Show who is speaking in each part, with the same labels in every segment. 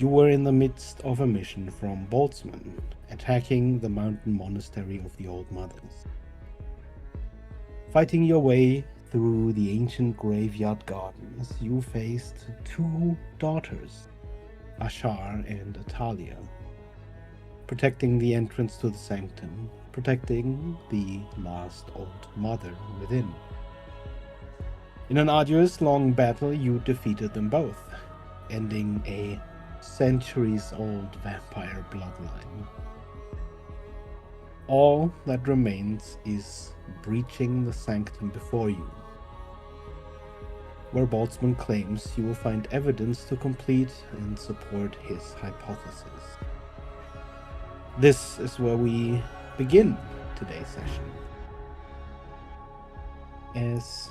Speaker 1: You were in the midst of a mission from Boltzmann, attacking the mountain monastery of the Old Mothers. Fighting your way through the ancient graveyard gardens, you faced two daughters, Ashar and Atalia, protecting the entrance to the sanctum, protecting the last Old Mother within. In an arduous, long battle, you defeated them both, ending a centuries-old vampire bloodline. All that remains is breaching the sanctum before you, where Boltzmann claims you will find evidence to complete and support his hypothesis. This is where we begin today's session, as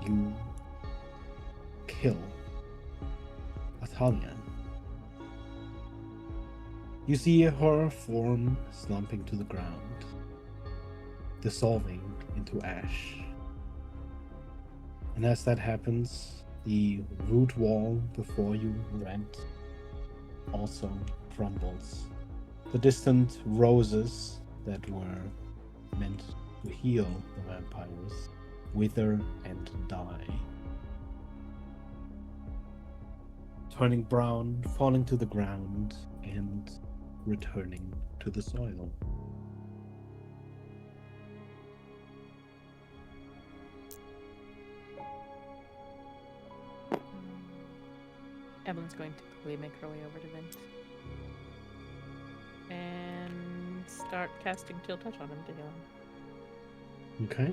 Speaker 1: you kill Atalia. You see her form slumping to the ground, dissolving into ash. And as that happens, the root wall before you, rent, also crumbles. The distant roses that were meant to heal the vampires wither and die, turning brown, falling to the ground, and returning to the soil.
Speaker 2: Evelyn's going to quickly make her way over to Vint and start casting Chill Touch on him to heal him.
Speaker 1: Okay.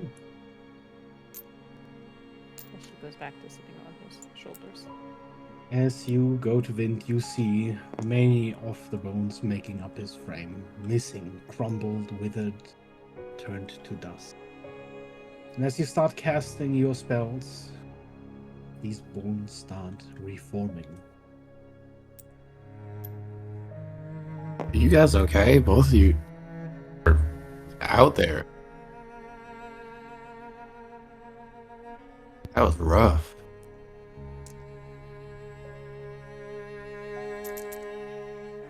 Speaker 2: As she goes back to sitting on his shoulders.
Speaker 1: As you go to Vint, you see many of the bones making up his frame, missing, crumbled, withered, turned to dust. And as you start casting your spells, these bones start reforming.
Speaker 3: Are you guys okay? Both of you are out there. That was rough.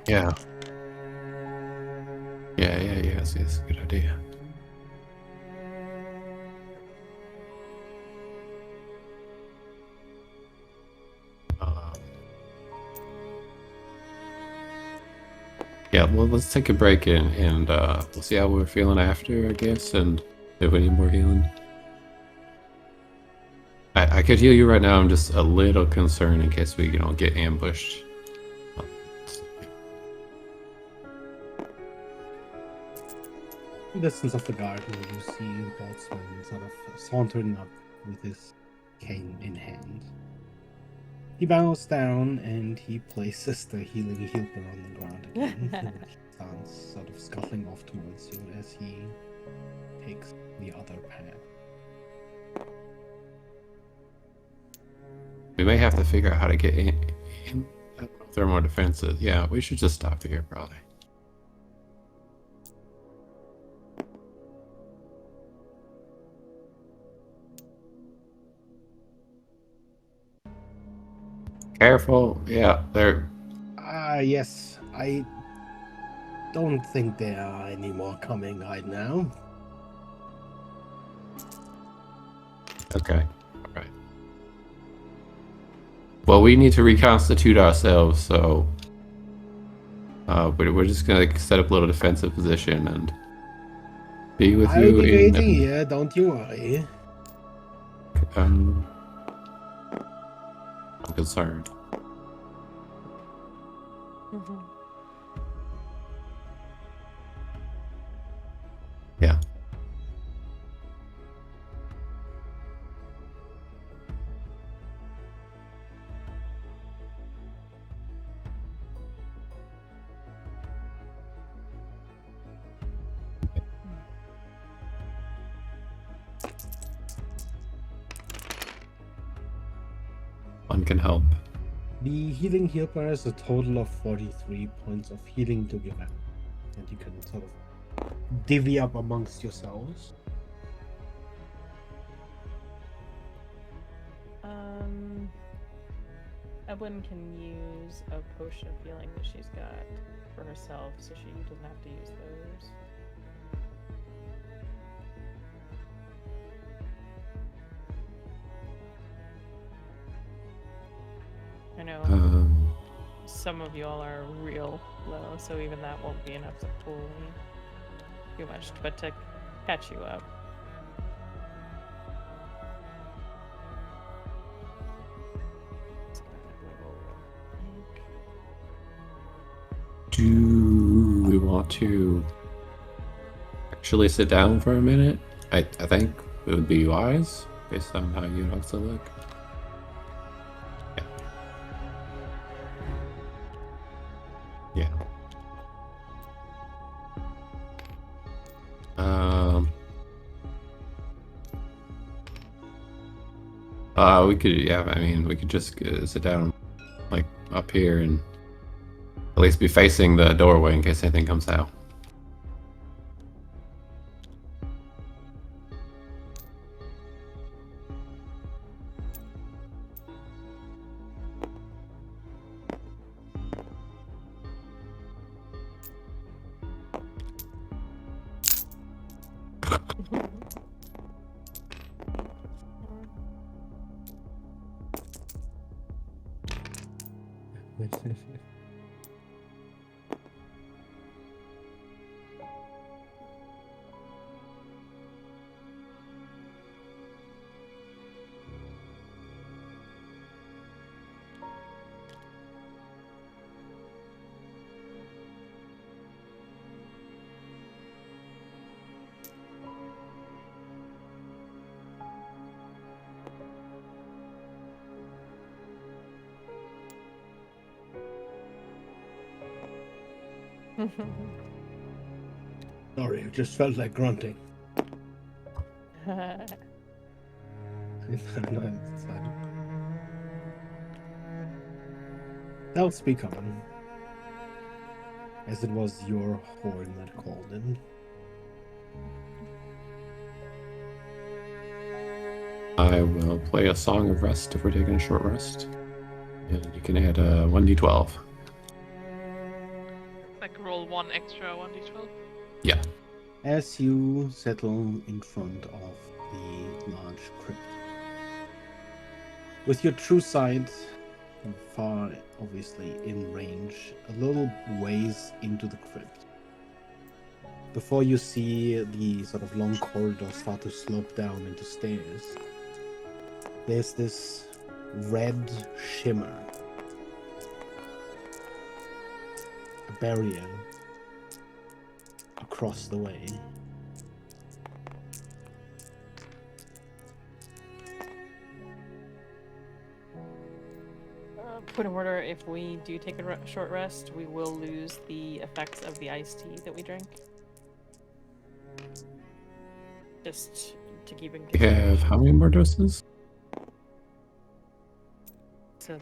Speaker 3: Yeah. Yes, a good idea. Yeah, well, let's take a break and we'll see how we're feeling after, I guess, and if we need more healing. I could heal you right now. I'm just a little concerned in case we, get ambushed.
Speaker 1: In the distance of the garden, you see Boltzmann sort of sauntering up with his cane in hand. He bows down and he places the healing helper on the ground again. He starts sort of scuffling off towards you as he takes the other path.
Speaker 3: We may have to figure out how to get in thermal defenses. Yeah, we should just stop here, probably. Careful. Yeah, they're...
Speaker 1: Yes. I don't think there are any more coming right now.
Speaker 3: Okay. All right. Well, we need to reconstitute ourselves, so we're just gonna set up a little defensive position and be with
Speaker 1: I'll
Speaker 3: you
Speaker 1: be
Speaker 3: in...
Speaker 1: waiting here, don't you worry.
Speaker 3: I'm concerned. Yeah. One can help.
Speaker 1: The healing helper has a total of 43 points of healing to give out, and you can sort of divvy up amongst yourselves.
Speaker 2: Evelyn can use a potion of healing that she's got for herself, so she doesn't have to use those. I know some of y'all are real low, so even that won't be enough to pull too much, but to catch you up.
Speaker 3: Do we want to actually sit down for a minute? I think it would be wise based on how you also look. Yeah. We could, yeah, I mean, we could just sit down, like, up here and at least be facing the doorway in case anything comes out.
Speaker 1: Sorry, it just felt like grunting. No, it's fine. That'll speak on, as it was your horn that called in.
Speaker 3: I will play a song of rest if we're taking a short rest. And you can add a 1d12.
Speaker 4: Like roll one extra 1d12?
Speaker 3: Yeah.
Speaker 1: As you settle in front of the large crypt, with your true sight far, obviously, in range, a little ways into the crypt, before you see the sort of long corridor start to slope down into stairs, there's this red shimmer, a barrier across the way.
Speaker 2: Point of order, if we do take a short rest, we will lose the effects of the iced tea that we drink. Just to keep in
Speaker 3: We
Speaker 2: consideration.
Speaker 3: have how many more doses?
Speaker 2: So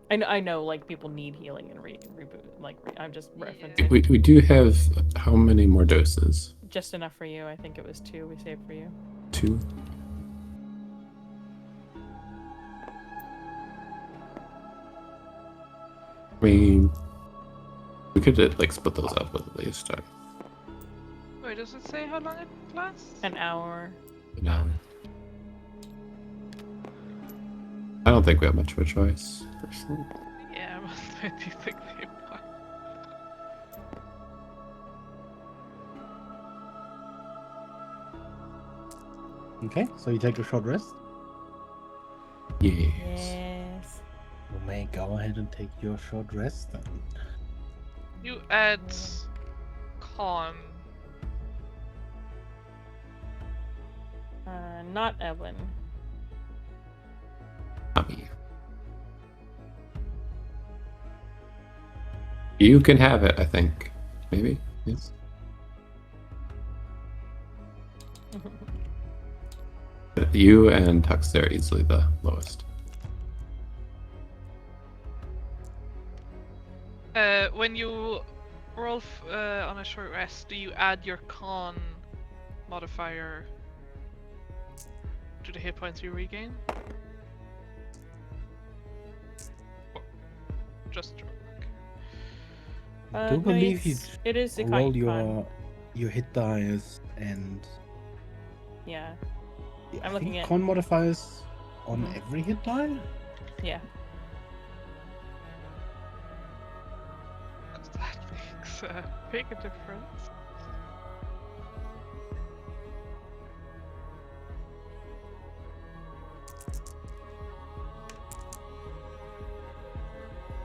Speaker 2: I know, like, people need healing and reboot. Like, I'm just referencing.
Speaker 3: We do have how many more doses?
Speaker 2: Just enough for you. I think it was 2 we saved for you.
Speaker 3: 2? I mean, we could like split those up at least.
Speaker 4: Wait, does it say how long it lasts?
Speaker 2: An hour.
Speaker 3: No. I don't think we have much of a choice, personally.
Speaker 4: Yeah, but I do think they might.
Speaker 1: Okay, so you take a short rest.
Speaker 3: Yes.
Speaker 2: Yes.
Speaker 1: You may go ahead and take your short rest then.
Speaker 4: You add con.
Speaker 2: Not Evelyn.
Speaker 3: Not me. You can have it, I think. Maybe? Yes. You and Tux are easily the lowest.
Speaker 4: When you roll on a short rest, do you add your con modifier to the hit points you regain? just to look.
Speaker 1: I do
Speaker 2: No,
Speaker 1: believe you
Speaker 2: it is a
Speaker 1: roll
Speaker 2: con.
Speaker 1: your hit dice and
Speaker 2: Yeah,
Speaker 1: yeah,
Speaker 2: I'm
Speaker 1: I
Speaker 2: looking
Speaker 1: think
Speaker 2: at-
Speaker 1: con modifiers on
Speaker 2: Mhm.
Speaker 1: every hit die.
Speaker 2: yeah.
Speaker 4: Because that makes a big difference.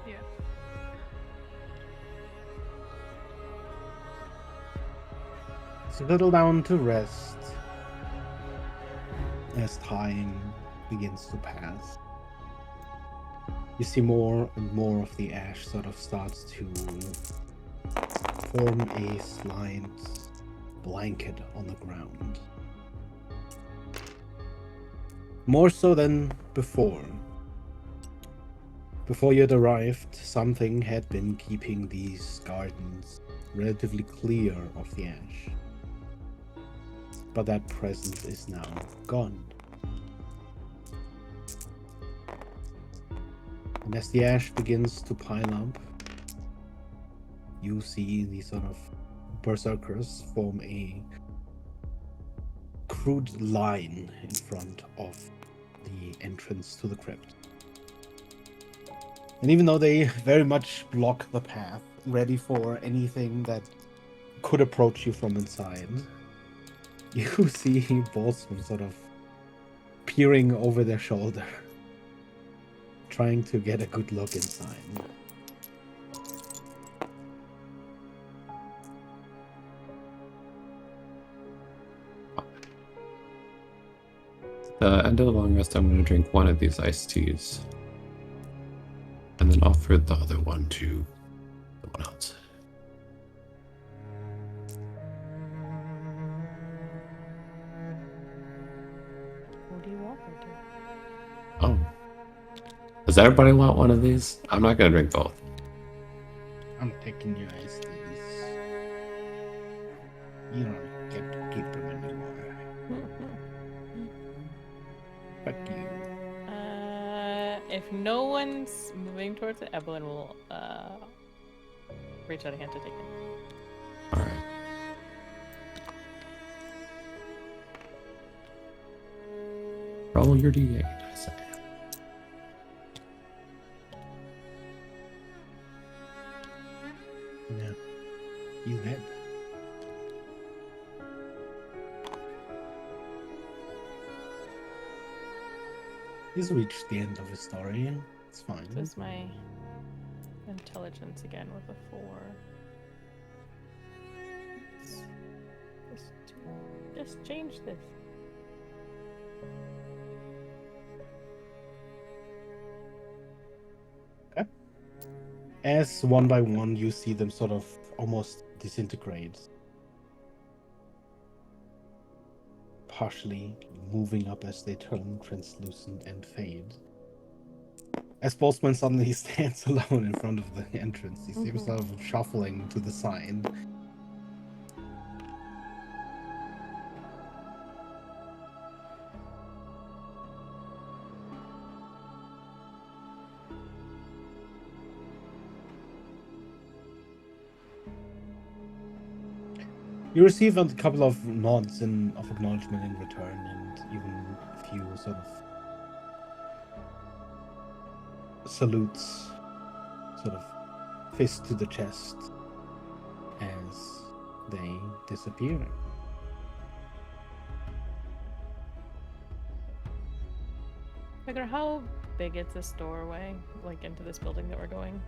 Speaker 4: Yeah.
Speaker 1: Settle down to rest as time begins to pass. You see more and more of the ash sort of starts to form a slight blanket on the ground. More so than before. Before you had arrived, something had been keeping these gardens relatively clear of the ash. But that presence is now gone. And as the ash begins to pile up, you see these sort of berserkers form a crude line in front of the entrance to the crypt. And even though they very much block the path, ready for anything that could approach you from inside, you see Boltzmann sort of peering over their shoulder, trying to get a good look inside.
Speaker 3: At the end of the long rest, I'm going to drink one of these iced teas. And then offer the other one to someone else.
Speaker 2: Who do you want her to?
Speaker 3: Oh. Does everybody want one of these? I'm not going to drink both.
Speaker 1: I'm taking your iced teas. You don't get to keep them anymore. Fuck you.
Speaker 2: If no one's moving towards it, Evelyn will reach out a hand to take it.
Speaker 3: Alright. Roll your d8, I say.
Speaker 1: Yeah. You had. He's reached the end of his story. It's fine.
Speaker 2: This is my intelligence again with a 4. Just change this.
Speaker 1: As one by one you see them sort of almost disintegrate. Partially moving up as they turn translucent and fade. As Boltzmann suddenly stands alone in front of the entrance, he seems sort of shuffling to the side. You receive a couple of nods of acknowledgement in return, and even a few sort of salutes, sort of fist to the chest, as they disappear.
Speaker 2: Figure how big is this doorway, like into this building that we're going?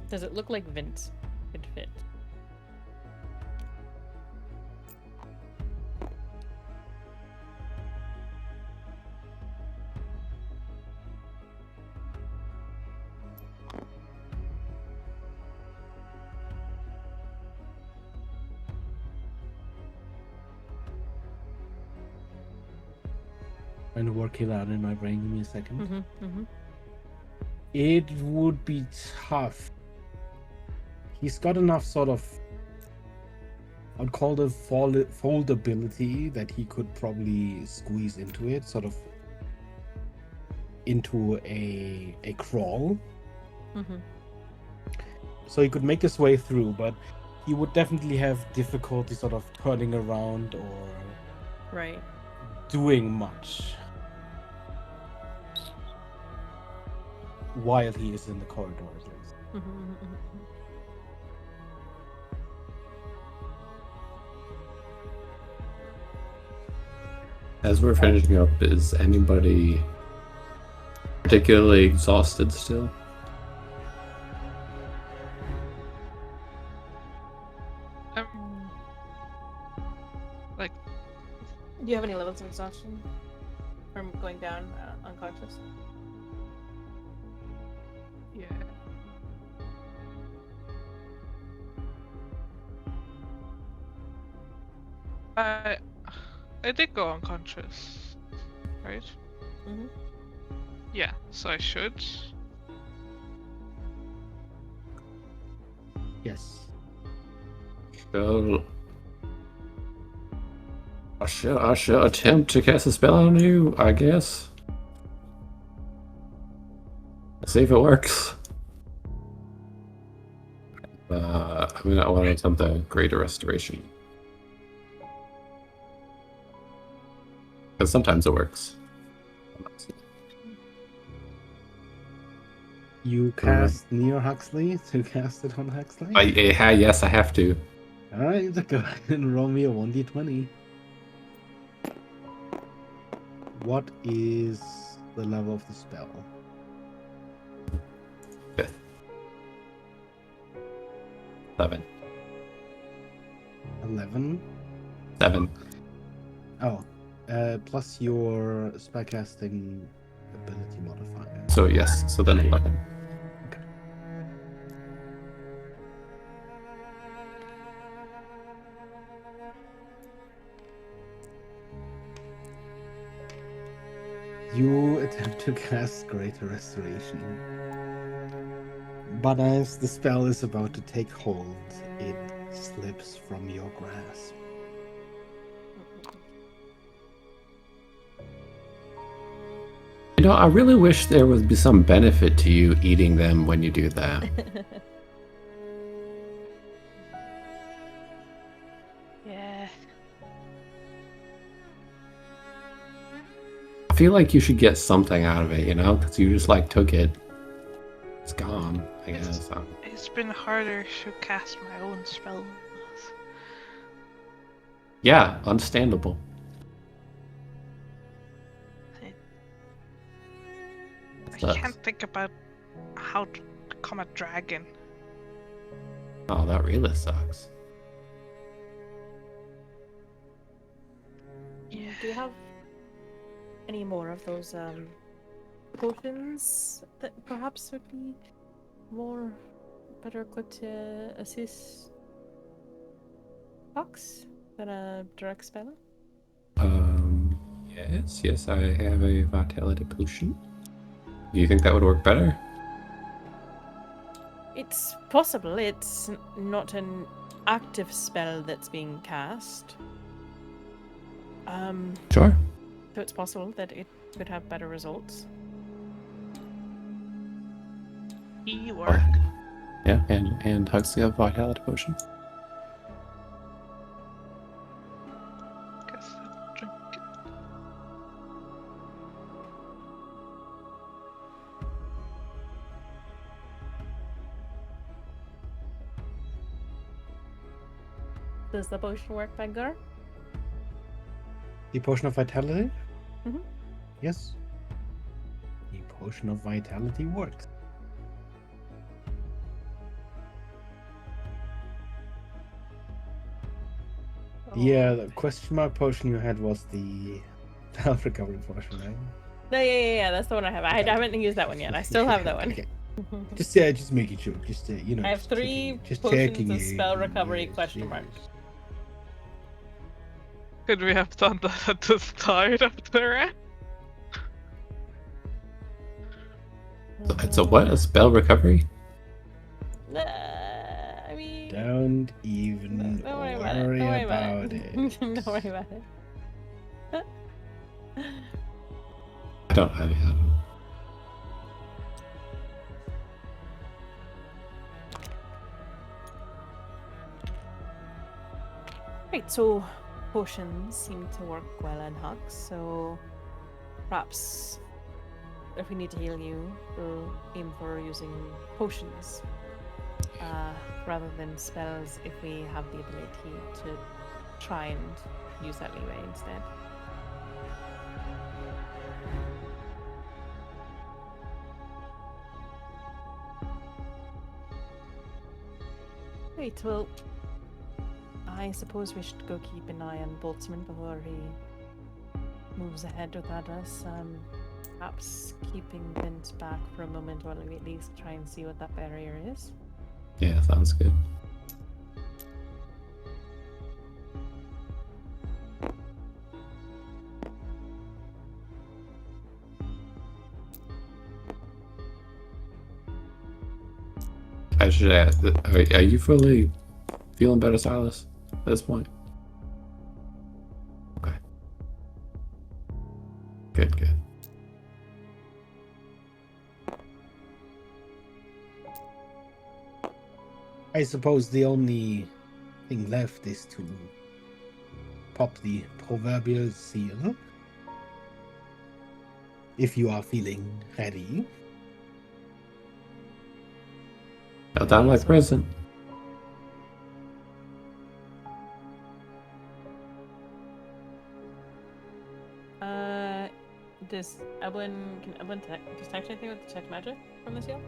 Speaker 2: Does it look like Vince could fit?
Speaker 1: Trying to work it out in my brain. Give me a second.
Speaker 2: Mm-hmm.
Speaker 1: It would be tough. He's got enough sort of, I'd call it foldability that he could probably squeeze into it. Sort of into a crawl.
Speaker 2: Mm-hmm.
Speaker 1: So he could make his way through, but he would definitely have difficulty sort of turning around or
Speaker 2: Right.
Speaker 1: doing much while he is in the corridor, at least.
Speaker 2: Mm-hmm.
Speaker 3: As we're finishing up, is anybody particularly exhausted still?
Speaker 4: Like,
Speaker 2: Do you have any levels of exhaustion from going down unconscious?
Speaker 4: yeah. I did go unconscious, right?
Speaker 2: Mm-hmm.
Speaker 4: Yeah, so I should.
Speaker 1: Yes.
Speaker 3: Well, I shall attempt to cast a spell on you, I guess. See if it works. I mean, I want to attempt a greater restoration. Because sometimes it works.
Speaker 1: You cast Neo Huxley to cast it on Huxley?
Speaker 3: Yes, I have to.
Speaker 1: Alright, so go ahead and roll me a 1d20. What is the level of the spell?
Speaker 3: 11.
Speaker 1: 11?
Speaker 3: 7.
Speaker 1: Oh, plus your spellcasting ability modifier.
Speaker 3: So yes, so then 11.
Speaker 1: Okay. You attempt to cast Greater Restoration. But as the spell is about to take hold, it slips from your grasp.
Speaker 3: You know, I really wish there would be some benefit to you eating them when you do that.
Speaker 4: Yeah.
Speaker 3: I feel like you should get something out of it, you know? Because you just, like, took it. It's gone, I guess.
Speaker 4: It's been harder to cast my own spells.
Speaker 3: Yeah, understandable.
Speaker 4: I can't think about how to become a dragon.
Speaker 3: Oh, that really sucks.
Speaker 4: Yeah.
Speaker 2: Do you have any more of those potions that perhaps would be better equipped to assist Fox than a direct spell?
Speaker 3: Yes, I have a vitality potion. Do you think that would work better?
Speaker 2: It's possible. It's not an active spell that's being cast.
Speaker 3: Sure.
Speaker 2: So it's possible that it could have better results.
Speaker 4: He work.
Speaker 3: Yeah, and Huxley have vitality potion.
Speaker 4: Guess I'll drink it.
Speaker 2: Does the potion work, Vanguard?
Speaker 1: The Potion of Vitality?
Speaker 2: Mhm.
Speaker 1: Yes. The Potion of Vitality works. Yeah, the question mark potion you had was the health recovery potion, right?
Speaker 2: No, yeah. That's the one I have. I haven't used that one yet. I still have that one.
Speaker 1: Okay. Just making sure. You know.
Speaker 2: I have
Speaker 1: just
Speaker 2: 3
Speaker 1: checking, just
Speaker 2: potions
Speaker 1: checking
Speaker 2: of
Speaker 1: it.
Speaker 2: spell recovery
Speaker 1: Yes,
Speaker 2: question
Speaker 1: yes.
Speaker 2: mark.
Speaker 4: Could we have done that at the start of the round?
Speaker 3: It's a what? A spell recovery?
Speaker 2: I mean,
Speaker 1: Don't even
Speaker 2: don't worry
Speaker 1: worry
Speaker 2: about it.
Speaker 1: about it.
Speaker 2: Don't worry about it.
Speaker 3: I don't have it.
Speaker 2: Right, so potions seem to work well in Hux, so perhaps if we need to heal you, we'll aim for using potions rather than spells if we have the ability to try and use that leeway instead. Right, well, I suppose we should go keep an eye on Boltzmann before he moves ahead without us. Perhaps keeping Vince back for a moment while we at least try and see what that barrier is.
Speaker 3: Yeah, sounds good. I should ask, are you fully feeling better, Silas, at this point? Okay. Good, good.
Speaker 1: I suppose the only thing left is to pop the proverbial seal. If you are feeling ready.
Speaker 3: No time like present.
Speaker 2: Can Evelyn detect anything with detect magic from the seal?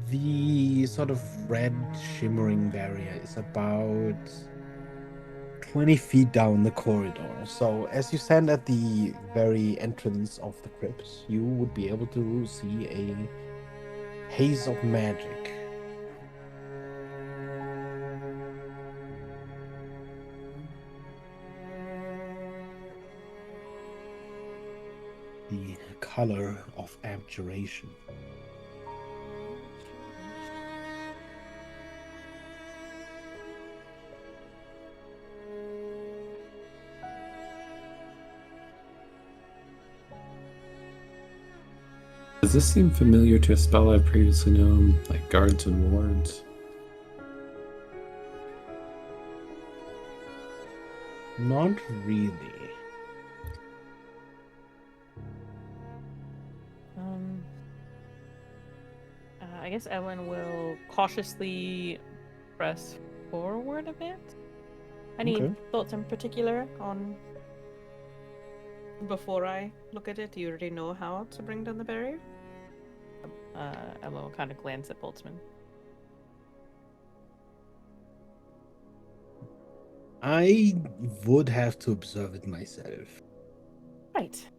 Speaker 1: The sort of red shimmering barrier is about 20 feet down the corridor. So as you stand at the very entrance of the crypt, you would be able to see a haze of magic. The color of abjuration.
Speaker 3: Does this seem familiar to a spell I've previously known, like guards and wards?
Speaker 1: Not really.
Speaker 2: I guess Evelyn will cautiously press forward a bit. Any thoughts in particular on before I look at it? Do you already know how to bring down the barrier? Evelyn will kind of glance at Boltzmann.
Speaker 1: I would have to observe it myself.
Speaker 2: Right.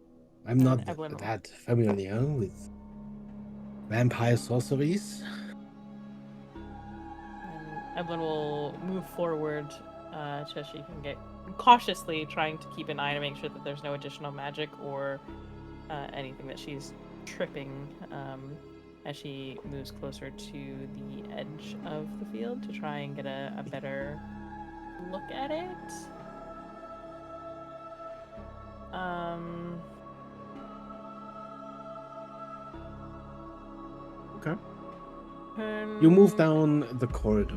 Speaker 1: I'm not
Speaker 2: Evelyn
Speaker 1: that familiar with vampire sorceries.
Speaker 2: And Evelyn will move forward so she can get cautiously trying to keep an eye to make sure that there's no additional magic or anything that she's tripping as she moves closer to the edge of the field to try and get a better look at it.
Speaker 1: Okay. You move down the corridor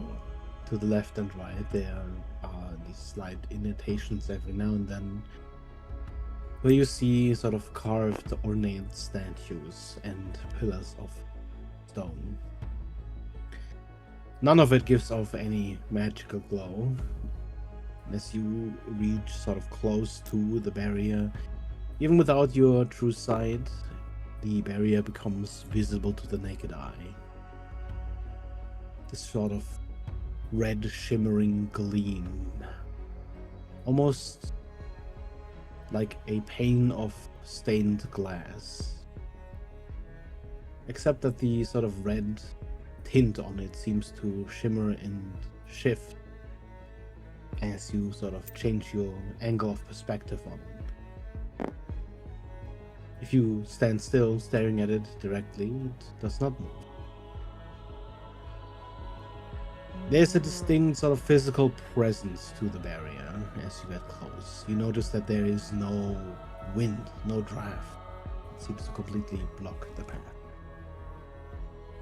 Speaker 1: to the left and right. There are these slight indentations every now and then where you see sort of carved ornate statues and pillars of stone. None of it gives off any magical glow. As you reach sort of close to the barrier, even without your true sight, the barrier becomes visible to the naked eye. This sort of red shimmering gleam, almost like a pane of stained glass, except that the sort of red tint on it seems to shimmer and shift as you sort of change your angle of perspective on it. If you stand still staring at it directly, it does not move. There's a distinct sort of physical presence to the barrier as you get close. You notice that there is no wind, no draft. It seems to completely block the path.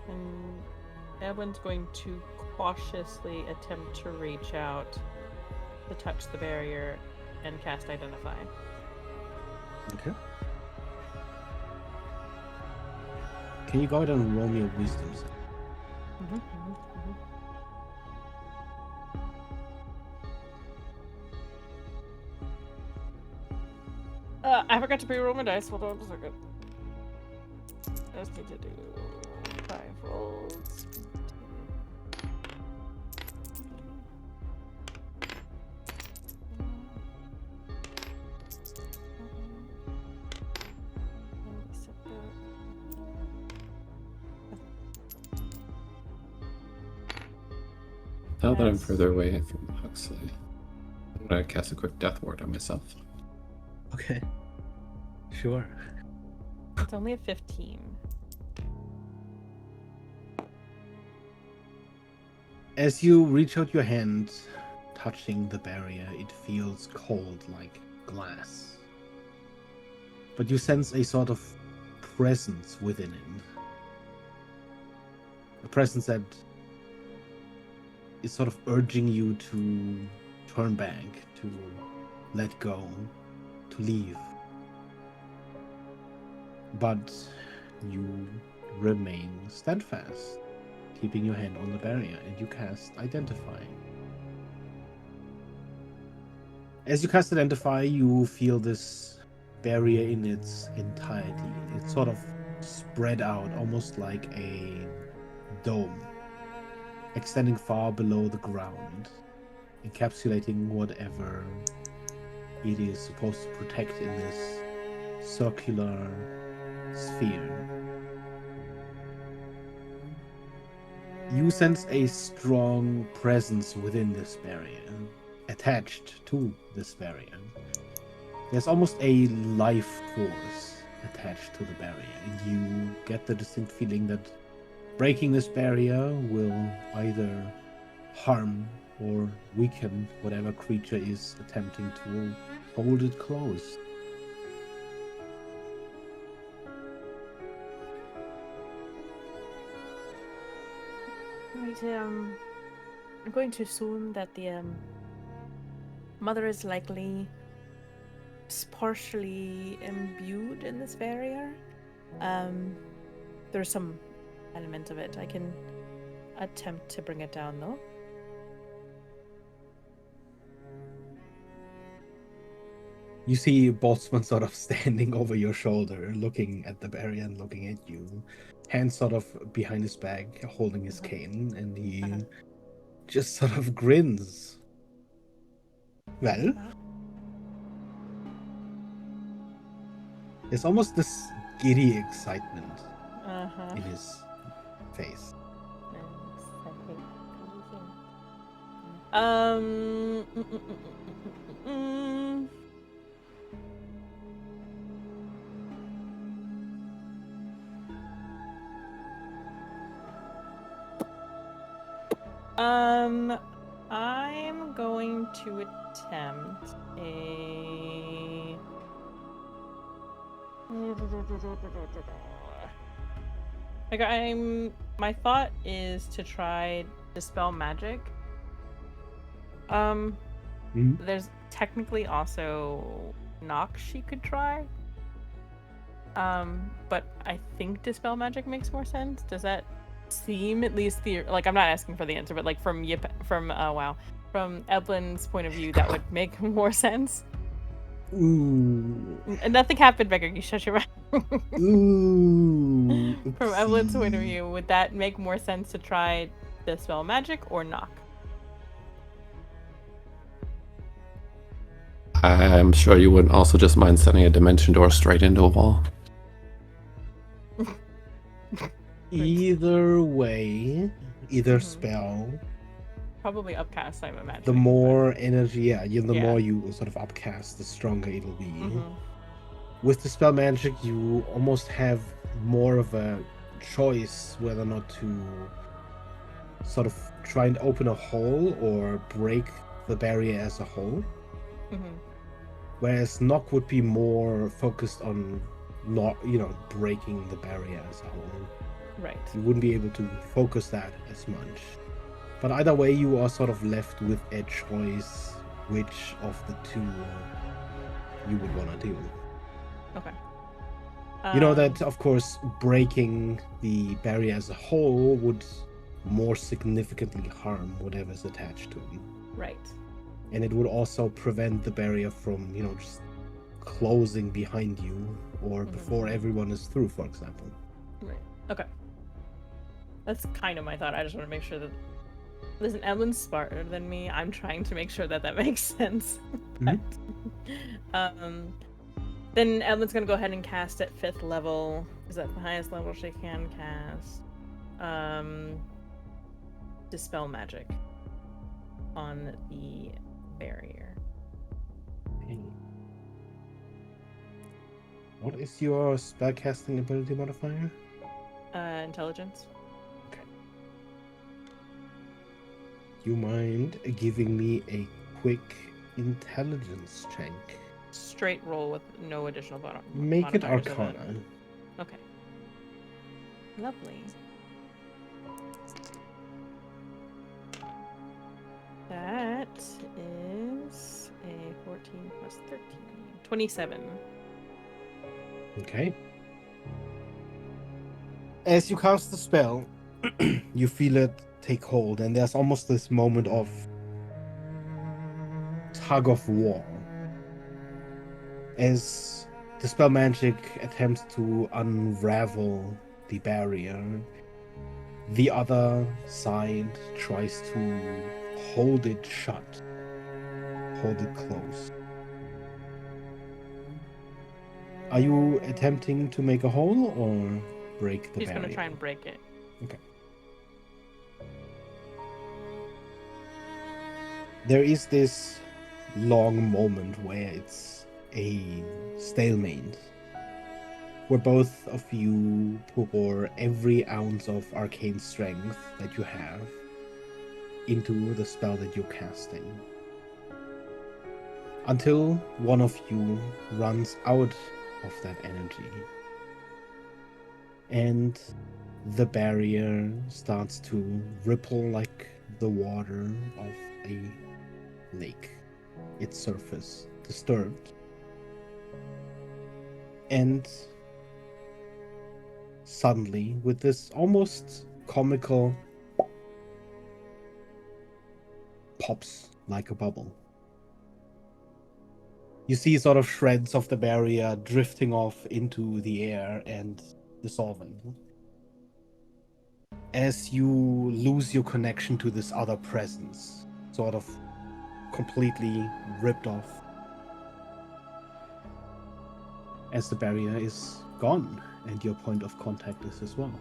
Speaker 2: And Edwin's going to cautiously attempt to reach out to touch the barrier and cast Identify.
Speaker 1: Okay. Can you go ahead and roll me a wisdom save?
Speaker 2: I forgot to pre-roll my dice. Hold on a second. I just need to do 5 rolls.
Speaker 3: Now that I'm
Speaker 2: Yes.
Speaker 3: further away from Huxley, I'm gonna cast a quick death ward on myself.
Speaker 1: Okay. Sure.
Speaker 2: It's only a 15.
Speaker 1: As you reach out your hand, touching the barrier, it feels cold like glass. But you sense a sort of presence within it. A presence that is sort of urging you to turn back, to let go, to leave. But you remain steadfast, keeping your hand on the barrier, and you cast Identify. As you cast Identify, you feel this barrier in its entirety. It's sort of spread out, almost like a dome, extending far below the ground, encapsulating whatever it is supposed to protect in this circular sphere. You sense a strong presence within this barrier, attached to this barrier. There's almost a life force attached to the barrier, and you get the distinct feeling that breaking this barrier will either harm or weaken whatever creature is attempting to hold it close.
Speaker 2: Right, I'm going to assume that the mother is likely partially imbued in this barrier. There's some element of it. I can attempt to bring it down, though.
Speaker 1: You see Boltzmann sort of standing over your shoulder, looking at the barrier and looking at you. Hands sort of behind his back, holding his cane, and he just sort of grins. Well, there's almost this giddy excitement in his face.
Speaker 2: I'm going to attempt a. Like my thought is to try dispel magic. There's technically also knock she could try. But I think dispel magic makes more sense. Does that seem, at least like, I'm not asking for the answer, but like from Evelyn's point of view, that would make more sense.
Speaker 1: Ooh.
Speaker 2: And nothing happened, Becker. You shut your mouth.
Speaker 1: Ooh.
Speaker 2: From Evelyn's point of view, would that make more sense to try dispel magic or knock?
Speaker 3: I'm sure you wouldn't also just mind sending a dimension door straight into a wall.
Speaker 1: Either way, either spell,
Speaker 2: probably upcast, I'm imagining.
Speaker 1: the more energy, the more you sort of upcast, the stronger it'll be. With the spell magic, you almost have more of a choice whether or not to sort of try and open a hole or break the barrier as a whole. Whereas knock would be more focused on not, breaking the barrier as a whole.
Speaker 2: Right.
Speaker 1: You wouldn't be able to focus that as much. But either way, you are sort of left with a choice which of the two you would want to do.
Speaker 2: Okay.
Speaker 1: You know that, of course, breaking the barrier as a whole would more significantly harm whatever's attached to it.
Speaker 2: Right.
Speaker 1: And it would also prevent the barrier from, just closing behind you or before everyone is through, for example.
Speaker 2: Right. Okay. That's kind of my thought. I just want to make sure that... Listen, Evelyn's smarter than me. I'm trying to make sure that that makes sense. But, then Evelyn's going to go ahead and cast at 5th level. Is that the highest level she can cast? Dispel Magic on the barrier.
Speaker 1: Okay. What is your spellcasting ability modifier?
Speaker 2: Intelligence.
Speaker 1: Okay. Do you mind giving me a quick intelligence check?
Speaker 2: Straight roll with no additional bottom.
Speaker 1: Make it Arcana.
Speaker 2: Okay. Lovely. That is a 14 plus 13. 27.
Speaker 1: Okay. As you cast the spell, you feel it take hold, and there's almost this moment of tug of war. As the spell magic attempts to unravel the barrier, the other side tries to hold it shut, hold it close. Are you attempting to make a hole or break the
Speaker 2: He's
Speaker 1: barrier?
Speaker 2: going to try and break it.
Speaker 1: Okay. There is this long moment where it's a stalemate, where both of you pour every ounce of arcane strength that you have into the spell that you're casting, until one of you runs out of that energy and the barrier starts to ripple like the water of a lake, its surface disturbed. And suddenly, with this almost comical pops like a bubble, you see sort of shreds of the barrier drifting off into the air and dissolving. As you lose your connection to this other presence, sort of completely ripped off, as the barrier is gone and your point of contact is as well.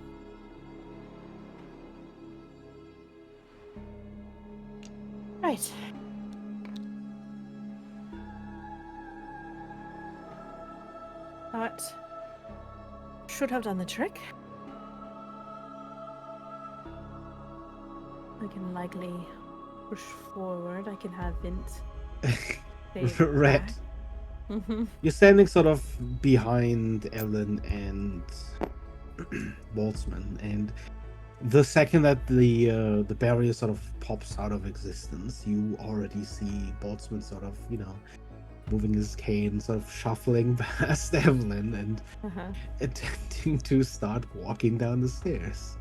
Speaker 2: Right. That should have done the trick. I can likely push forward. I can have Vint.
Speaker 1: Red. You're standing sort of behind Ellen and Boltzmann, and the second that the barrier sort of pops out of existence, you already see Boltzmann sort of, moving his cane, sort of shuffling past Evelyn and attempting to start walking down the stairs.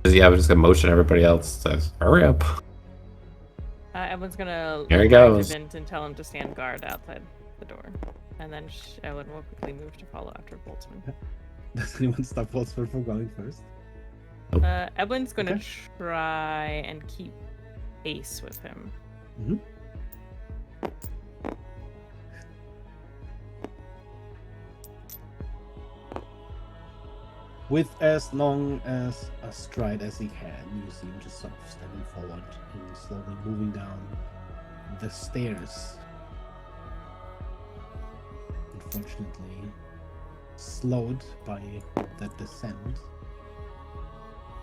Speaker 3: Yeah, we're just gonna motion everybody else to hurry up.
Speaker 2: Evelyn's gonna
Speaker 3: Here he
Speaker 2: look back to
Speaker 3: goes.
Speaker 2: Vint and tell him to stand guard outside the door, and then Evelyn will quickly move to follow after Boltzmann.
Speaker 1: Does anyone stop Boltzmann from going first?
Speaker 2: Evelyn's gonna try and keep pace with him.
Speaker 1: With as long as a stride as he can, you see him just sort of stepping forward and slowly moving down the stairs. Unfortunately, slowed by that descent,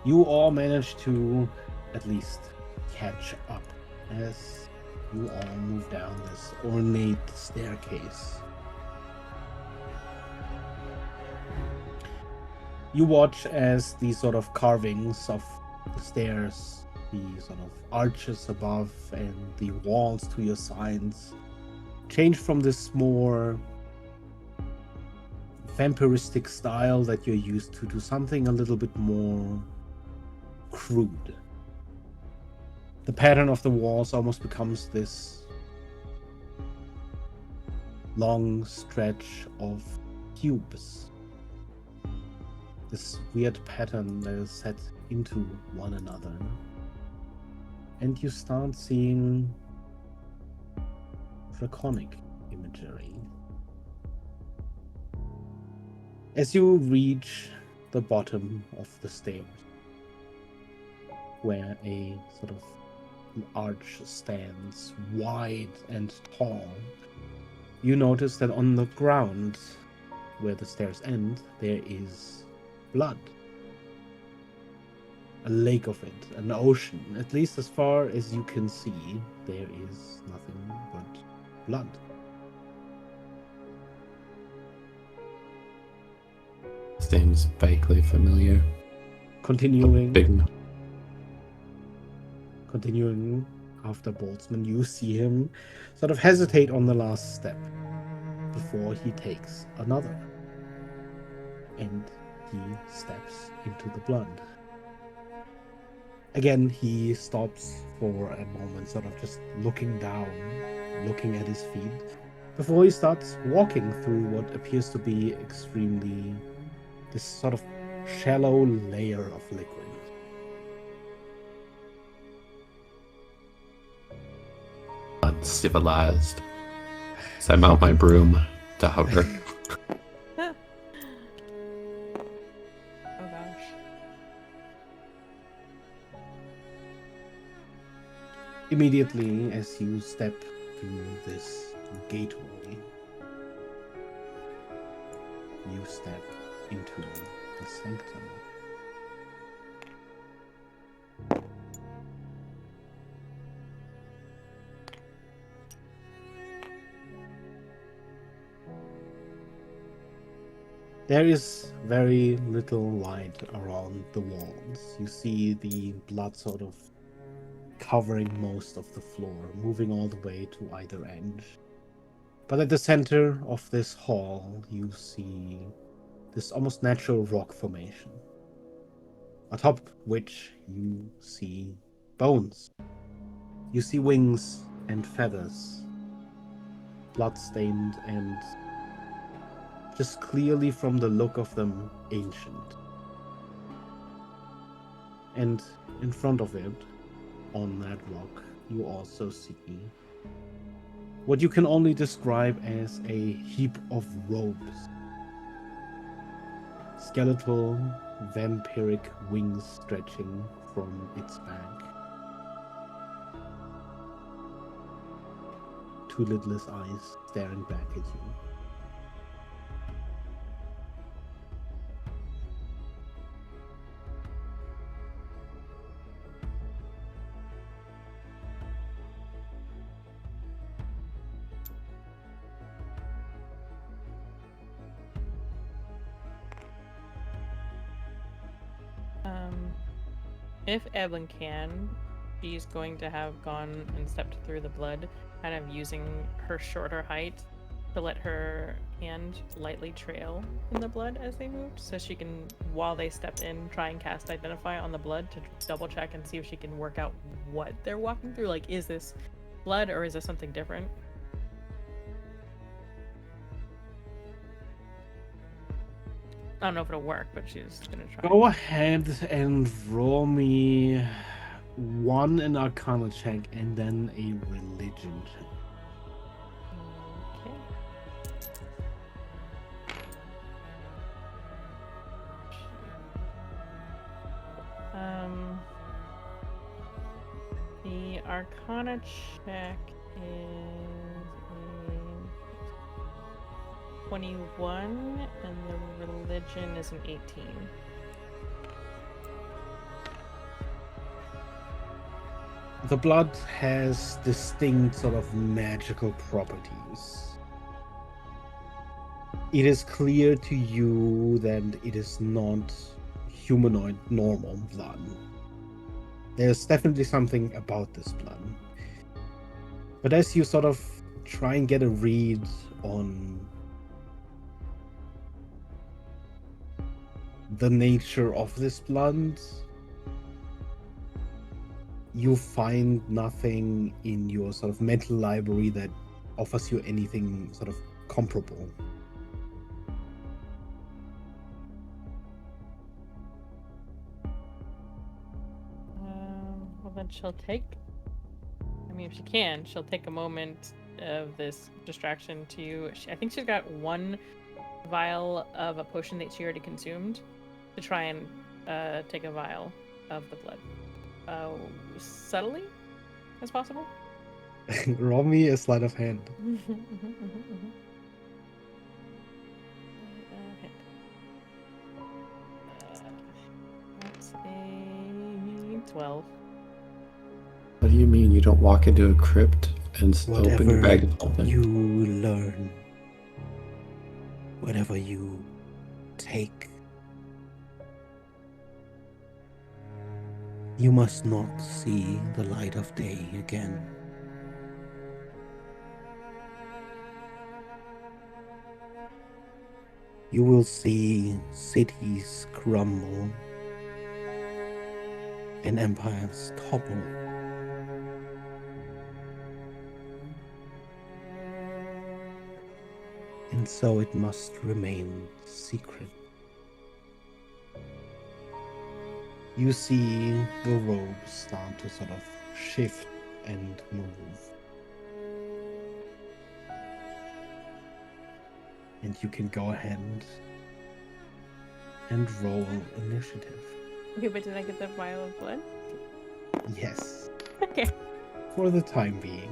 Speaker 1: you all manage to at least catch up as you all move down this ornate staircase. You watch as the sort of carvings of the stairs, the sort of arches above, and the walls to your sides change from this more vampiristic style that you're used to something a little bit more crude. The pattern of the walls almost becomes this long stretch of cubes. This weird pattern that is set into one another. And you start seeing draconic imagery. As you reach the bottom of the stairs, where a sort of arch stands wide and tall, you notice that on the ground where the stairs end, there is blood. A lake of it, an ocean. At least as far as you can see, there is nothing but blood.
Speaker 3: Seems vaguely familiar.
Speaker 1: Continuing after Boltzmann, you see him sort of hesitate on the last step before he takes another. And he steps into the blood. Again, he stops for a moment, sort of just looking down, looking at his feet, before he starts walking through what appears to be extremely this sort of shallow layer of liquid.
Speaker 3: Uncivilized. So I mount my broom to hover.
Speaker 2: Oh gosh.
Speaker 1: Immediately, as you step through this gateway, you step into the sanctum. There is very little light around the walls. You see the blood sort of covering most of the floor, moving all the way to either end. But at the center of this hall, you see this almost natural rock formation, atop which you see bones. You see wings and feathers, blood-stained and just clearly from the look of them, ancient. And in front of it, on that rock, you also see what you can only describe as a heap of robes. Skeletal, vampiric wings stretching from its back. Two lidless eyes staring back at you.
Speaker 2: If Evelyn can, she's going to have gone and stepped through the blood, kind of using her shorter height to let her hand lightly trail in the blood as they moved, so she can, while they step in, try and cast Identify on the blood to double check and see if she can work out what they're walking through. Like, is this blood or is this something different? I don't know if it'll work, but she's gonna try.
Speaker 1: Go ahead and roll me one an Arcana check and then a Religion check.
Speaker 2: Okay. The Arcana check is a 21, and the Religion is an 18.
Speaker 1: Okay. The blood has distinct sort of magical properties. It is clear to you that it is not humanoid normal blood. There's definitely something about this blood. But as you sort of try and get a read on the nature of this blood, you find nothing in your sort of mental library that offers you anything sort of comparable.
Speaker 2: Well, then she'll take. I mean, if she can, she'll take a moment of this distraction to. I think she's got one vial of a potion that she already consumed to try and take a vial of the blood. Subtly as possible.
Speaker 1: Roll me a sleight of hand.
Speaker 2: That's a 12.
Speaker 3: What do you mean you don't walk into a crypt and open your bag and open?
Speaker 1: You learn, whatever you take, you must not see the light of day again. You will see cities crumble and empires topple. And so it must remain secret. You see the robes start to sort of shift and move. And you can go ahead and roll initiative.
Speaker 2: Okay, but did I get the vial of blood?
Speaker 1: Yes.
Speaker 2: Okay.
Speaker 1: For the time being.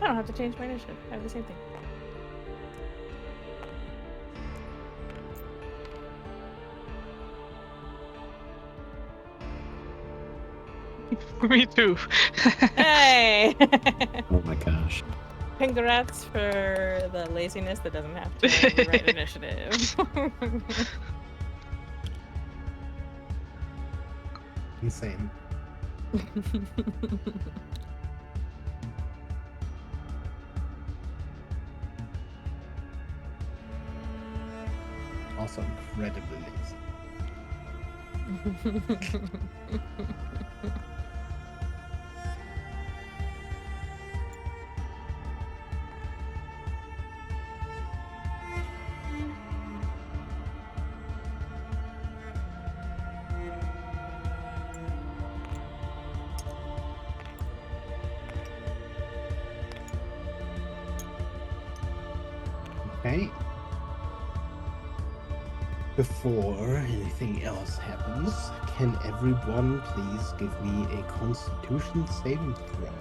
Speaker 2: I don't have to change my initiative. I have the same thing.
Speaker 4: Me too.
Speaker 2: Hey!
Speaker 3: Oh my gosh.
Speaker 2: Congrats for the laziness that doesn't have to rewrite initiative.
Speaker 1: Insane. Also incredibly lazy. Okay. Before anything else happens, can everyone please give me a Constitution saving throw?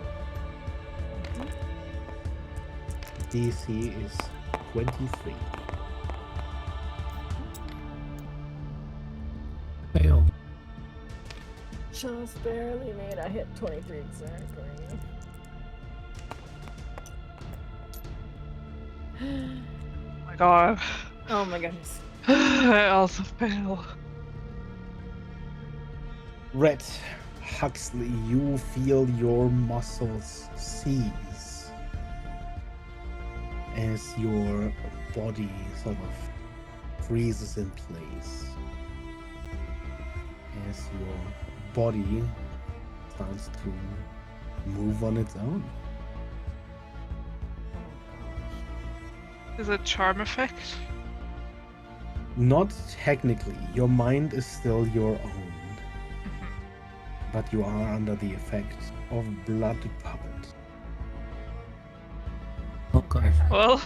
Speaker 1: DC is 23.
Speaker 3: Fail.
Speaker 2: Just barely made. I hit 23 exactly.
Speaker 4: Oh my god.
Speaker 2: Oh my goodness.
Speaker 4: I also fail.
Speaker 1: Red Huxley, you feel your muscles seize as your body sort of freezes in place. As your body starts to move on its own.
Speaker 4: Is it charm effect?
Speaker 1: Not technically. Your mind is still your own. But you are under the effect of Blood Puppet.
Speaker 3: Okay.
Speaker 4: Well,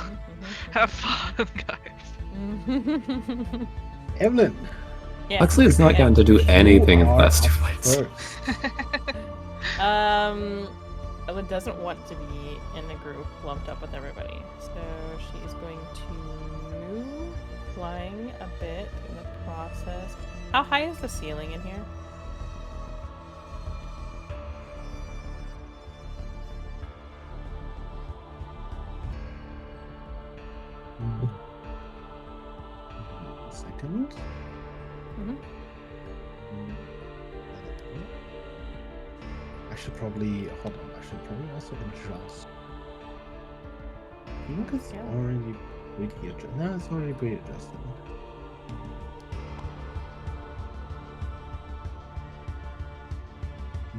Speaker 4: have fun, guys.
Speaker 1: Evelyn,
Speaker 2: Yeah.
Speaker 3: Huxley is not
Speaker 2: Yeah.
Speaker 3: going to do
Speaker 1: you
Speaker 3: anything in the
Speaker 1: are
Speaker 3: last 2
Speaker 1: up
Speaker 3: fights.
Speaker 1: first.
Speaker 2: Ellen doesn't want to be in a group lumped up with everybody, so she's going to move, flying a bit in the process. How high is the ceiling in here?
Speaker 1: One second.
Speaker 2: Mhm.
Speaker 1: I should probably hold on. I should probably also adjust. I think it's
Speaker 2: Yeah.
Speaker 1: already pretty adjusted. No, it's already pretty adjusted.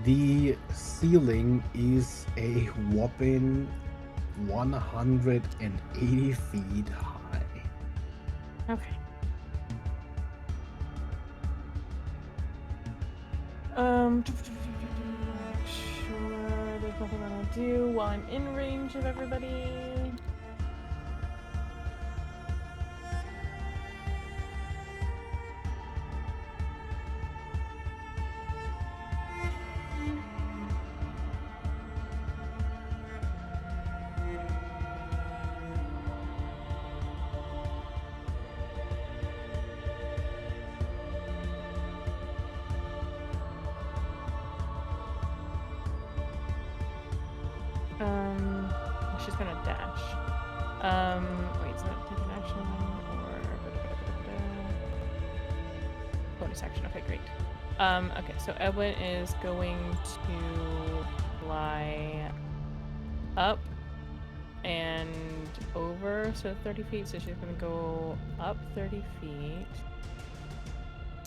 Speaker 1: The ceiling is a whopping 180 feet high.
Speaker 2: Okay. Sure, there's nothing I'm gonna do while I'm in range of everybody. She's gonna dash. Wait, is that taking action or bonus action? Okay, great. Okay, so Edwin is going to fly up and over, so 30 feet. So she's gonna go up 30 feet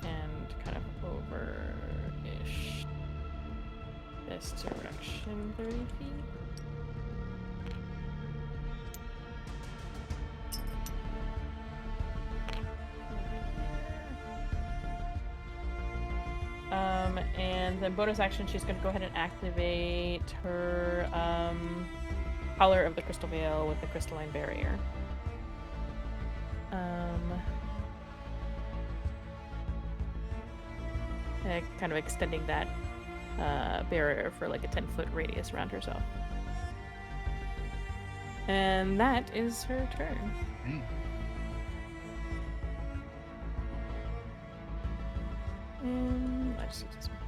Speaker 2: and kind of over-ish this direction 30 feet. And then bonus action, she's going to go ahead and activate her Collar of the Crystal Veil with the crystalline barrier. Kind of extending that barrier for like a 10-foot radius around herself. And that is her turn. Let's see this one.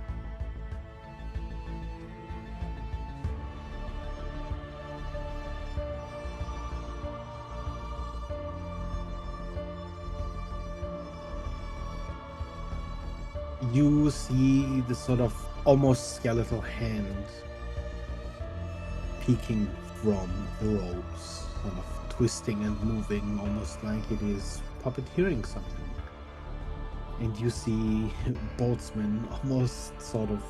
Speaker 1: You see the sort of almost skeletal hand peeking from the ropes, sort of twisting and moving, almost like it is puppeteering something. And you see Boltzmann almost sort of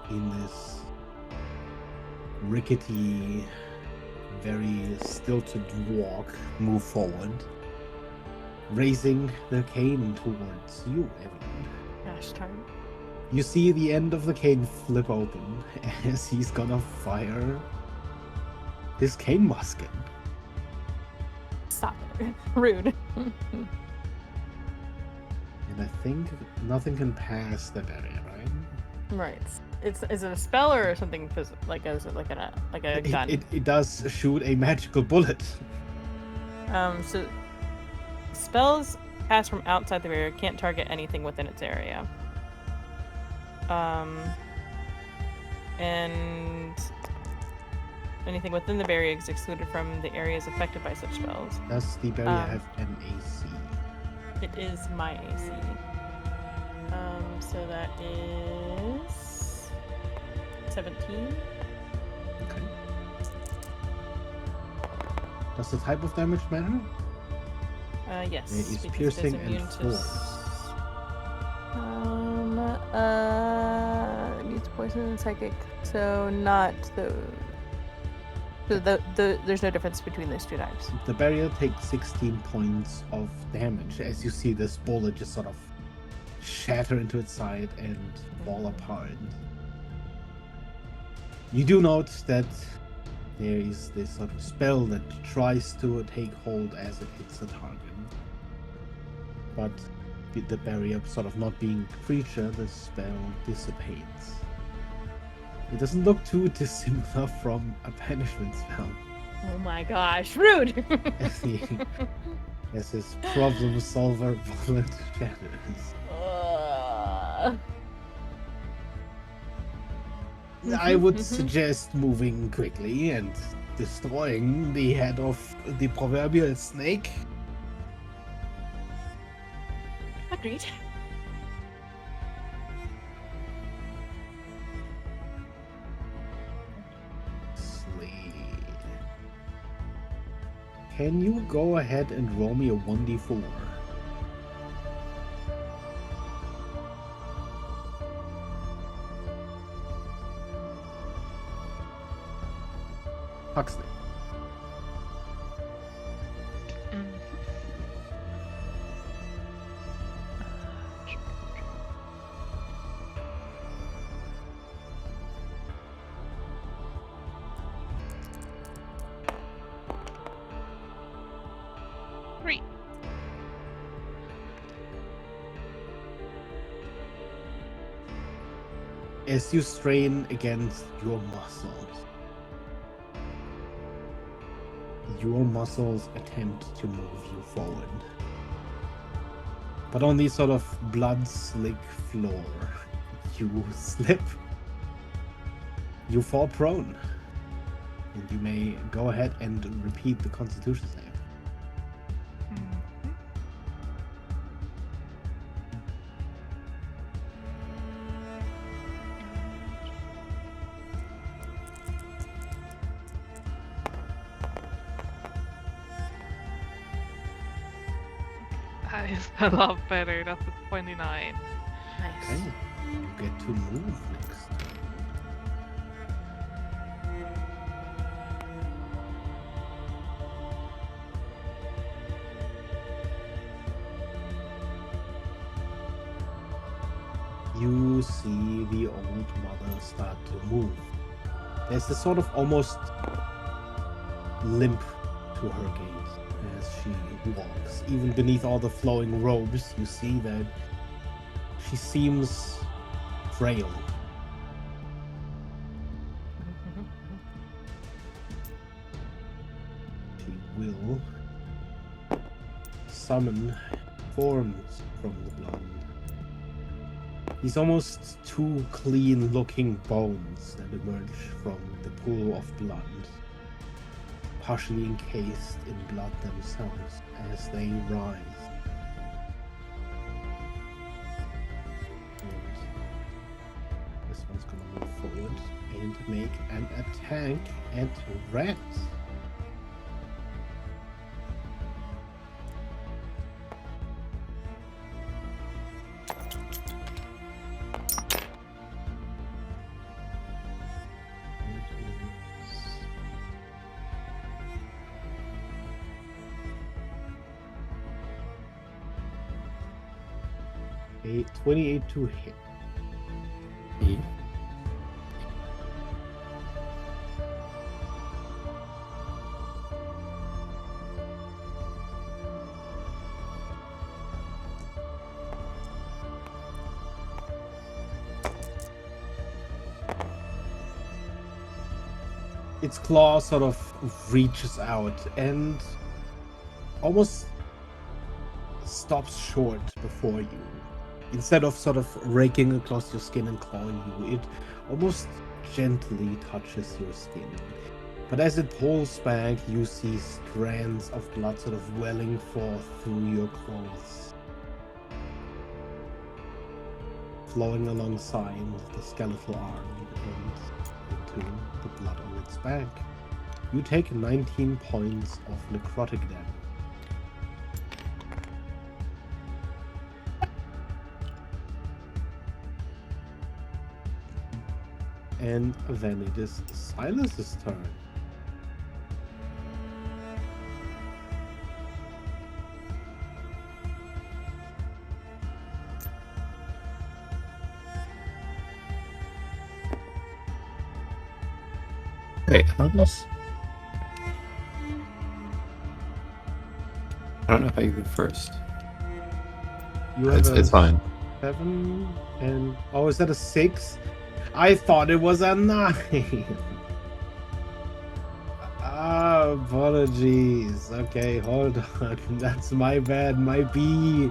Speaker 1: in this rickety, very stilted walk move forward, raising the cane towards you, Evelyn.
Speaker 2: Gosh darn.
Speaker 1: You see the end of the cane flip open as he's gonna fire his cane musket.
Speaker 2: Stop it. Rude.
Speaker 1: And I think nothing can pass the barrier, right?
Speaker 2: Right. Is it a spell or something? Like is it like a gun?
Speaker 1: It does shoot a magical bullet.
Speaker 2: So spells cast from outside the barrier can't target anything within its area. And anything within the barrier is excluded from the areas affected by such spells.
Speaker 1: Does the barrier have an AC?
Speaker 2: It is my AC. So that is 17.
Speaker 1: Okay. Does the type of damage matter?
Speaker 2: Yes.
Speaker 1: It is
Speaker 2: because
Speaker 1: piercing
Speaker 2: it's
Speaker 1: and
Speaker 2: immune to
Speaker 1: force.
Speaker 2: It means poison and psychic, so not those. So there's no difference between those two knives.
Speaker 1: The barrier takes 16 points of damage as you see this bullet just sort of shatter into its side and fall apart. You do note that there is this sort of spell that tries to take hold as it hits the target. But the barrier sort of not being a creature, the spell dissipates. It doesn't look too dissimilar from a punishment spell.
Speaker 2: Oh my gosh, rude!
Speaker 1: As this problem solver bullet shatters. I would suggest moving quickly and destroying the head of the proverbial snake.
Speaker 2: Agreed.
Speaker 1: Can you go ahead and roll me a 1d4? Huxley. As you strain against your muscles attempt to move you forward. But on the sort of blood-slick floor, you slip. You fall prone. And you may go ahead and repeat the Constitution save.
Speaker 4: That is a lot better. That's a 29.
Speaker 2: Nice.
Speaker 1: Okay. You get to move next. You see the old mother start to move. There's this sort of almost limp to her gait as she walks. Even beneath all the flowing robes, you see that she seems frail. She will summon forms from the blood. These almost two clean-looking bones that emerge from the pool of blood, partially encased in blood themselves as they rise. And this one's gonna move forward and make an attack at Rat. A 28 to hit. Its claw sort of reaches out and almost stops short before you. Instead of sort of raking across your skin and clawing you, it almost gently touches your skin. But as it pulls back, you see strands of blood sort of welling forth through your clothes, flowing alongside the skeletal arm and into the blood on its back. You take 19 points of necrotic damage. And then it is Silas's turn.
Speaker 3: Wait, how this? I don't know if I can go first.
Speaker 1: You have
Speaker 3: It's fine.
Speaker 1: 7 and oh, is that a 6? I thought it was a 9. Ah, apologies. Okay, hold on. That's my bad. My B.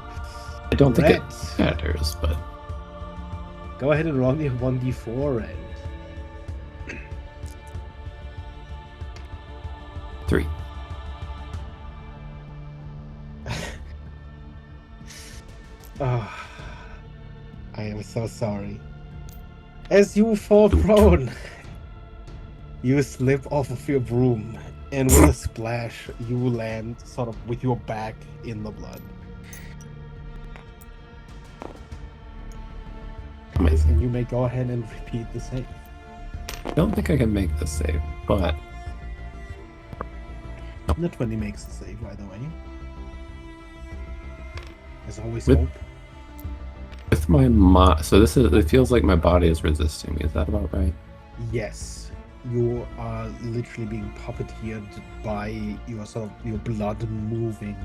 Speaker 3: I don't think it
Speaker 1: Red.
Speaker 3: matters, but
Speaker 1: Go ahead and roll me a 1d4, Red.
Speaker 3: 3.
Speaker 1: Oh, I am so sorry. As you fall prone, you slip off of your broom, and with a splash, you land sort of with your back in the blood.
Speaker 3: Amazing.
Speaker 1: And you may go ahead and repeat the save.
Speaker 3: I don't think I can make this save, but
Speaker 1: The 20 makes the save, by the way. As always,
Speaker 3: With-
Speaker 1: hope.
Speaker 3: with my so this is, it feels like my body is resisting me. Is that about right?
Speaker 1: Yes, you are literally being puppeteered by your blood moving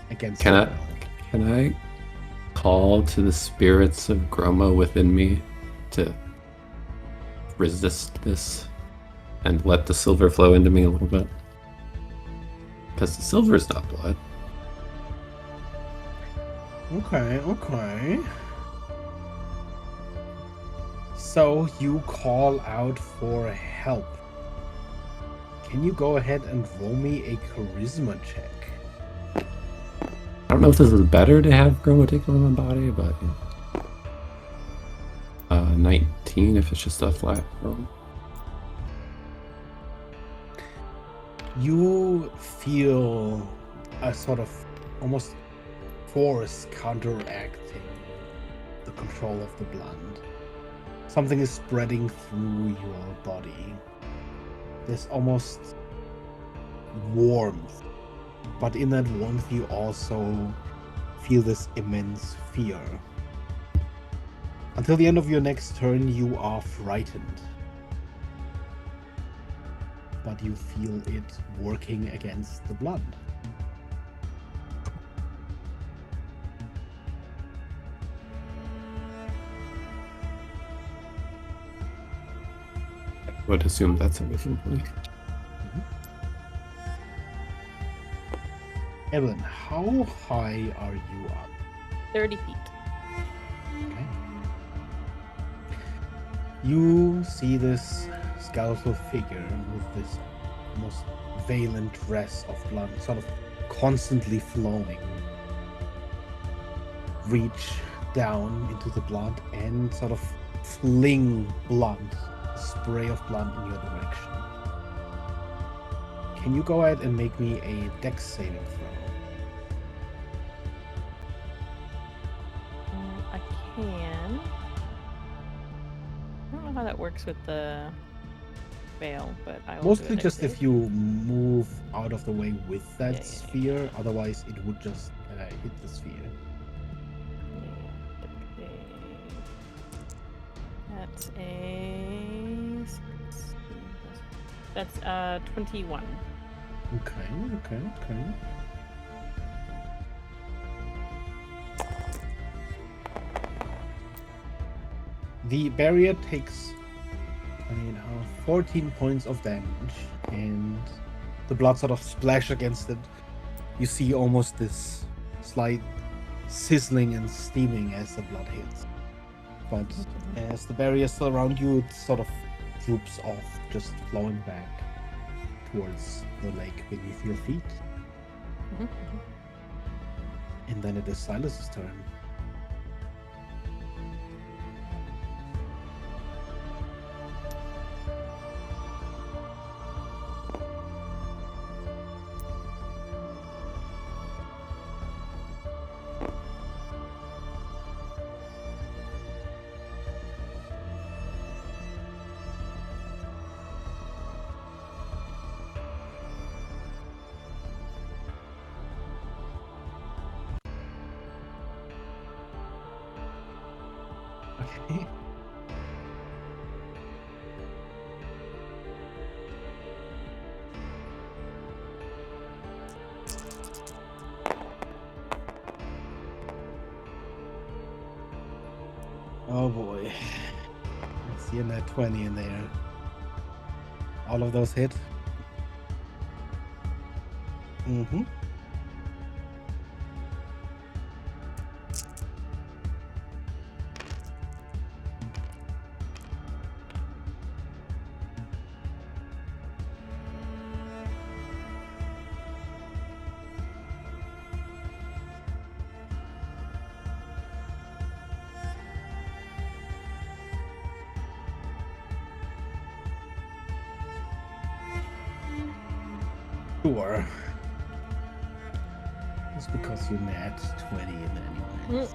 Speaker 1: against
Speaker 3: Can
Speaker 1: your
Speaker 3: I
Speaker 1: will.
Speaker 3: can I call to the spirits of Groma within me to resist this and let the silver flow into me a little bit? Because the silver is not blood.
Speaker 1: Okay. So you call out for help. Can you go ahead and roll me a charisma check?
Speaker 3: I don't know if this is better to have Groma take over my body, but 19 if it's just a flat roll.
Speaker 1: You feel a sort of almost force counteracting the control of the blood. Something is spreading through your body. There's almost warmth, but in that warmth you also feel this immense fear. Until the end of your next turn, you are frightened. But you feel it working against the blood.
Speaker 3: I would assume that's everything for me.
Speaker 1: Evelyn, how high are you up?
Speaker 2: 30 feet.
Speaker 1: Okay. You see this skeletal figure with this almost veilant dress of blood, sort of constantly flowing, reach down into the blood and sort of fling blood, spray of blood in your direction. Can you go ahead and make me a dex saving throw?
Speaker 2: I can. I don't know how that works with the veil, but I will do
Speaker 1: Mostly
Speaker 2: it
Speaker 1: just
Speaker 2: anyway.
Speaker 1: if you move out of the way with that
Speaker 2: Yeah.
Speaker 1: sphere, otherwise it would just hit the sphere.
Speaker 2: That's a. That's 21.
Speaker 1: Okay. The barrier takes 14 points of damage, and the blood sort of splash against it. You see almost this slight sizzling and steaming as the blood hits. But as the barrier is still around you, it sort of droops off, just flowing back towards the lake beneath your feet. And then it is Silas's turn. Okay. Oh boy. I see a net 20 in there. All of those hit? Mm-hmm. Sure. Just because you're net 20 in anyway.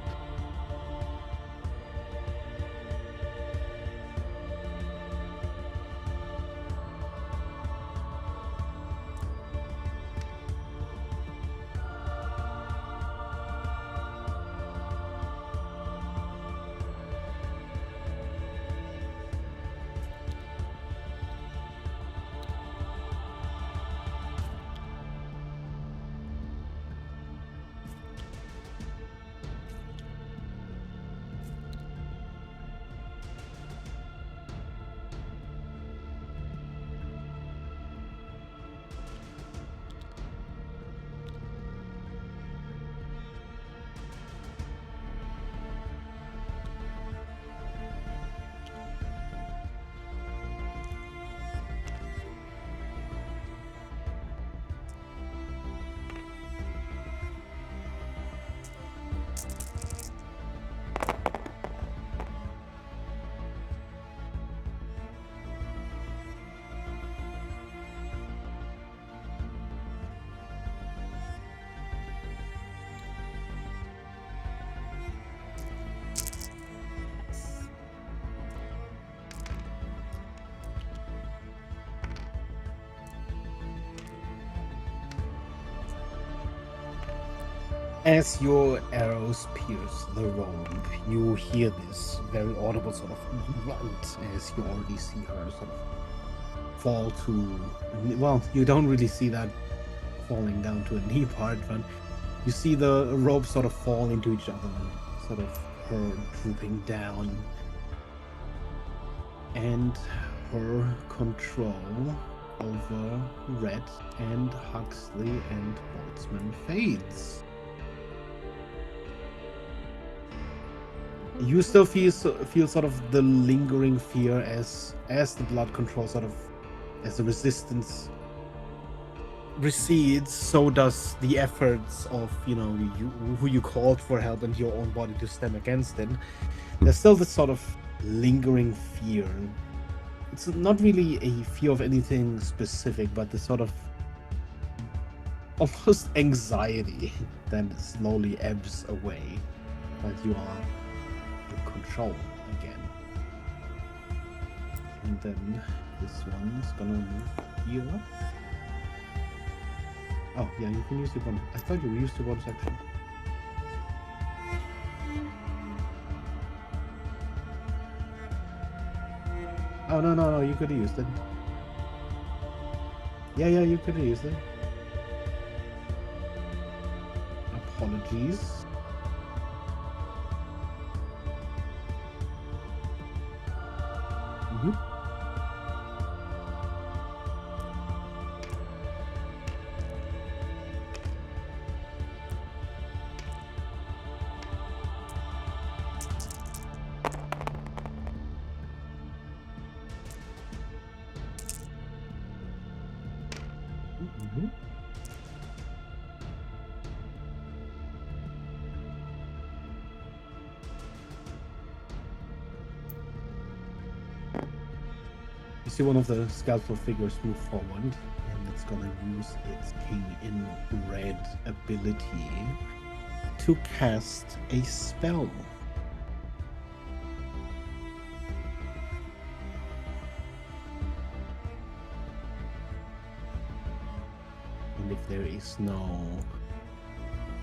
Speaker 1: As your arrows pierce the robe, you hear this very audible sort of grunt as you already see her sort of fall to... Well, you don't really see that falling down to a knee part, but you see the rope sort of fall into each other, sort of her drooping down, and her control over Red and Huxley and Boltzmann fades. You still feel sort of the lingering fear as the blood control sort of, as the resistance recedes, so does the efforts of, you know, who you called for help and your own body to stand against it. There's still this sort of lingering fear. It's not really a fear of anything specific, but the sort of almost anxiety that slowly ebbs away as you are in control again. And then this one's gonna move here. Oh yeah, you can use your bonus. I thought you used your bonus action. Oh no, you could have used it. Yeah, you could have used it. Apologies. You see one of the skeletal figures move forward, and it's gonna use its King in Red ability to cast a spell. And if there is no...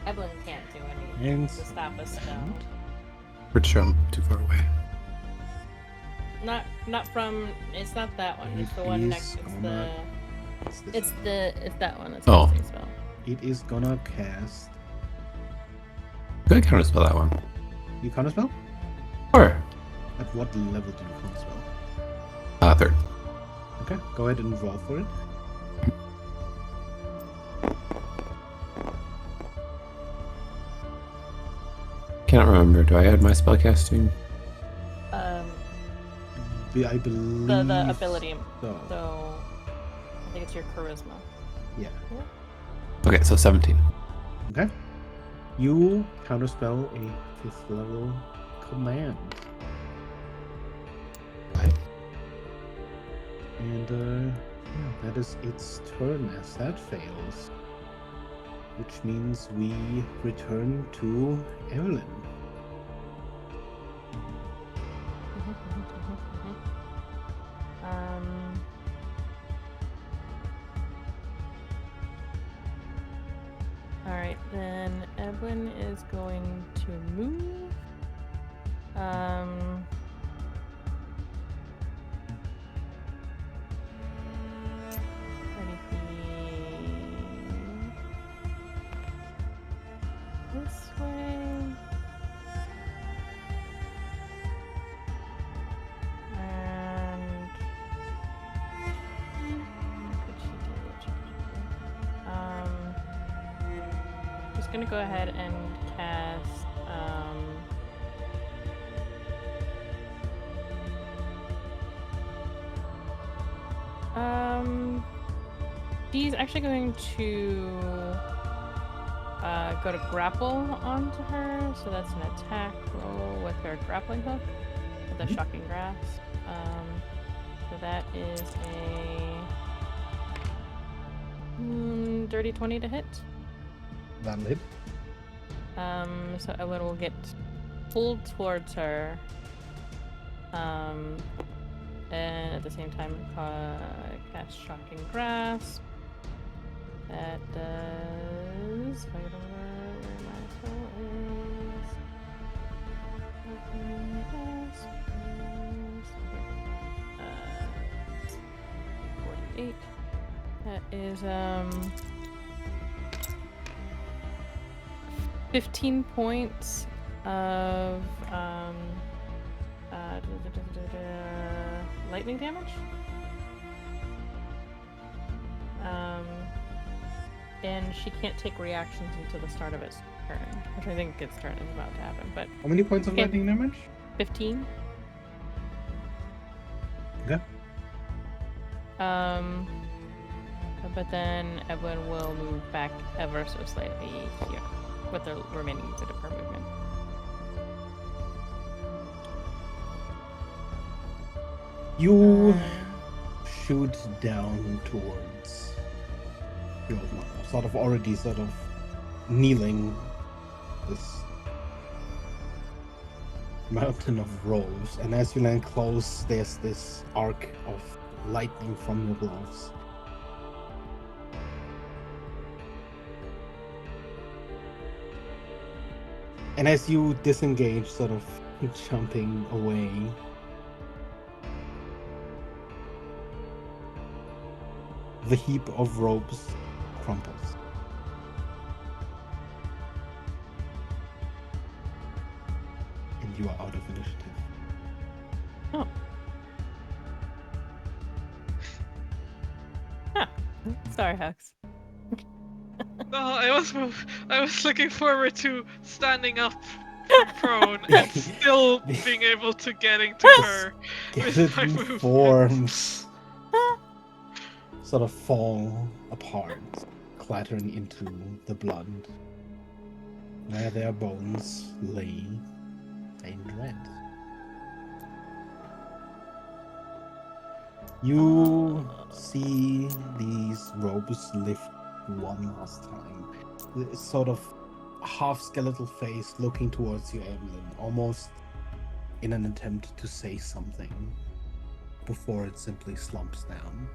Speaker 2: Evelyn can't do anything to stop a spell.
Speaker 3: Pretty sure I'm too far away.
Speaker 2: Not from. It's not that one. It's the one next. It's that one. It's casting a spell.
Speaker 1: It is gonna cast.
Speaker 3: Could I counterspell that one?
Speaker 1: You counterspell?
Speaker 3: Sure.
Speaker 1: At what level do you con spell?
Speaker 3: Third.
Speaker 1: Okay, go ahead and roll for it.
Speaker 3: Can't remember. Do I add my spellcasting?
Speaker 1: I believe
Speaker 2: The ability.
Speaker 1: So.
Speaker 2: So I think it's your charisma.
Speaker 1: Yeah.
Speaker 3: Okay, so 17.
Speaker 1: Okay. You counterspell a 5th level command.
Speaker 3: Right.
Speaker 1: And yeah, that is its turn as that fails. Which means we return to Evelyn.
Speaker 2: Alright, then Edwin is going to move. This way. And what could she do? Just gonna go ahead and cast she's actually going to go to grapple onto her, so that's an attack roll with her grappling hook with a shocking grasp. So that is a dirty 20 to hit.
Speaker 1: That'll hit.
Speaker 2: So Evelyn will get pulled towards her, and at the same time cast shocking grasp. That does. Wait over where my spell is. Shocking grasp is 48. That is 15 points of lightning damage. And she can't take reactions until the start of its turn, which I think its turn is about to happen. But
Speaker 1: How many points of
Speaker 2: Okay.
Speaker 1: lightning damage?
Speaker 2: 15.
Speaker 1: Okay.
Speaker 2: But then Evelyn will move back ever so slightly here, with the remaining bit of her movement.
Speaker 1: You shoot down towards your sort of kneeling this mountain of rolls, and as you land close, there's this arc of lightning from your gloves. And as you disengage, sort of jumping away, the heap of ropes crumples. And you are out of initiative.
Speaker 2: Oh. Huh. Sorry, Hux.
Speaker 4: Oh, I was looking forward to standing up from prone and still being able to getting to her with my movement.
Speaker 1: Forms sort of fall apart, clattering into the blood, where their bones lay stained red. You see these ropes lift one last time. This sort of half skeletal face looking towards you, Evelyn, almost in an attempt to say something before it simply slumps down.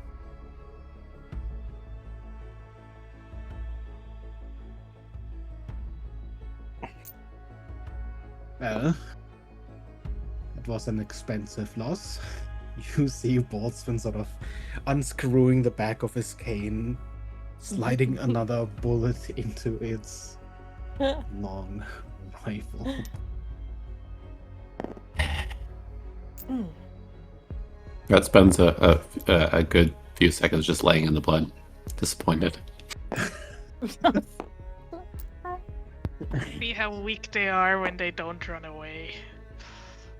Speaker 1: Well, it was an expensive loss. You see Boltzmann sort of unscrewing the back of his cane, sliding another bullet into its long rifle.
Speaker 3: That spends a good few seconds just laying in the blood, disappointed.
Speaker 4: See how weak they are when they don't run away.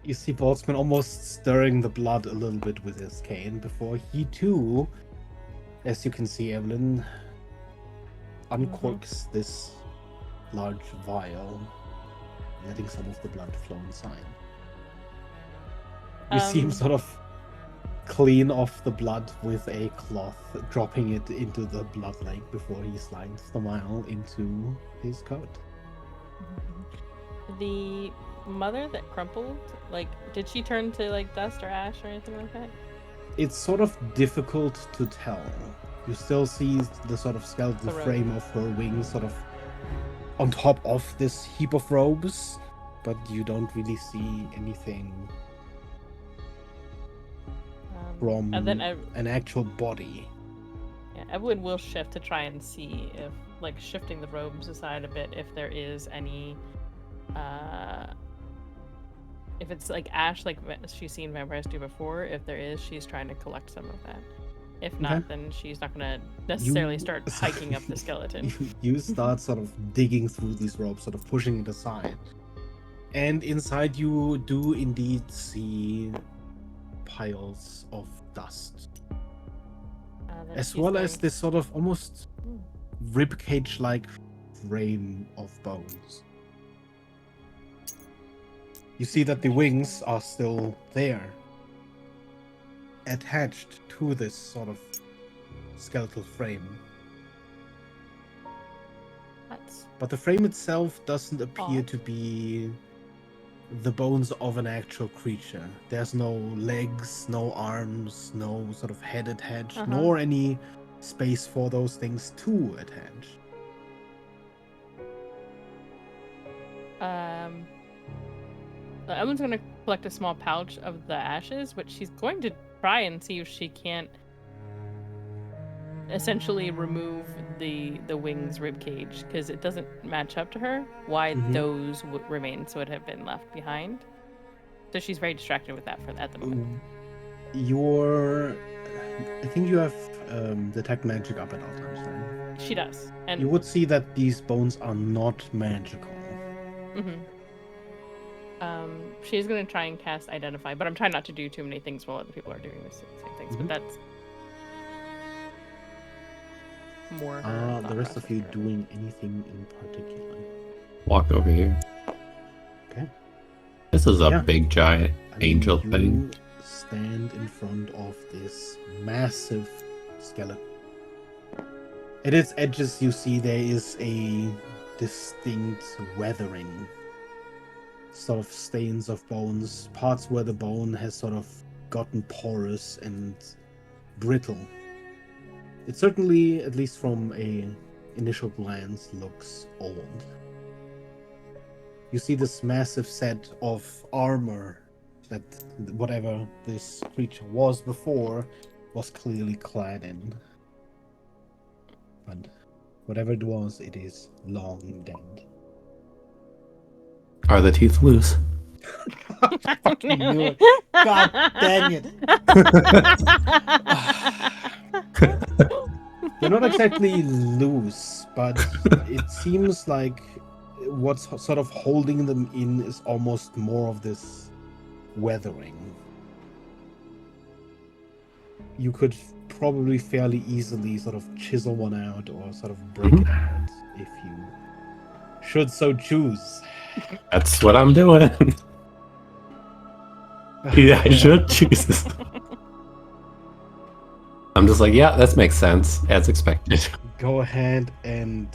Speaker 1: You see Boltzmann almost stirring the blood a little bit with his cane before he too, as you can see, Evelyn, uncorks this large vial, letting some of the blood flow inside. You see him sort of clean off the blood with a cloth, dropping it into the blood lake before he slides the vial into his coat.
Speaker 2: The mother that crumpled, like, did she turn to like dust or ash or anything like that?
Speaker 1: It's sort of difficult to tell. You still see the sort of skeletal frame of her wings sort of on top of this heap of robes, but you don't really see anything from
Speaker 2: and then
Speaker 1: an actual body.
Speaker 2: Yeah, Evelyn will shift to try and see if, like, shifting the robes aside a bit, if there is any, if it's like ash, like she's seen vampires do before. If there is, she's trying to collect some of that. If not, then she's not gonna necessarily start hiking up the skeleton.
Speaker 1: You start sort of digging through these robes, sort of pushing it aside. And inside you do indeed see piles of dust. As well as this sort of almost ribcage-like frame of bones. You see that the wings are still there, attached to this sort of skeletal frame. But the frame itself doesn't appear to be the bones of an actual creature. There's no legs, no arms, no sort of head attached, nor any space for those things to attach.
Speaker 2: Emma's gonna collect a small pouch of the ashes, which she's going to try and see if she can't essentially remove the wings rib cage, because it doesn't match up to her why those would remain so it had been left behind. So she's very distracted with that at the moment.
Speaker 1: I think you have detect magic up at all times, right?
Speaker 2: She does, and
Speaker 1: you would see that these bones are not magical.
Speaker 2: She's gonna try and cast identify, but I'm trying not to do too many things while other people are doing the same things. But that's more.
Speaker 1: The rest of you doing anything in particular?
Speaker 3: Walk over here.
Speaker 1: Okay.
Speaker 3: This is a big giant angel thing.
Speaker 1: Stand in front of this massive skeleton. At its edges, you see there is a distinct weathering. Sort of stains of bones, parts where the bone has sort of gotten porous and brittle. It certainly, at least from a initial glance, looks old. You see this massive set of armor that whatever this creature was before was clearly clad in. But whatever it was, it is long dead.
Speaker 3: Are the teeth loose?
Speaker 1: Fucking knew it. God dang it. They're not exactly loose, but it seems like what's sort of holding them in is almost more of this weathering. You could probably fairly easily sort of chisel one out or sort of break it out if you should so choose.
Speaker 3: That's what I'm doing. Yeah, I should choose this. I'm just like, yeah, that makes sense, as expected.
Speaker 1: Go ahead and...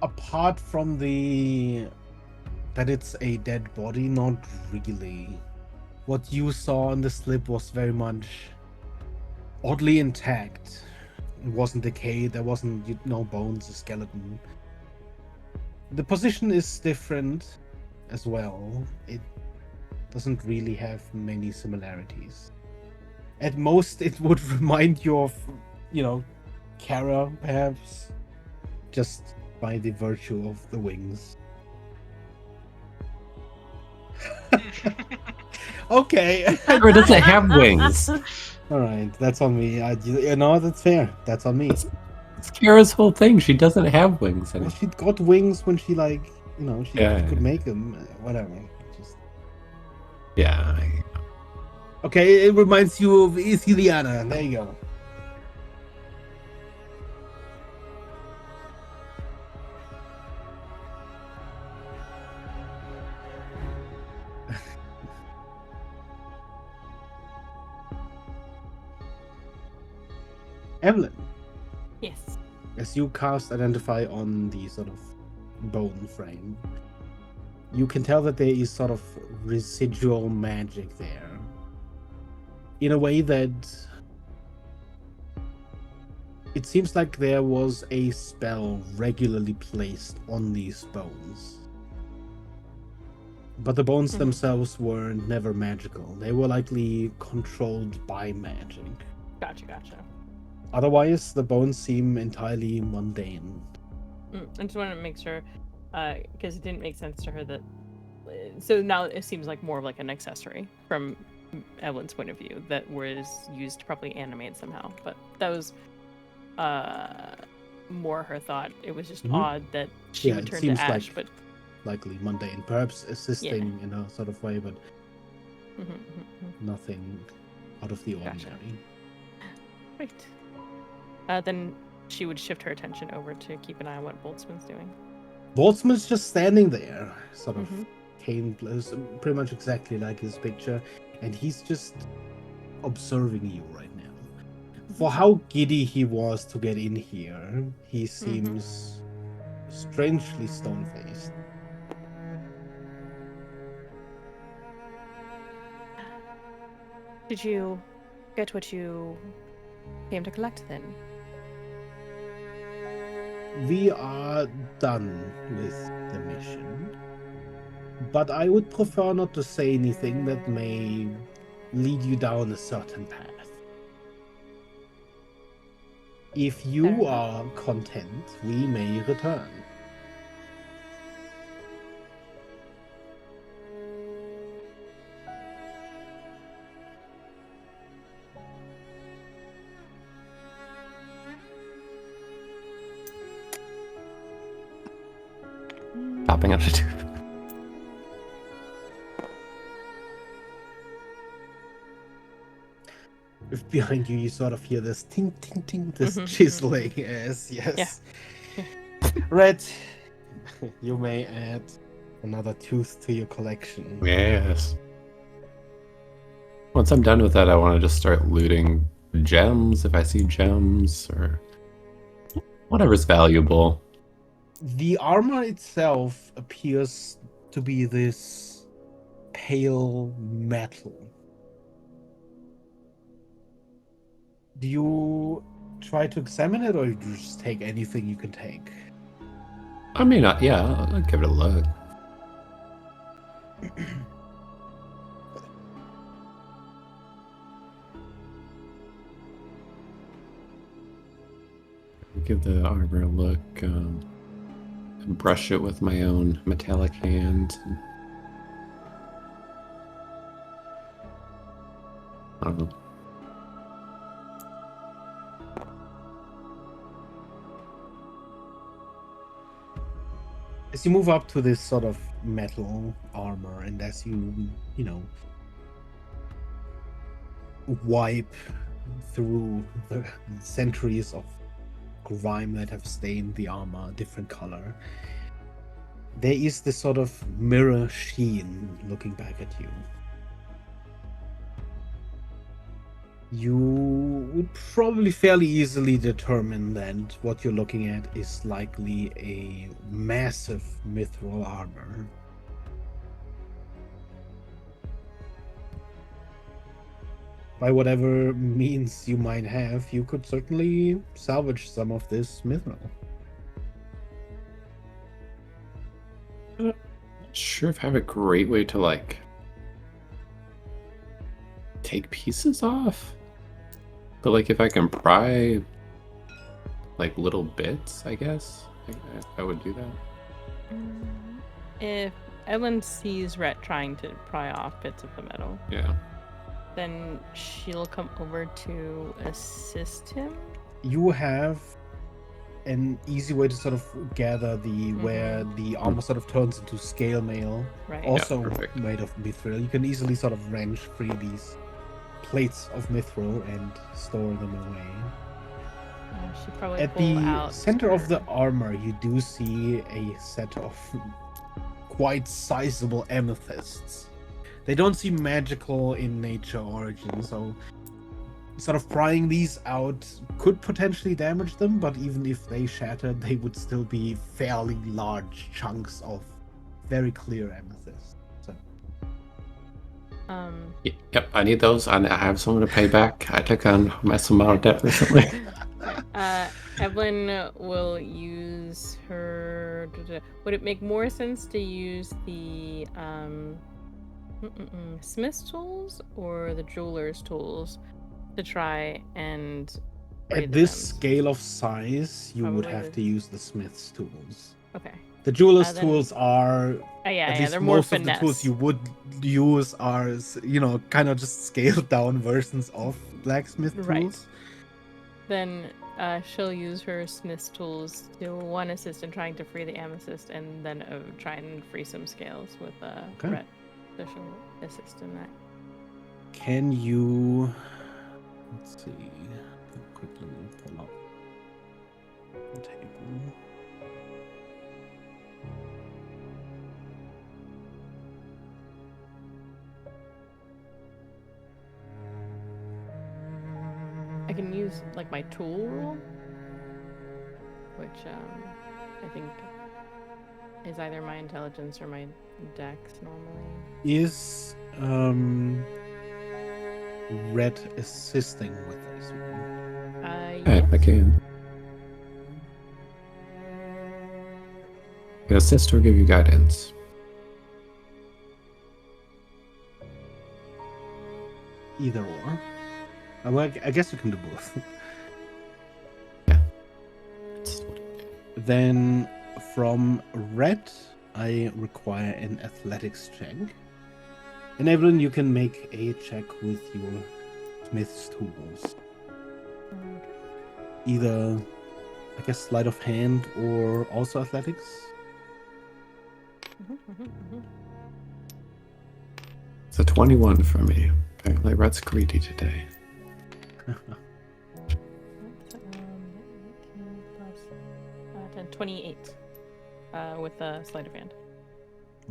Speaker 1: Apart from that it's a dead body, not really. What you saw in the slip was very much oddly intact. It wasn't decayed, there wasn't no bones, a skeleton. The position is different as well. It doesn't really have many similarities. At most, it would remind you of, Kara, perhaps, just by the virtue of the wings. Okay.
Speaker 3: Or does it have wings?
Speaker 1: All right, that's on me. That's fair. That's on me.
Speaker 3: It's Kara's whole thing. She doesn't have wings.
Speaker 1: Well, she got wings when she she
Speaker 3: Yeah.
Speaker 1: could make them. Whatever. Just...
Speaker 3: Yeah.
Speaker 1: Okay, it reminds you of Ithiliana. There you go. Evelyn,
Speaker 2: Yes.
Speaker 1: as you cast Identify on the sort of bone frame, you can tell that there is sort of residual magic there. In a way that it seems like there was a spell regularly placed on these bones. But the bones themselves were never magical. They were likely controlled by magic.
Speaker 2: Gotcha.
Speaker 1: Otherwise, the bones seem entirely mundane.
Speaker 2: I just wanted to make sure, because it didn't make sense to her that. So now it seems like more of like an accessory from Evelyn's point of view that was used to probably animate somehow. But that was more her thought. It was just odd that she would turn to ash, but
Speaker 1: likely mundane, perhaps assisting in a sort of way, but nothing out of the ordinary.
Speaker 2: Gotcha. Right. Then she would shift her attention over to keep an eye on what Boltzmann's doing.
Speaker 1: Boltzmann's just standing there, sort of cane, pretty much exactly like his picture, and he's just observing you right now. For how giddy he was to get in here, he seems strangely stone-faced.
Speaker 2: Did you get what you came to collect then?
Speaker 1: We are done with the mission, but I would prefer not to say anything that may lead you down a certain path. If you are content, we may return.
Speaker 3: Popping up the tube.
Speaker 1: If behind you, you sort of hear this ting, ting, ting, this chiseling. Yes.
Speaker 2: Yeah.
Speaker 1: Red, you may add another tooth to your collection.
Speaker 3: Yes. Once I'm done with that, I want to just start looting gems if I see gems or whatever's valuable.
Speaker 1: The armor itself appears to be this pale metal. Do you try to examine it, or you just take anything you can take?
Speaker 3: I mean, yeah, I'll give it a look. Give the armor a look. Brush it with my own metallic hand. I don't know.
Speaker 1: As you move up to this sort of metal armor, and as you wipe through the centuries of grime that have stained the armor a different color, there is this sort of mirror sheen looking back at you. You would probably fairly easily determine that what you're looking at is likely a massive mithril armor. By whatever means you might have, you could certainly salvage some of this mithril.
Speaker 3: Not sure if I have a great way to like take pieces off, but like if I can pry like little bits, I guess I would do that.
Speaker 2: If Evelyn sees Rhett trying to pry off bits of the metal,
Speaker 3: Yeah.
Speaker 2: then she'll come over to assist him.
Speaker 1: You have an easy way to sort of gather the where the armor sort of turns into scale mail,
Speaker 2: Right.
Speaker 1: also
Speaker 3: perfect.
Speaker 1: made of mithril. You can easily sort of wrench free these plates of mithril and store them away.
Speaker 2: She probably
Speaker 1: At
Speaker 2: pull
Speaker 1: the
Speaker 2: out
Speaker 1: center of
Speaker 2: her-
Speaker 1: the armor, you do see a set of quite sizable amethysts. They don't seem magical in nature origin, so sort of prying these out could potentially damage them, but even if they shattered, they would still be fairly large chunks of very clear amethyst. So
Speaker 3: Yep, I need those. I have someone to pay back. I took on a massive amount of debt recently.
Speaker 2: Evelyn will use her. Would it make more sense to use the smith's tools or the jeweler's tools to try and free
Speaker 1: at
Speaker 2: the
Speaker 1: this
Speaker 2: gems?
Speaker 1: scale of size, you would
Speaker 2: Probably
Speaker 1: have
Speaker 2: the-
Speaker 1: to use the smith's tools.
Speaker 2: Okay.
Speaker 1: The jeweler's
Speaker 2: Then-
Speaker 1: tools are
Speaker 2: Yeah,
Speaker 1: at least
Speaker 2: they're more
Speaker 1: most of the
Speaker 2: finesse.
Speaker 1: tools you would use are, kind of just scaled down versions of blacksmith tools.
Speaker 2: Right. Then she'll use her smith's tools to one assist in trying to free the amethyst, and then try and free some scales with
Speaker 1: Okay.
Speaker 2: Rhett. So she'll assist in that.
Speaker 1: Can you? Let's see. Quickly pull up the table.
Speaker 2: I can use like my tool rule, which I think is either my intelligence or my dex normally.
Speaker 1: Is Red assisting with this one?
Speaker 3: Hey, I can. Your assist or give you guidance.
Speaker 1: Either or. Well, I guess you can do both. Then from Red, I require an athletics check. And Evelyn, you can make a check with your smith's tools. Either, I guess, sleight of hand or also athletics.
Speaker 3: It's a 21 for me. Apparently, Red's greedy today.
Speaker 2: That's, 18 plus 10, 28 with a sleight of hand.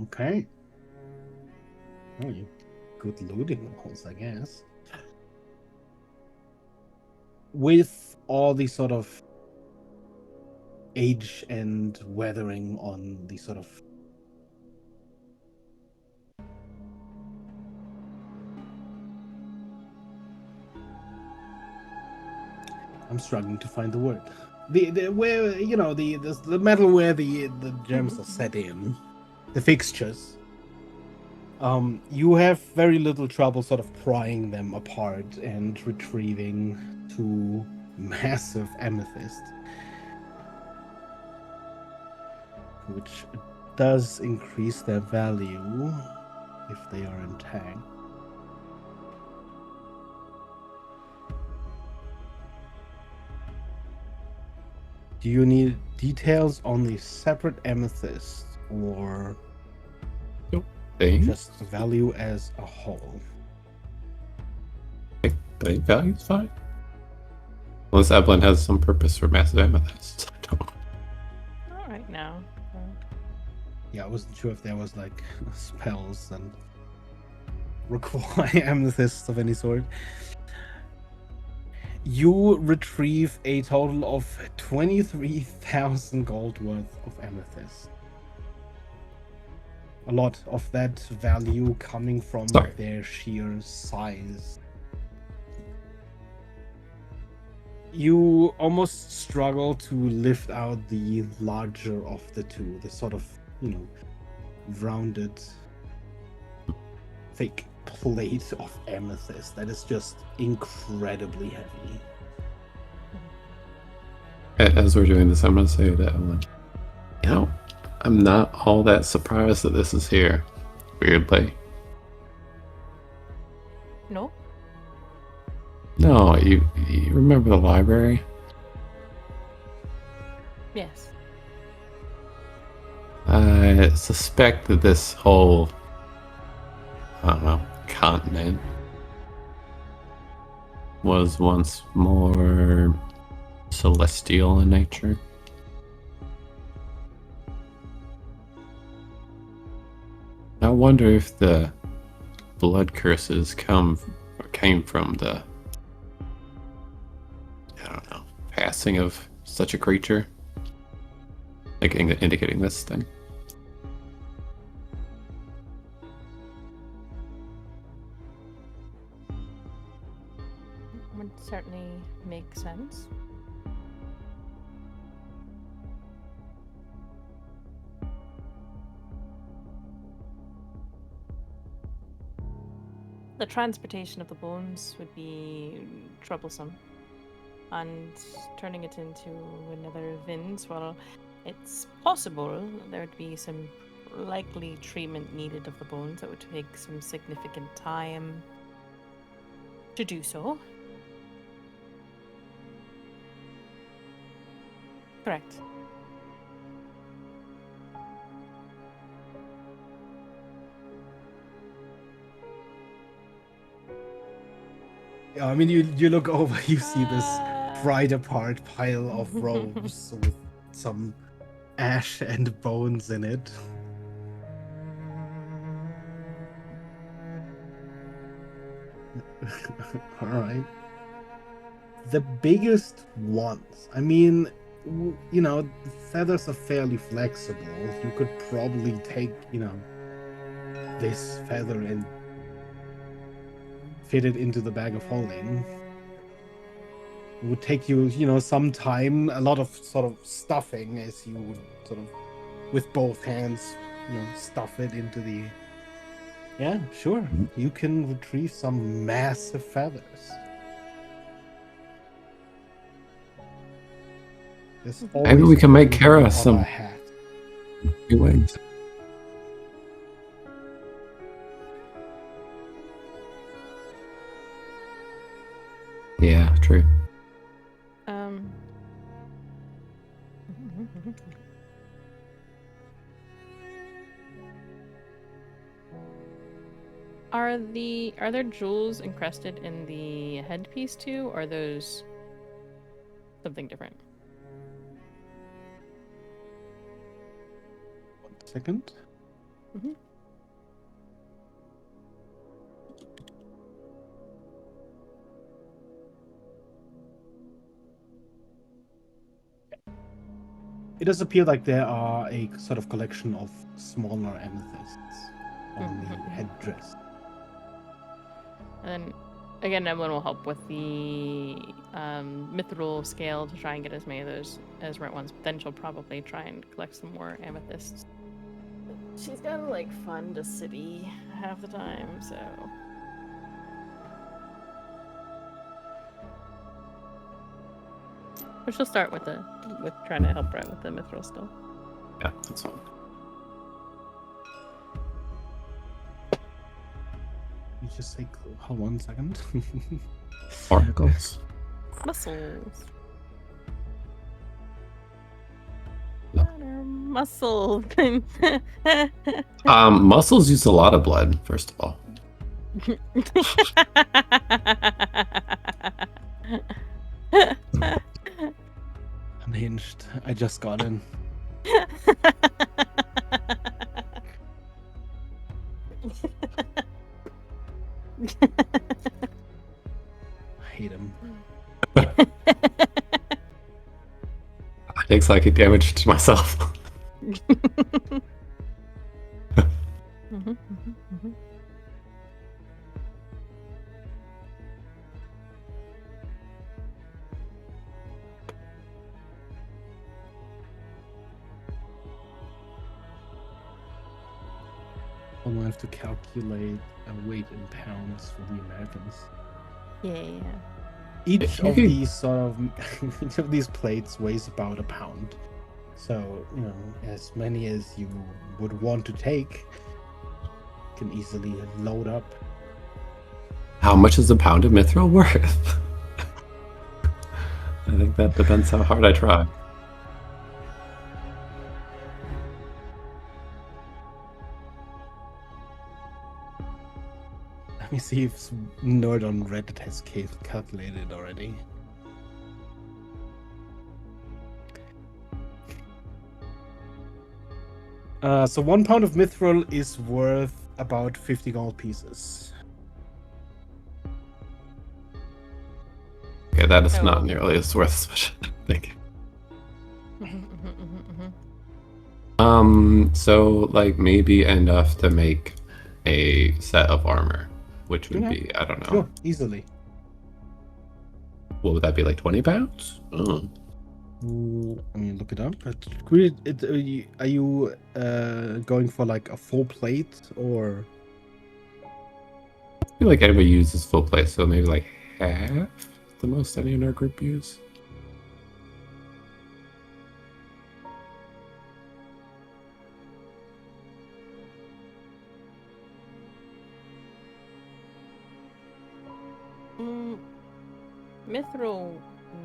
Speaker 1: Okay. Oh, you good looting rolls, I guess. With all the sort of age and weathering on the sort of I'm struggling to find the word. The where the metal where the gems are set in, the fixtures. You have very little trouble sort of prying them apart and retrieving two massive amethysts, which does increase their value if they are intact. Do you need details on the separate amethyst or
Speaker 3: Thing?
Speaker 1: just the value as a whole?
Speaker 3: Thing value's fine. Unless Evelyn has some purpose for massive amethysts. I don't know.
Speaker 2: Not right now.
Speaker 1: Yeah, I wasn't sure if there was like spells and require amethysts of any sort. You retrieve a total of 23,000 gold worth of amethyst. A lot of that value coming from
Speaker 3: Sorry.
Speaker 1: their sheer size. You almost struggle to lift out the larger of the two, the sort of, rounded, thick plate of amethyst that is just incredibly heavy.
Speaker 3: As we're doing this, I'm going to say that I'm not all that surprised that this is here. Weirdly.
Speaker 2: No?
Speaker 3: No, you remember the library?
Speaker 2: Yes.
Speaker 3: I suspect that this whole, I don't know, continent was once more celestial in nature. I wonder if the blood curses came from the, I don't know, passing of such a creature, like indicating this thing.
Speaker 2: Would certainly make sense. The transportation of the bones would be troublesome, and turning it into another Vin's, well, it's possible there would be some likely treatment needed of the bones that would take some significant time to do so. Correct.
Speaker 1: Yeah, I mean, you look over, you see this pried apart pile of robes with some ash and bones in it. All right. The biggest ones. I mean, you know, feathers are fairly flexible. You could probably take, you know, this feather and fit it into the bag of holding. It would take you, you know, some time, a lot of sort of stuffing as you would sort of, with both hands, you know, stuff it into the... Yeah, sure. You can retrieve some massive feathers.
Speaker 3: Maybe we can make Kara some new wings. Yeah, true.
Speaker 2: Are there jewels encrusted in the headpiece too, or are those something different?
Speaker 1: 1 second.
Speaker 2: Mm-hmm.
Speaker 1: It does appear like there are a sort of collection of smaller amethysts on the headdress.
Speaker 2: And then, again, Evelyn will help with the mithril scale to try and get as many of those as right ones. But then she'll probably try and collect some more amethysts. She's got to like fund a city half the time, so. But she'll start with trying to help right with the mithril still.
Speaker 3: Yeah, that's fine.
Speaker 1: You just say, hold 1 second.
Speaker 3: Oracles.
Speaker 2: Muscles. Muscles.
Speaker 3: Muscles use a lot of blood, first of all.
Speaker 1: Unhinged. I just got in. I hate him.
Speaker 3: I take psychic damage to myself.
Speaker 1: I'll have to calculate a weight in pounds for the Americans.
Speaker 2: Yeah.
Speaker 1: Each
Speaker 3: You
Speaker 1: of
Speaker 3: could-
Speaker 1: these each of these plates weighs about a pound. So, as many as you would want to take can easily load up.
Speaker 3: How much is a pound of mithril worth? I think that depends how hard I try.
Speaker 1: Let me see if Nerd on Reddit has calculated already. So 1 pound of mithril is worth about 50 gold pieces.
Speaker 3: Okay, that is
Speaker 2: Oh.
Speaker 3: not nearly as worth as much. Thank you. So like maybe enough to make a set of armor, which would
Speaker 1: Yeah.
Speaker 3: be, I don't know.
Speaker 1: Sure, easily.
Speaker 3: What would that be, like 20 pounds? Oh.
Speaker 1: Let me look it up. Are you going for like a full plate or?
Speaker 3: I feel like everybody uses full plate, so maybe like half the most any in our group use.
Speaker 2: Mithril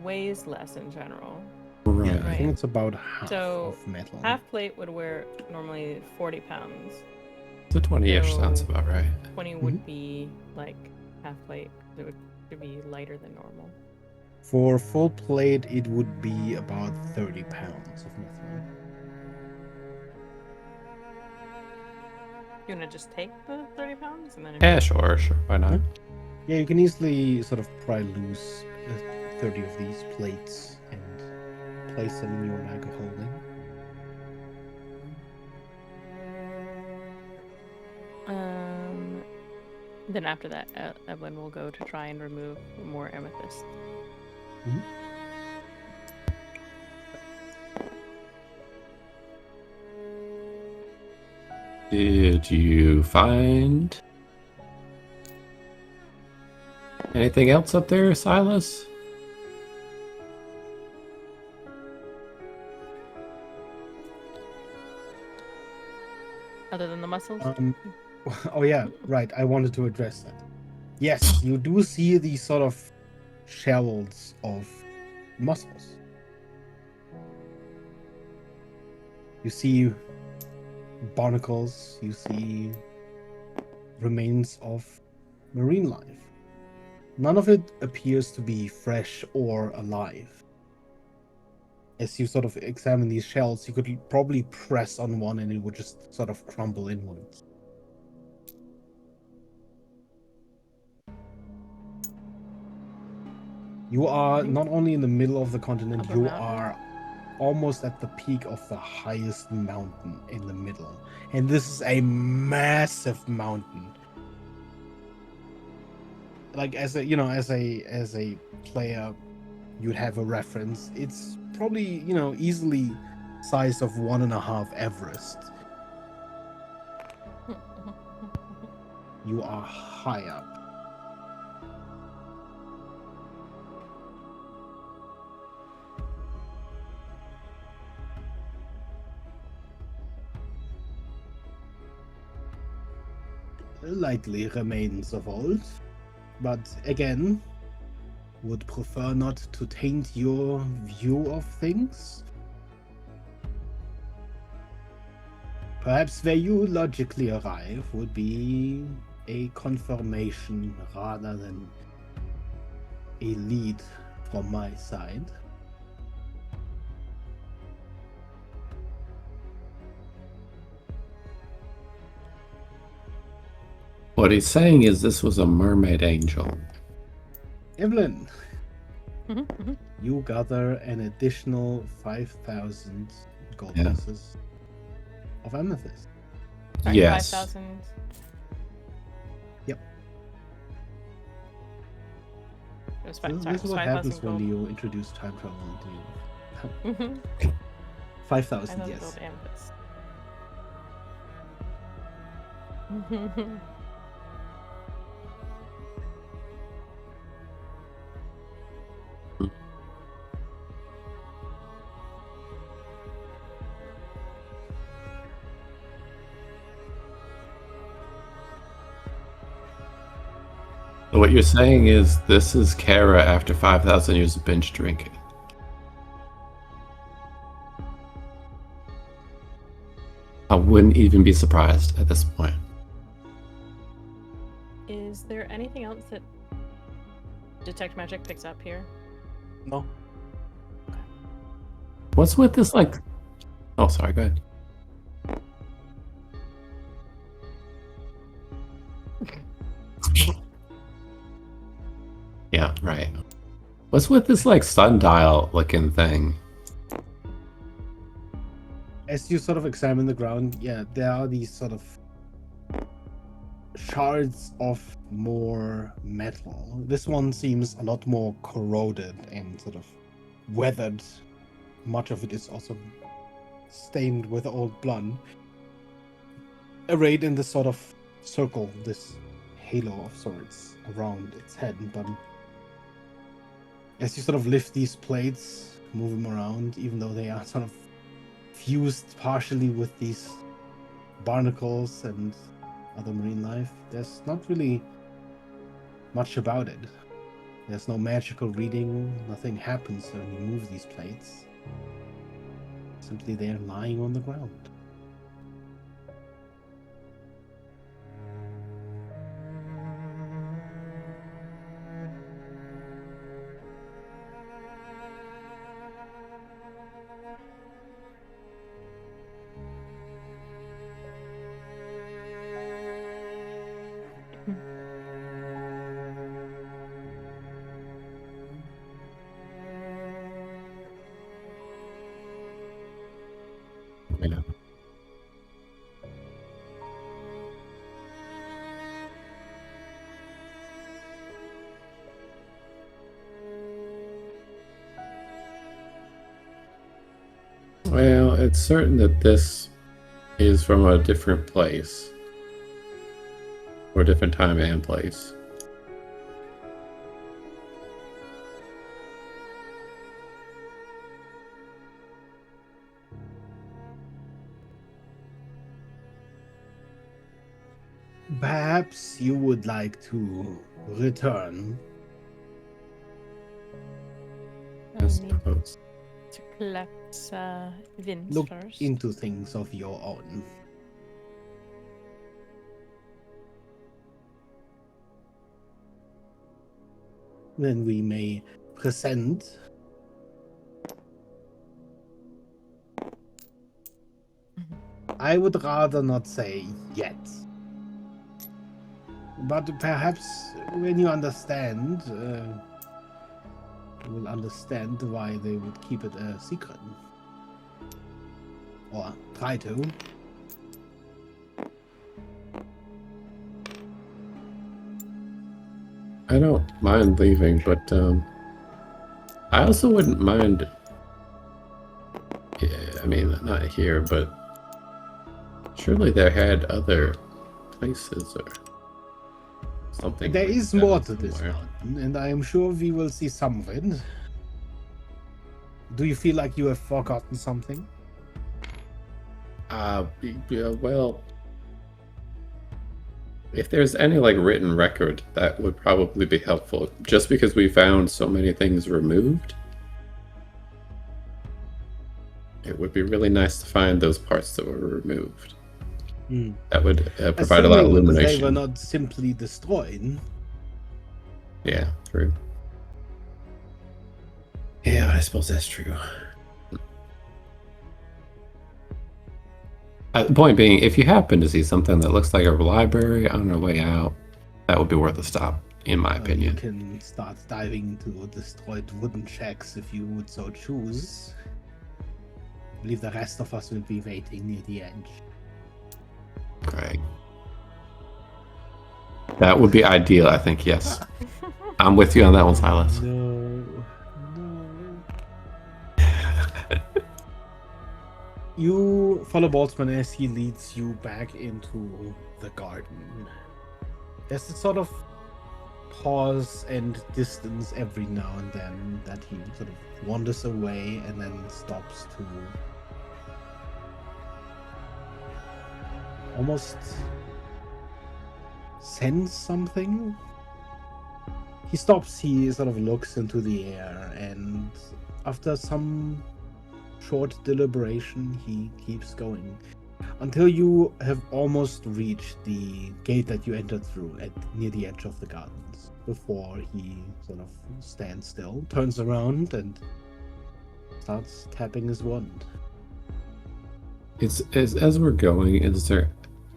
Speaker 2: weighs less in general.
Speaker 3: Right.
Speaker 1: Yeah, I think
Speaker 2: Right.
Speaker 1: it's about half
Speaker 2: So,
Speaker 1: of metal.
Speaker 2: Half plate would weigh normally 40 pounds.
Speaker 3: So 20-ish
Speaker 2: So-
Speaker 3: sounds about right.
Speaker 2: 20 would be like half plate. It would be lighter than normal.
Speaker 1: For full plate, it would be about 30 pounds of mithril.
Speaker 2: You want to just take the 30 pounds and then?
Speaker 3: Yeah, sure, why not?
Speaker 1: Yeah, you can easily sort of pry loose 30 of these plates and place them in your bag of holding.
Speaker 2: Then after that, Evelyn will go to try and remove more amethyst.
Speaker 3: Did you find anything else up there, Silas?
Speaker 2: Other than the muscles?
Speaker 1: Oh yeah, right. I wanted to address that. Yes, you do see these sort of shells of mussels. You see barnacles, you see remains of marine life. None of it appears to be fresh or alive. As you sort of examine these shells, you could probably press on one and it would just sort of crumble inwards. You are not only in the middle of the continent,
Speaker 2: Of a
Speaker 1: you
Speaker 2: mountain?
Speaker 1: are almost at the peak of the highest mountain in the middle. And this is a massive mountain. Like as a player, you'd have a reference. It's probably, easily size of 1.5 Everest. You are high up. Likely remains of old, but again, would prefer not to taint your view of things. Perhaps where you logically arrive would be a confirmation rather than a lead from my side.
Speaker 3: What he's saying is this was a mermaid angel.
Speaker 1: Evelyn,
Speaker 2: Mhm.
Speaker 1: you gather an additional 5,000 gold
Speaker 3: Yeah.
Speaker 1: pieces of amethyst.
Speaker 2: Sorry,
Speaker 3: Yes.
Speaker 2: 5,000.
Speaker 1: Yep.
Speaker 2: It was
Speaker 1: This is what happens
Speaker 2: 5,000
Speaker 1: when
Speaker 2: gold.
Speaker 1: you introduce time travel into you.
Speaker 2: Mhm.
Speaker 1: 5,000,
Speaker 2: 5,000
Speaker 1: yes.
Speaker 2: gold amethyst.
Speaker 3: What you're saying is this is Kara after 5,000 years of binge drinking. I wouldn't even be surprised at this point.
Speaker 2: Is there anything else that detect magic picks up here?
Speaker 1: No.
Speaker 3: What's with this, like... Oh, sorry, go ahead. Yeah, right. What's with this, like, sundial-looking thing?
Speaker 1: As you sort of examine the ground, yeah, there are these sort of shards of more metal. This one seems a lot more corroded and sort of weathered. Much of it is also stained with old blood. Arrayed in this sort of circle, this halo of sorts around its head. But as you sort of lift these plates, move them around, even though they are sort of fused partially with these barnacles and other marine life, there's not really much about it. There's no magical reading, nothing happens when you move these plates. Simply they're lying on the ground.
Speaker 3: Yeah. Well, it's certain that this is from a different place. Or a different time and place.
Speaker 1: Perhaps you would like to return.
Speaker 3: I
Speaker 2: need
Speaker 3: suppose.
Speaker 2: to collect Vince
Speaker 1: Look
Speaker 2: first.
Speaker 1: into things of your own. Then we may present I would rather not say yet. But perhaps when you understand, you will understand why they would keep it a secret. Or try to.
Speaker 3: I don't mind leaving, but I also wouldn't mind. Yeah, I mean, not here, but surely there had other places or something.
Speaker 1: There
Speaker 3: like
Speaker 1: is
Speaker 3: that
Speaker 1: more to this
Speaker 3: somewhere.
Speaker 1: mountain, and I am sure we will see some of it. Do you feel like you have forgotten something?
Speaker 3: Yeah, well, if there's any like written record, that would probably be helpful. Just because we found so many things removed, it would be really nice to find those parts that were removed. That would provide a lot of
Speaker 1: Assuming
Speaker 3: illumination.
Speaker 1: they were not simply destroyed.
Speaker 3: Yeah, true. Yeah, I suppose that's true. The point being, if you happen to see something that looks like a library on our way out, that would be worth a stop, in my
Speaker 1: You
Speaker 3: opinion.
Speaker 1: can start diving into destroyed wooden shacks if you would so choose. I believe the rest of us will be waiting near the edge.
Speaker 3: Great. That would be ideal, I think, yes. I'm with you on that one, Silas.
Speaker 1: No. You follow Boltzmann as he leads you back into the garden. There's a sort of pause and distance every now and then that he sort of wanders away and then stops to almost sense something. He stops, he sort of looks into the air, and after some short deliberation, he keeps going until you have almost reached the gate that you entered through near the edge of the gardens, before he sort of stands still, turns around, and starts tapping his wand.
Speaker 3: As we're going, is there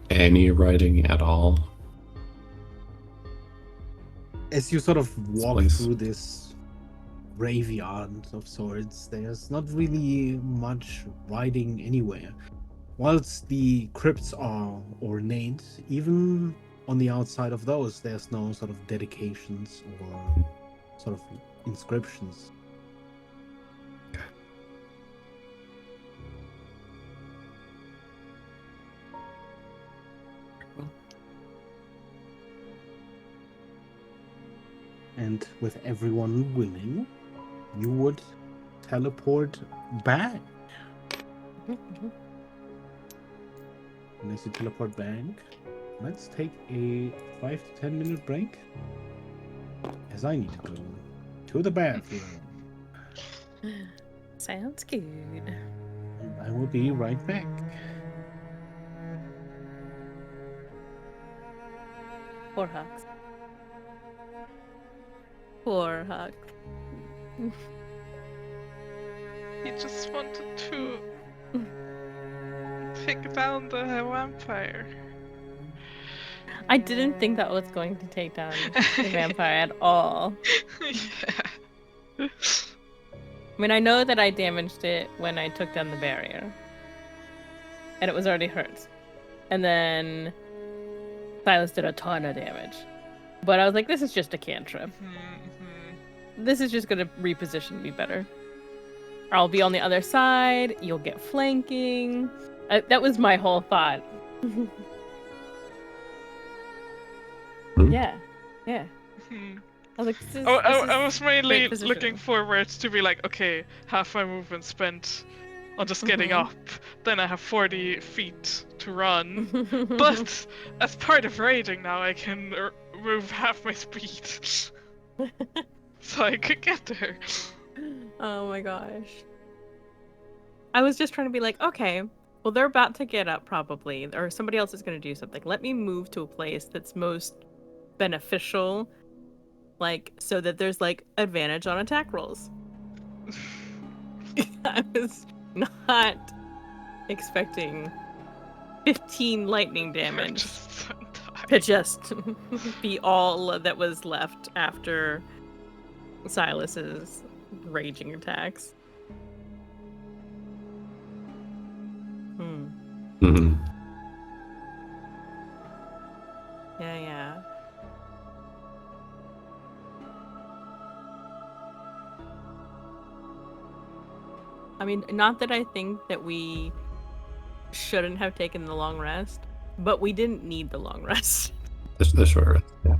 Speaker 3: any writing at all?
Speaker 1: As you sort of walk
Speaker 3: Place.
Speaker 1: through this graveyard of sorts, there's not really much writing anywhere. Whilst the crypts are ornate, even on the outside of those, there's no sort of dedications or sort of inscriptions. And with everyone willing, you would teleport back. And as you teleport back, let's take a 5 to 10 minute break, as I need to go to the bathroom.
Speaker 2: Sounds good.
Speaker 1: And I will be right back.
Speaker 2: Poor Hux. Poor Hux.
Speaker 4: He just wanted to take down the vampire.
Speaker 2: I didn't think that was going to take down the vampire at all.
Speaker 4: Yeah.
Speaker 2: I mean, I know that I damaged it when I took down the barrier. And it was already hurt. And then Silas did a ton of damage. But I was like, this is just a cantrip. This is just going to reposition me better. I'll be on the other side. You'll get flanking. That was my whole thought. Yeah. I was like, this is
Speaker 4: I was mainly
Speaker 2: great position.
Speaker 4: looking forward to be like, okay, half my movement spent on just getting up, then I have 40 feet to run. But as part of raiding now, I can move half my speed. So I could get there.
Speaker 2: Oh my gosh. I was just trying to be like, okay, well, they're about to get up probably, or somebody else is going to do something. Let me move to a place that's most beneficial, like, so that there's, like, advantage on attack rolls. I was not expecting 15 lightning damage to just be all that was left after Silas's raging attacks. Yeah. I mean, not that I think that we shouldn't have taken the long rest, but we didn't need the long rest.
Speaker 3: The short rest, yeah.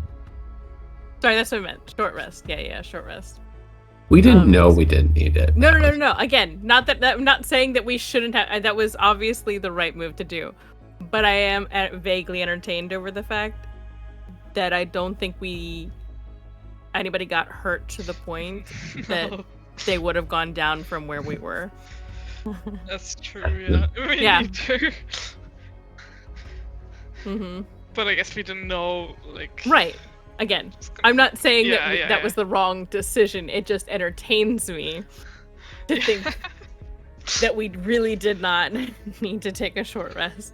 Speaker 2: Sorry, that's what I meant. Short rest. Yeah, short rest.
Speaker 3: We didn't know we didn't need it.
Speaker 2: No. Again, not that I'm not saying that we shouldn't have. That was obviously the right move to do. But I am vaguely entertained over the fact that I don't think anybody got hurt to the point that they would have gone down from where we were.
Speaker 4: That's true, yeah. Me neither. But I guess we didn't know, like...
Speaker 2: Right. Again, I'm not saying that was the wrong decision. It just entertains me to think that we really did not need to take a short rest.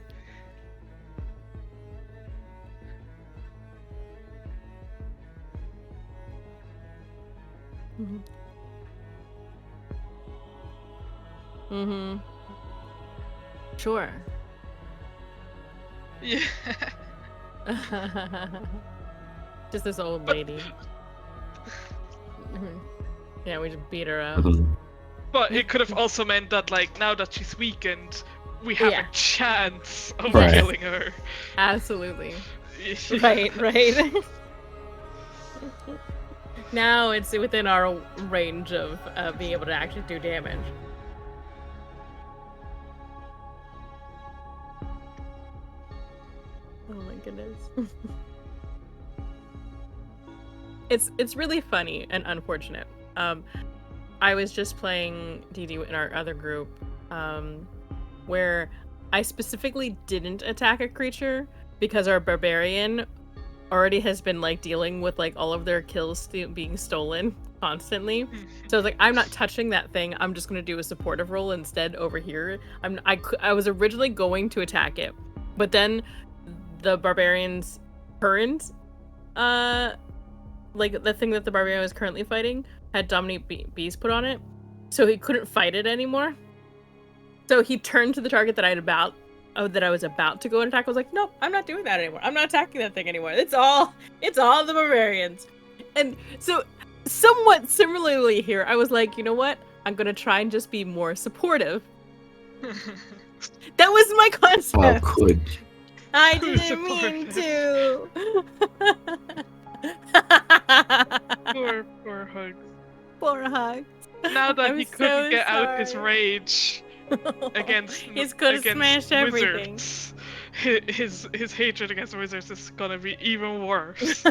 Speaker 2: Sure.
Speaker 4: Yeah.
Speaker 2: Just this old lady. Yeah, we just beat her up.
Speaker 4: But it could have also meant that, like, now that she's weakened, we have
Speaker 2: Yeah.
Speaker 4: a chance of
Speaker 3: Right.
Speaker 4: killing her.
Speaker 2: Absolutely. Right. Now it's within our range of being able to actually do damage. Oh my goodness. It's really funny and unfortunate. I was just playing DD in our other group, where I specifically didn't attack a creature because our barbarian already has been like dealing with like all of their kills being stolen constantly. So I was like, I'm not touching that thing. I'm just gonna do a supportive roll instead over here. I was originally going to attack it, but then the barbarian's current, like the thing that the barbarian was currently fighting had Dominate Beast put on it, so he couldn't fight it anymore. So he turned to the target that I was about to go and attack. I was like, nope, I'm not doing that anymore. I'm not attacking that thing anymore. It's all the barbarians. And so somewhat similarly here, I was like, you know what? I'm gonna try and just be more supportive. That was my
Speaker 3: How
Speaker 2: concept.
Speaker 3: could you?
Speaker 2: I didn't mean to.
Speaker 4: Poor Hugs.
Speaker 2: Poor Hug.
Speaker 4: Now that
Speaker 2: I'm
Speaker 4: he couldn't
Speaker 2: so
Speaker 4: get out his
Speaker 2: sorry.
Speaker 4: rage against
Speaker 2: He's gonna
Speaker 4: against
Speaker 2: smash everything.
Speaker 4: wizards, his hatred against wizards is gonna be even worse.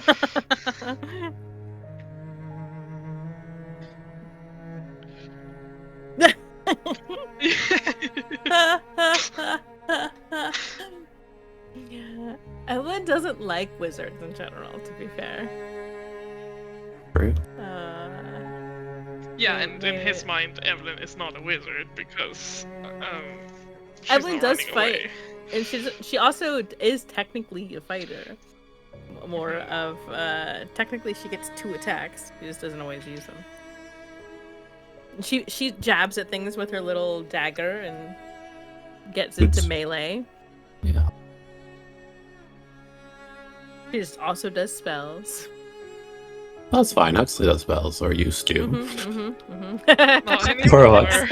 Speaker 2: Evelyn doesn't like wizards in general, to be fair.
Speaker 3: True.
Speaker 4: Yeah, and in his mind, Evelyn is not a wizard because she's
Speaker 2: Evelyn
Speaker 4: not
Speaker 2: does
Speaker 4: running
Speaker 2: fight,
Speaker 4: away.
Speaker 2: and she also is technically a fighter. More of technically she gets 2 attacks. She just doesn't always use them. She jabs at things with her little dagger and gets into melee.
Speaker 3: Yeah.
Speaker 2: She just also does spells.
Speaker 3: That's fine. I'd say those spells, or used to.
Speaker 4: Not
Speaker 3: For
Speaker 4: anymore.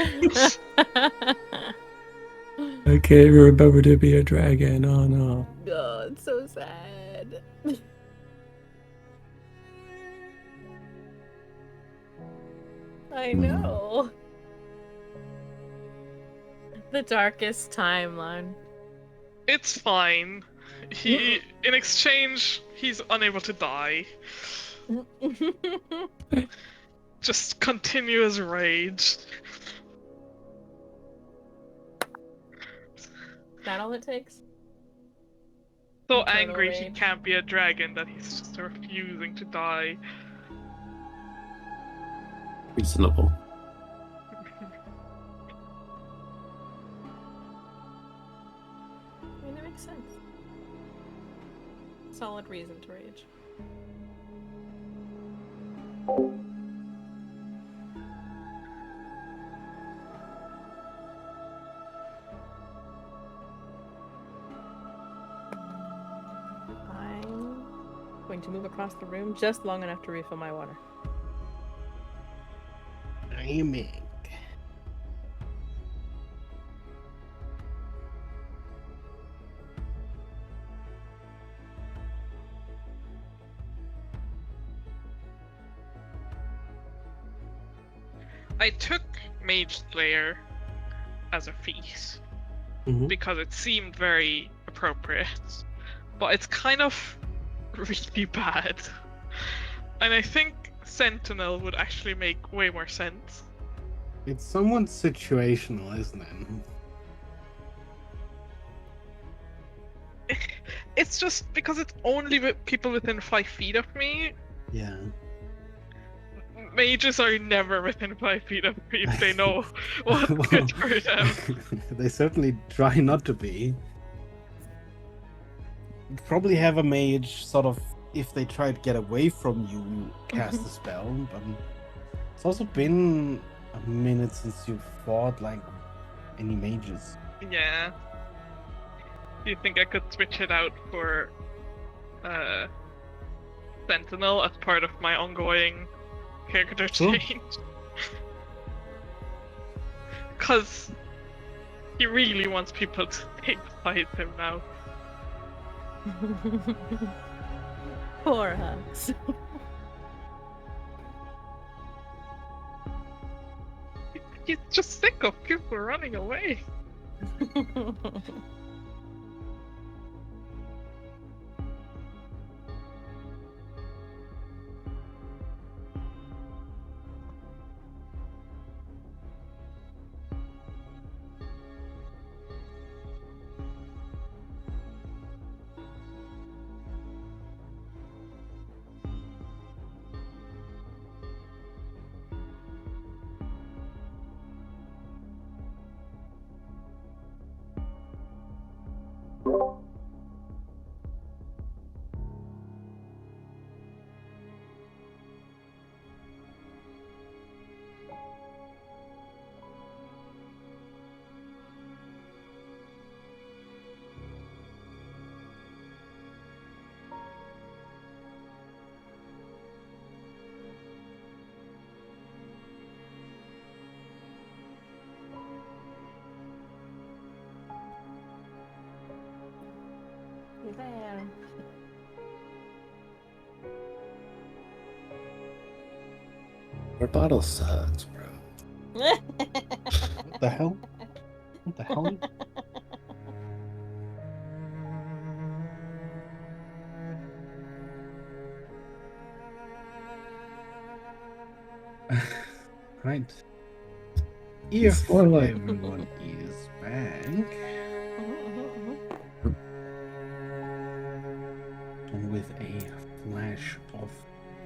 Speaker 3: I can't remember to be a dragon. Oh no.
Speaker 2: Oh, it's so sad. I know. The darkest timeline.
Speaker 4: It's fine. In exchange, he's unable to die. Just continue his rage.
Speaker 2: That all it takes?
Speaker 4: So
Speaker 2: Eternal
Speaker 4: angry he
Speaker 2: rage.
Speaker 4: can't be a dragon that he's just refusing to die.
Speaker 3: Reasonable.
Speaker 2: I mean, that makes sense. Solid reason to rage. I'm going to move across the room just long enough to refill my water.
Speaker 1: Aiming.
Speaker 4: I took Mage Slayer as a feat because it seemed very appropriate, but it's kind of really bad. And I think Sentinel would actually make way more sense.
Speaker 1: It's somewhat situational, isn't it?
Speaker 4: It's just because it's only with people within 5 feet of me.
Speaker 1: Yeah.
Speaker 4: Mages are never within 5 feet of me if they know what's good for them.
Speaker 1: They certainly try not to be. You'd probably have a mage sort of, if they try to get away from you, cast a spell, but it's also been a minute since you fought like any mages.
Speaker 4: Yeah. Do you think I could switch it out for Sentinel as part of my ongoing character
Speaker 1: Sure.
Speaker 4: change? Because He really wants people to take beside him now.
Speaker 2: Poor Hux.
Speaker 4: He's just sick of people running away.
Speaker 2: You there?
Speaker 3: Our bottle sucks, bro.
Speaker 1: What the hell? What the hell? Right.
Speaker 3: It's
Speaker 1: If
Speaker 3: more like-
Speaker 1: everyone is back, and with a flash of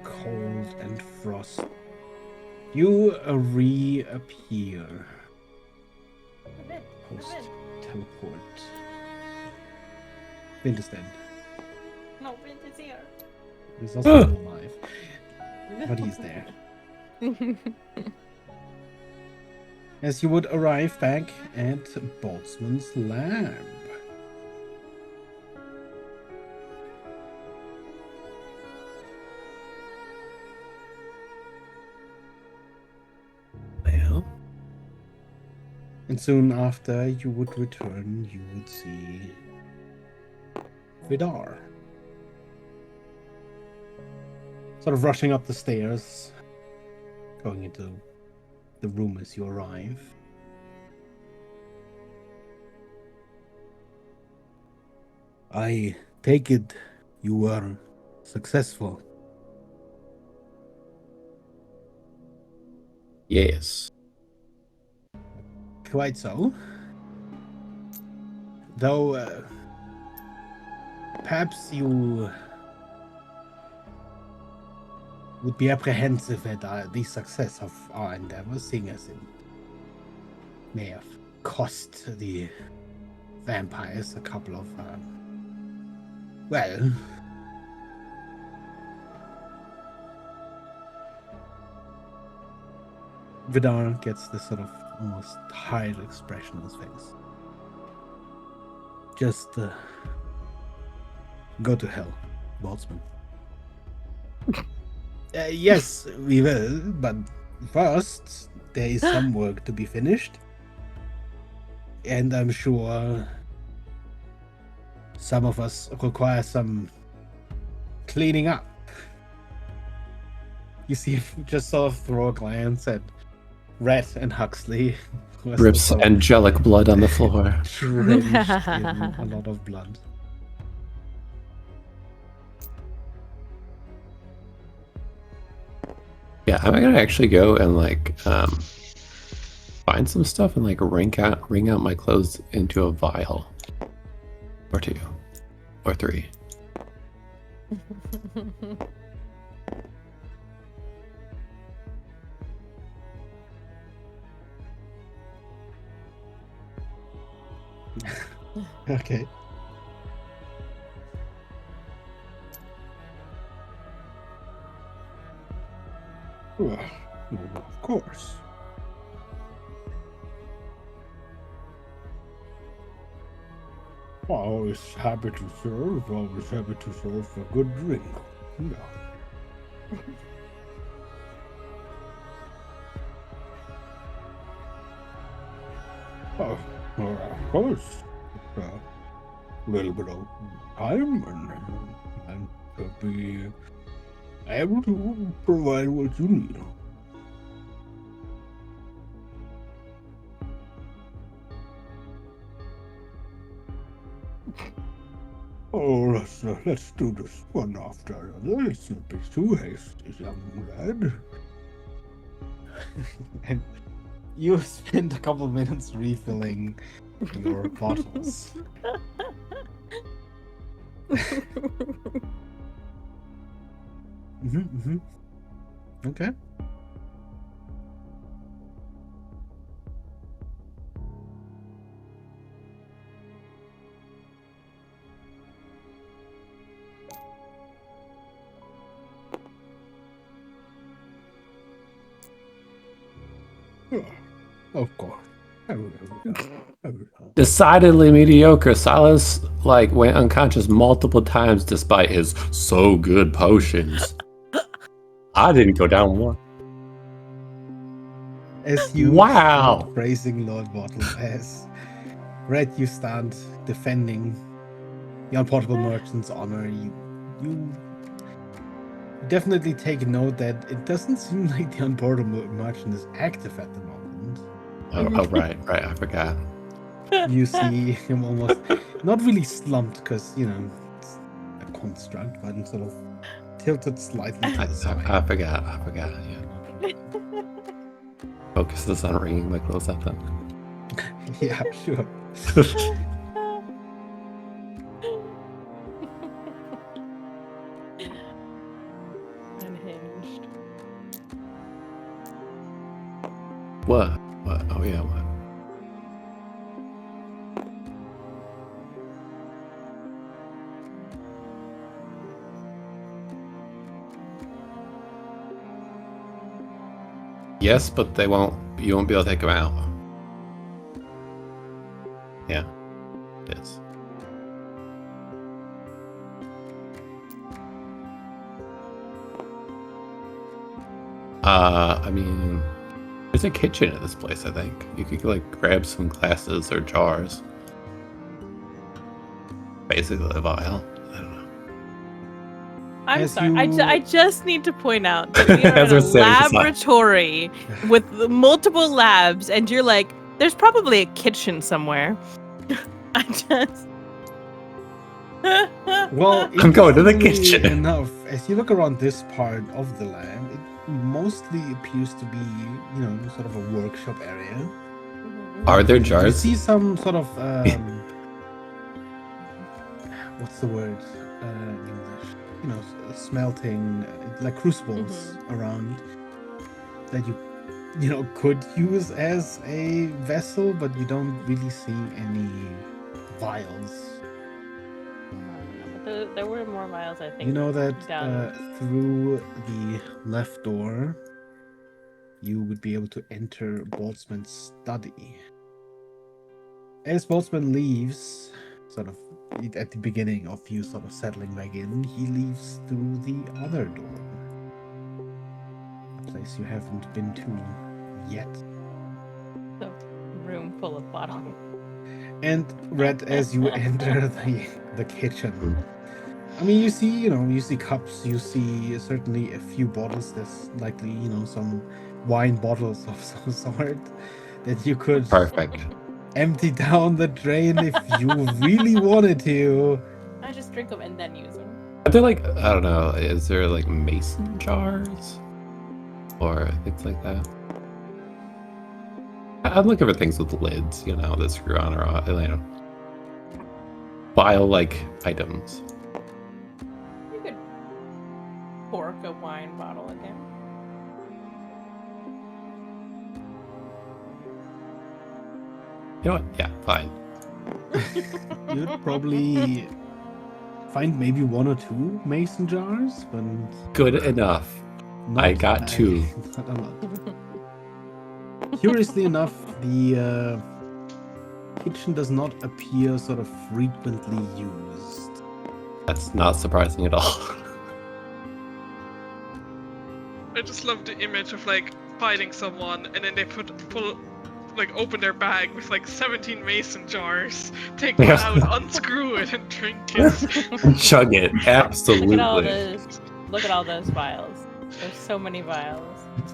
Speaker 1: cold and frost, you reappear post teleport. Vint is dead.
Speaker 2: No, Vint is here.
Speaker 1: He's also still alive, but he's there. As you would arrive back at Boltzmann's lab.
Speaker 3: Well,
Speaker 1: And soon after you would return, you would see Vidar. Sort of rushing up the stairs, going into the room as you arrive. I take it you were successful.
Speaker 3: yes.
Speaker 1: Quite so. Though, perhaps you would be apprehensive at the success of our endeavor, seeing as it may have cost the vampires a couple of, well, Vidar gets this sort of almost tired expression on his face. Just go to hell, Boltzmann. Yes, we will, but first there is some work to be finished. And I'm sure some of us require some cleaning up. You see him just sort of throw a glance at Rhett and Huxley. who are
Speaker 3: Rips
Speaker 1: still sort of
Speaker 3: angelic blood on the floor.
Speaker 1: drenched in a lot of blood.
Speaker 3: Yeah, I'm gonna actually go and like find some stuff and like wring out my clothes into a vial. Or 2. Or 3.
Speaker 1: Okay. Well, of course. Always happy to serve, always happy to serve a good drink. Yeah. Oh, Of course. A little bit of time and to be able to provide what you need. Oh, let's do this one after another. Let's not be too hasty, young lad. And you spend a couple minutes refilling your bottles. Okay. Of course.
Speaker 3: Decidedly mediocre. Silas went unconscious multiple times despite his so good potions. I didn't go down one.
Speaker 1: As you
Speaker 3: Wow.
Speaker 1: start praising Lord Bottle, as Red, you stand defending the unportable merchant's honor, you definitely take note that it doesn't seem like the unportable merchant is active at the moment.
Speaker 3: Oh, right, I forgot.
Speaker 1: You see him almost not really slumped because it's a construct, but sort of tilted slightly to the side.
Speaker 3: I forgot. Yeah. Focuses on ringing my clothes out then.
Speaker 1: Yeah, sure.
Speaker 2: Unhinged.
Speaker 3: What? Oh yeah, what? Yes, but you won't be able to take them out. Yeah, it is. I mean, there's a kitchen at this place, I think. You could grab some glasses or jars. Basically a vial. I don't know.
Speaker 2: I'm
Speaker 1: As
Speaker 2: sorry.
Speaker 1: you-
Speaker 2: I just need to point out that we are
Speaker 3: As
Speaker 2: in a
Speaker 3: we're saying, it's not-
Speaker 2: laboratory with multiple labs, and you're like, there's probably a kitchen somewhere. I just.
Speaker 1: Well,
Speaker 3: I'm going to the
Speaker 1: interestingly
Speaker 3: kitchen.
Speaker 1: enough, as you look around this part of the lab, it mostly appears to be, sort of a workshop area.
Speaker 3: Are there
Speaker 1: You
Speaker 3: jars?
Speaker 1: see some sort of what's the word in English? Smelting, like crucibles around that you could use as a vessel, but you don't really see any vials.
Speaker 2: But there were more vials, I think.
Speaker 1: You know that
Speaker 2: down.
Speaker 1: through the left door, you would be able to enter Boltzmann's study. As Boltzmann leaves, sort of at the beginning of you sort of settling back in, he leaves through the other door. A place you haven't been to yet.
Speaker 2: The room full of bottles.
Speaker 1: And Red, as you enter the kitchen, I mean, you see cups, you see certainly a few bottles. There's likely, some wine bottles of some sort that you could
Speaker 3: Perfect.
Speaker 1: empty down the drain if you really wanted to.
Speaker 2: I just drink them and then use them.
Speaker 3: Are there I don't know, is there mason jars? Or things like that? I'm looking for things with lids, that screw on or off, vial items.
Speaker 2: You could cork a wine bottle again.
Speaker 3: You know what? Yeah, fine.
Speaker 1: You'd probably find maybe one or two mason jars, but
Speaker 3: Good enough. I got two.
Speaker 1: not a lot. Curiously enough, the kitchen does not appear sort of frequently used.
Speaker 3: That's not surprising at all.
Speaker 4: I just love the image of fighting someone and then they pull like open their bag with like 17 mason jars, take one out, unscrew it, and drink it.
Speaker 3: Chug it,
Speaker 2: Look at all
Speaker 3: absolutely.
Speaker 2: those. Look at all those vials. There's so many vials.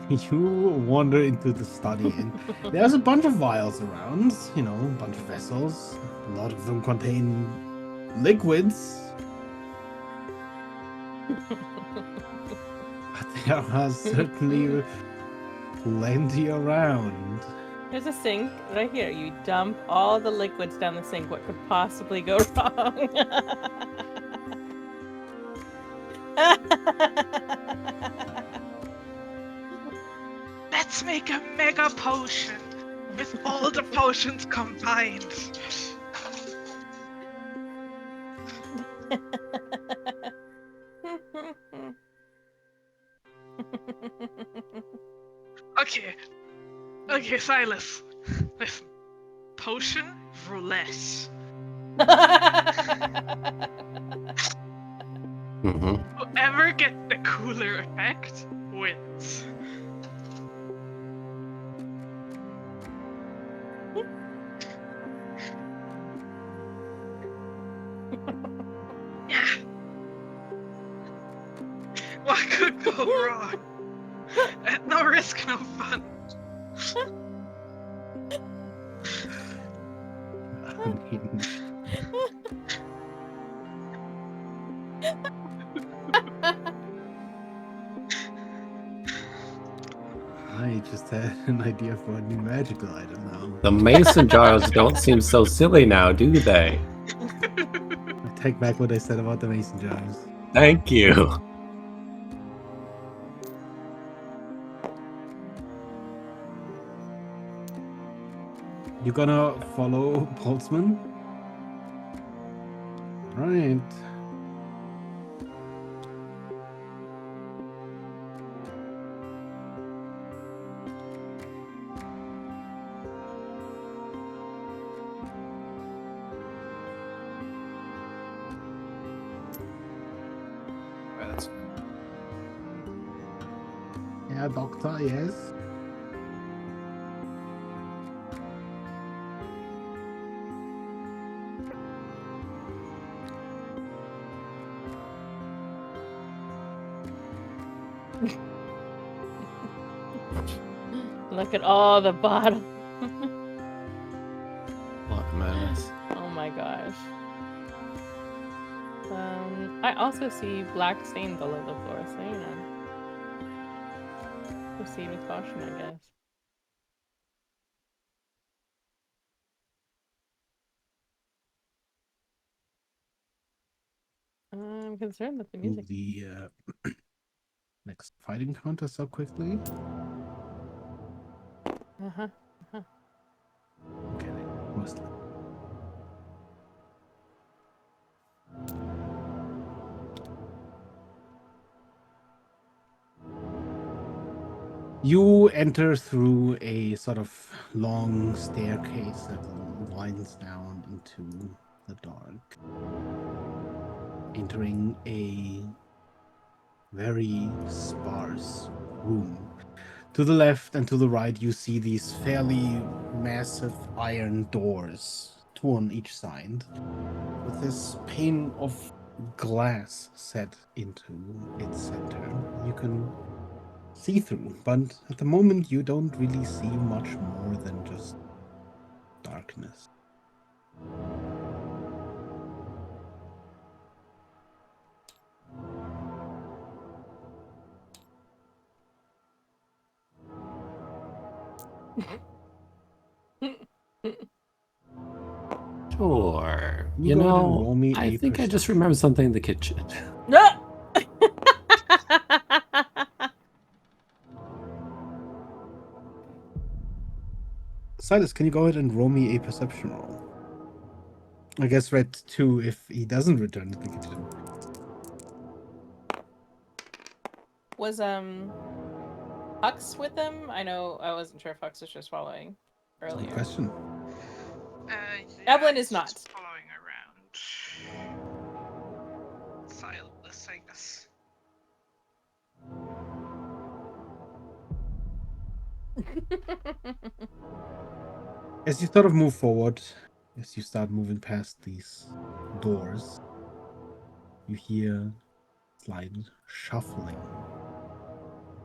Speaker 1: You wander into the study, and there's a bunch of vials around. You know, a bunch of vessels. A lot of them contain liquids. But there are certainly plenty around.
Speaker 2: There's a sink right here. You dump all the liquids down the sink. What could possibly go wrong?
Speaker 4: Let's make a mega potion with all the potions combined. Okay, Silas. Listen. Potion roulette.
Speaker 3: Mm-hmm.
Speaker 4: Whoever gets the cooler effect wins. Yeah. What could go wrong? No risk, no fun.
Speaker 1: I mean, I just had an idea for a new magical item now.
Speaker 3: The mason jars don't seem so silly now, do they?
Speaker 1: I take back what I said about the mason jars.
Speaker 3: Thank you.
Speaker 1: You gonna follow Boltzmann? Right. Yeah, doctor, yes.
Speaker 2: Look at all the bottles.
Speaker 3: What a menace.
Speaker 2: Oh my gosh. I also see black stains all over the floor, so you know. Proceed with caution, I guess. I'm concerned that the music.
Speaker 1: The next fighting counter so quickly.
Speaker 2: Uh-huh.
Speaker 1: Okay, mostly. You enter through a sort of long staircase that winds down into the dark, entering a very sparse room. To the left and to the right, you see these fairly massive iron doors, two on each side, with this pane of glass set into its center. You can see through, but at the moment you don't really see much more than just darkness.
Speaker 3: Sure.
Speaker 1: You
Speaker 3: You
Speaker 1: go ahead and
Speaker 3: know,
Speaker 1: roll me
Speaker 3: I
Speaker 1: a
Speaker 3: think I just
Speaker 1: perception.
Speaker 3: remembered something in the kitchen.
Speaker 2: No!
Speaker 1: Silas, can you go ahead and roll me a perception roll? I guess red 2 if he doesn't return to the kitchen.
Speaker 2: Was Hux with him? I know I wasn't sure if Hux was just following earlier.
Speaker 1: Good question.
Speaker 2: Evelyn is
Speaker 4: it's
Speaker 2: not.
Speaker 4: just following around. Silas, I guess.
Speaker 1: As you sort of move forward, as you start moving past these doors, you hear slight shuffling.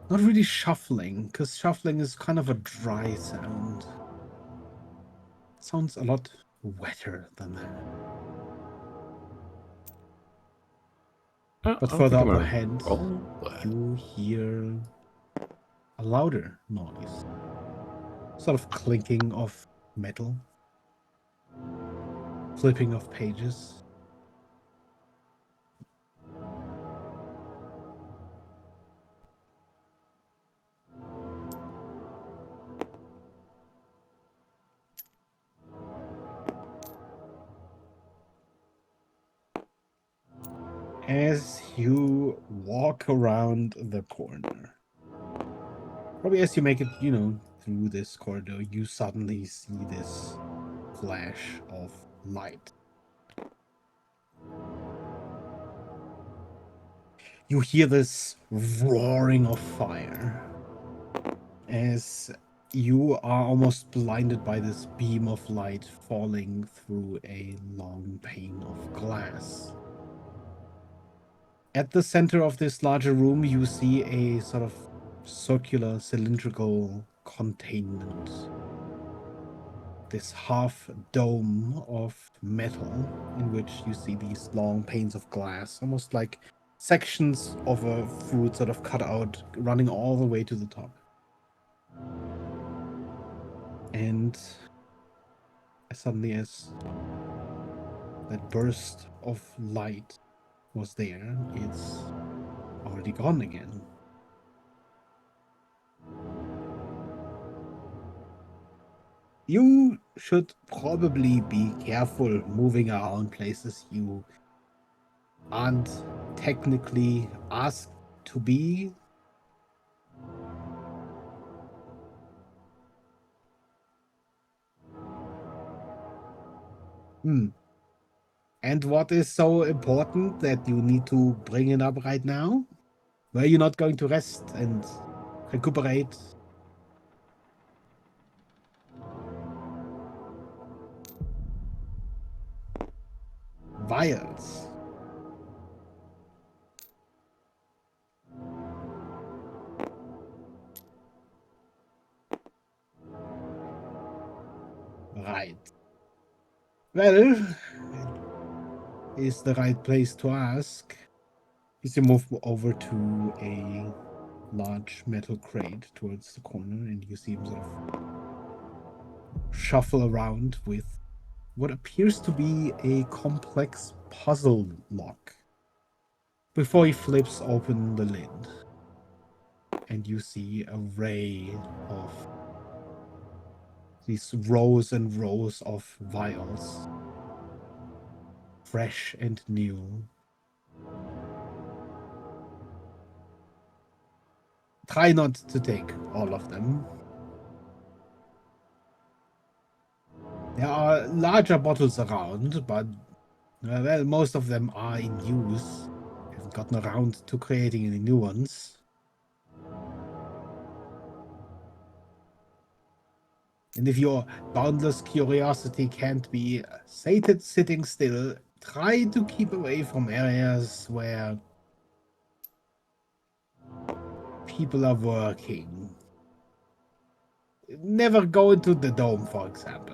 Speaker 1: Not really shuffling, because shuffling is kind of a dry sound. It sounds a lot wetter than that. But further up ahead, you hear a louder noise. Sort of clinking of metal. Flipping of pages. As you walk around the corner, probably as you make it, through this corridor, you suddenly see this flash of light. You hear this roaring of fire as you are almost blinded by this beam of light falling through a long pane of glass. At the center of this larger room, you see a sort of circular, cylindrical containment. This half dome of metal in which you see these long panes of glass, almost like sections of a fruit sort of cut out, running all the way to the top. And as suddenly as that burst of light was there, it's already gone again. You should probably be careful moving around places you aren't technically asked to be. And what is so important that you need to bring it up right now? Were you not going to rest and recuperate? Vials. Right. Well, is the right place to ask. As you move over to a large metal crate towards the corner, and you see him sort of shuffle around with what appears to be a complex puzzle lock before he flips open the lid. And you see a ray of these rows and rows of vials, fresh and new. Try not to take all of them. There are larger bottles around, but well, most of them are in use. Haven't gotten around to creating any new ones. And if your boundless curiosity can't be sated sitting still, try to keep away from areas where people are working. Never go into the dome, for example.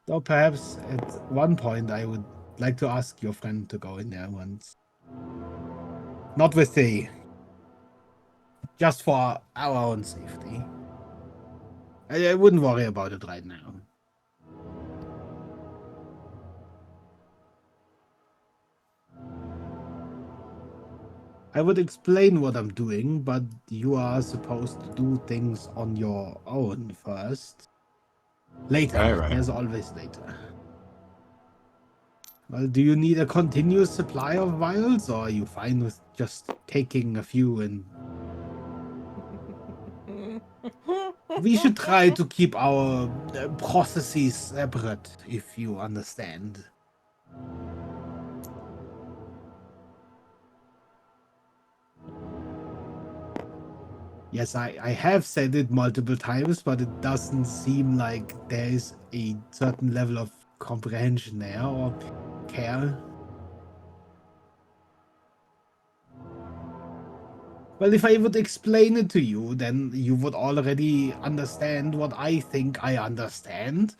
Speaker 1: Though perhaps at one point I would like to ask your friend to go in there once. Not with thee. Just for our own safety. I wouldn't worry about it right now. I would explain what I'm doing, but you are supposed to do things on your own first. Later.
Speaker 3: Right.
Speaker 1: There's always later. Well, do you need a continuous supply of vials, or are you fine with just taking a few and... We should try to keep our processes separate, if you understand. Yes, I have said it multiple times, but it doesn't seem like there is a certain level of comprehension there or care. Well, if I would explain it to you, then you would already understand what I think I understand.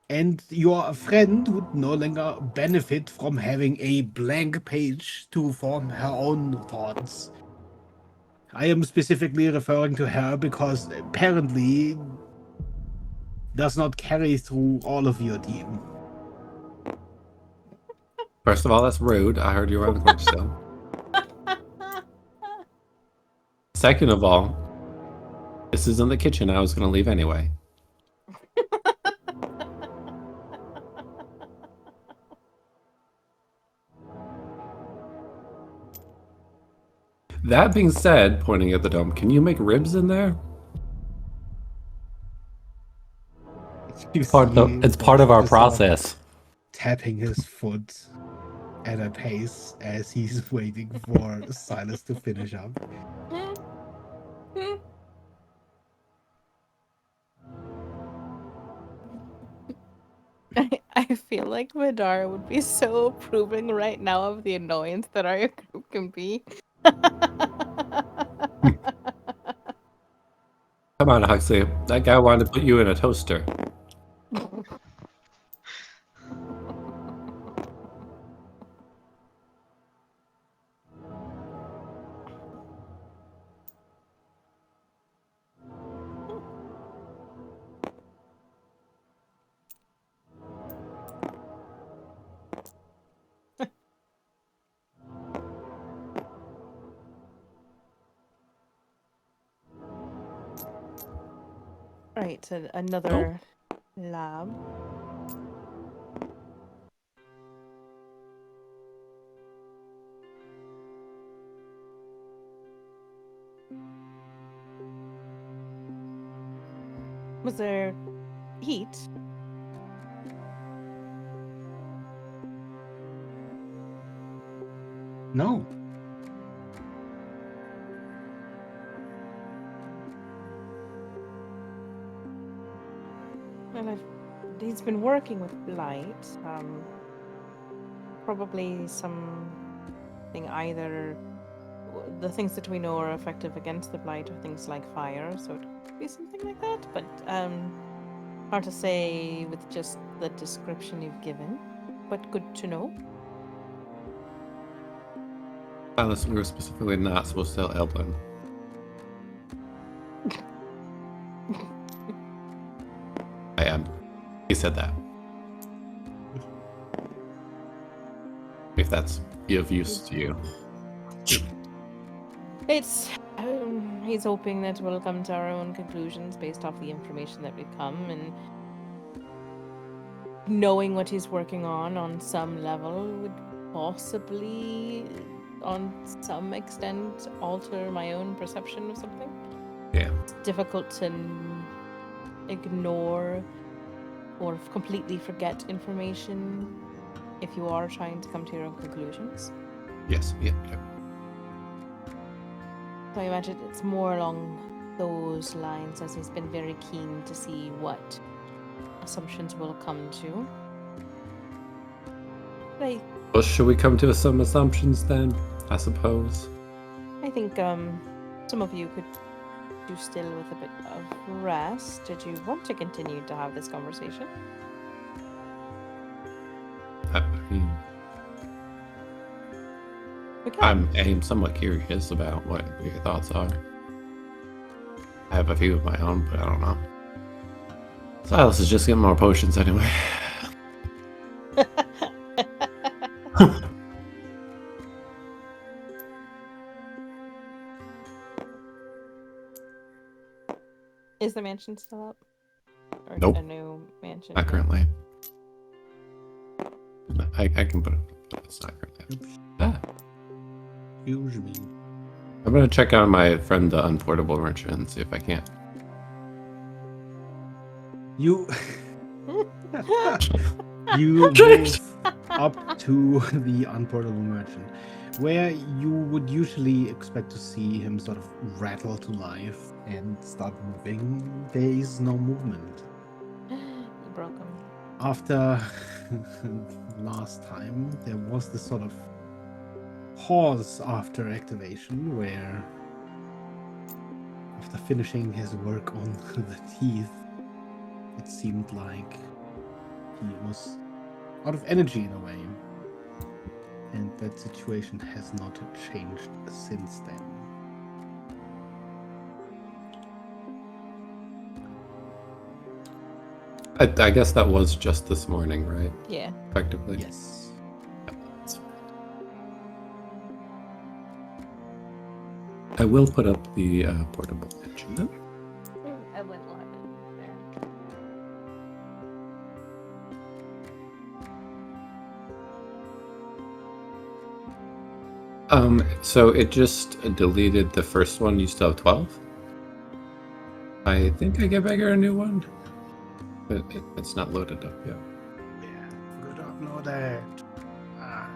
Speaker 1: And your friend would no longer benefit from having a blank page to form her own thoughts. I am specifically referring to her because apparently does not carry through all of your team.
Speaker 3: First of all, that's rude. I heard you were on the court still. Second of all, this isn't the kitchen I was going to leave anyway. That being said, pointing at the dome, can you make ribs in there?
Speaker 1: It's
Speaker 3: part of our process.
Speaker 1: Tapping his foot at a pace as he's waiting for Silas to finish up.
Speaker 2: I feel like Vidar would be so approving right now of the annoyance that our group can be.
Speaker 3: Come on, Huxley. That guy wanted to put you in a toaster.
Speaker 2: Right, so another lab. Was there heat?
Speaker 1: No.
Speaker 2: Well, he's been working with blight. Probably something either the things that we know are effective against the blight are things like fire, so it could be something like that. But hard to say with just the description you've given. But good to know.
Speaker 3: Unless we were specifically not supposed to tell Eldon. I am. He said that. If that's of use to you.
Speaker 2: It's he's hoping that we'll come to our own conclusions based off the information that we've come, and knowing what he's working on some level would possibly, on some extent, alter my own perception of something.
Speaker 3: Yeah.
Speaker 2: It's difficult to ignore or completely forget information if you are trying to come to your own conclusions.
Speaker 3: Yes. Yeah.
Speaker 2: So I imagine it's more along those lines, as he's been very keen to see what assumptions will come to. But
Speaker 3: Well, should we come to some assumptions then? I suppose.
Speaker 2: I think some of you could do still with a bit of rest. Did you want to continue to have this conversation?
Speaker 3: I mean,
Speaker 2: We
Speaker 3: I'm somewhat curious about what your thoughts are. I have a few of my own, but I don't know. Silas is just getting more potions anyway.
Speaker 2: Is the mansion still up? Or
Speaker 3: Nope.
Speaker 2: a new mansion?
Speaker 3: Not currently. I can put it, but it's not currently. Ah.
Speaker 1: Excuse me.
Speaker 3: I'm gonna check on my friend the Unportable Merchant and see if I can't.
Speaker 1: You you move up to the Unportable Merchant, where you would usually expect to see him sort of rattle to life. and start moving. There is no movement.
Speaker 2: You broke him.
Speaker 1: After last time, there was this sort of pause after activation where, after finishing his work on the teeth, it seemed like he was out of energy in a way. And that situation has not changed since then.
Speaker 3: I guess that was just this morning, right?
Speaker 2: Yeah.
Speaker 3: Effectively.
Speaker 1: Yes.
Speaker 3: That's fine. I will put up the portable engine.
Speaker 2: I went live there.
Speaker 3: So it just deleted the first one. You still have 12. I think I can bigger a new one, but it's not loaded up yet.
Speaker 1: Yeah. Good upload it. Ah.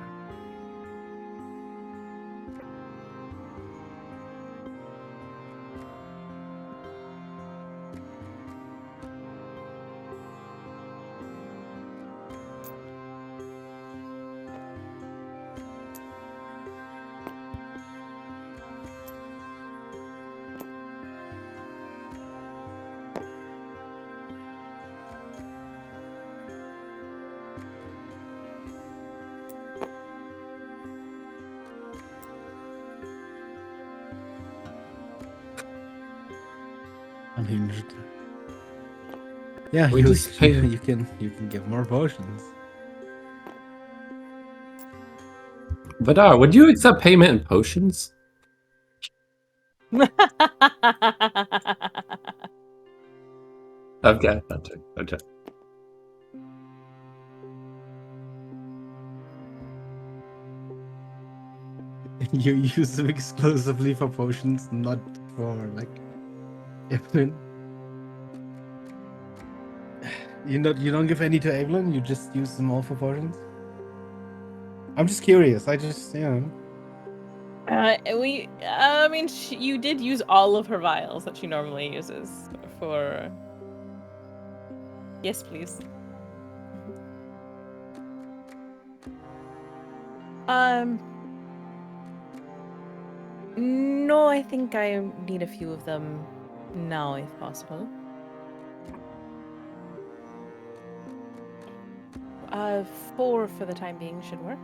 Speaker 1: Unhinged. Yeah,
Speaker 3: We just pay-
Speaker 1: you can get more potions.
Speaker 3: Vidar, would you accept payment in potions? Okay, okay.
Speaker 1: You use them exclusively for potions, not for like Evelyn. You don't give any to Evelyn. You just use them all for potions. I'm just curious. I just
Speaker 2: I mean, you did use all of her vials that she normally uses for. Yes, please. No, I think I need a few of them now, if possible. 4 for the time being should work.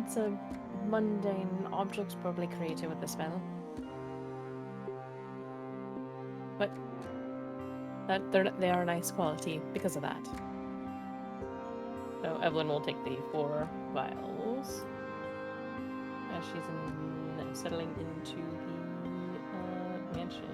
Speaker 2: It's a mundane object, probably created with the spell. But they are nice quality because of that. So Evelyn will take the 4 vials as she's settling into the mansion.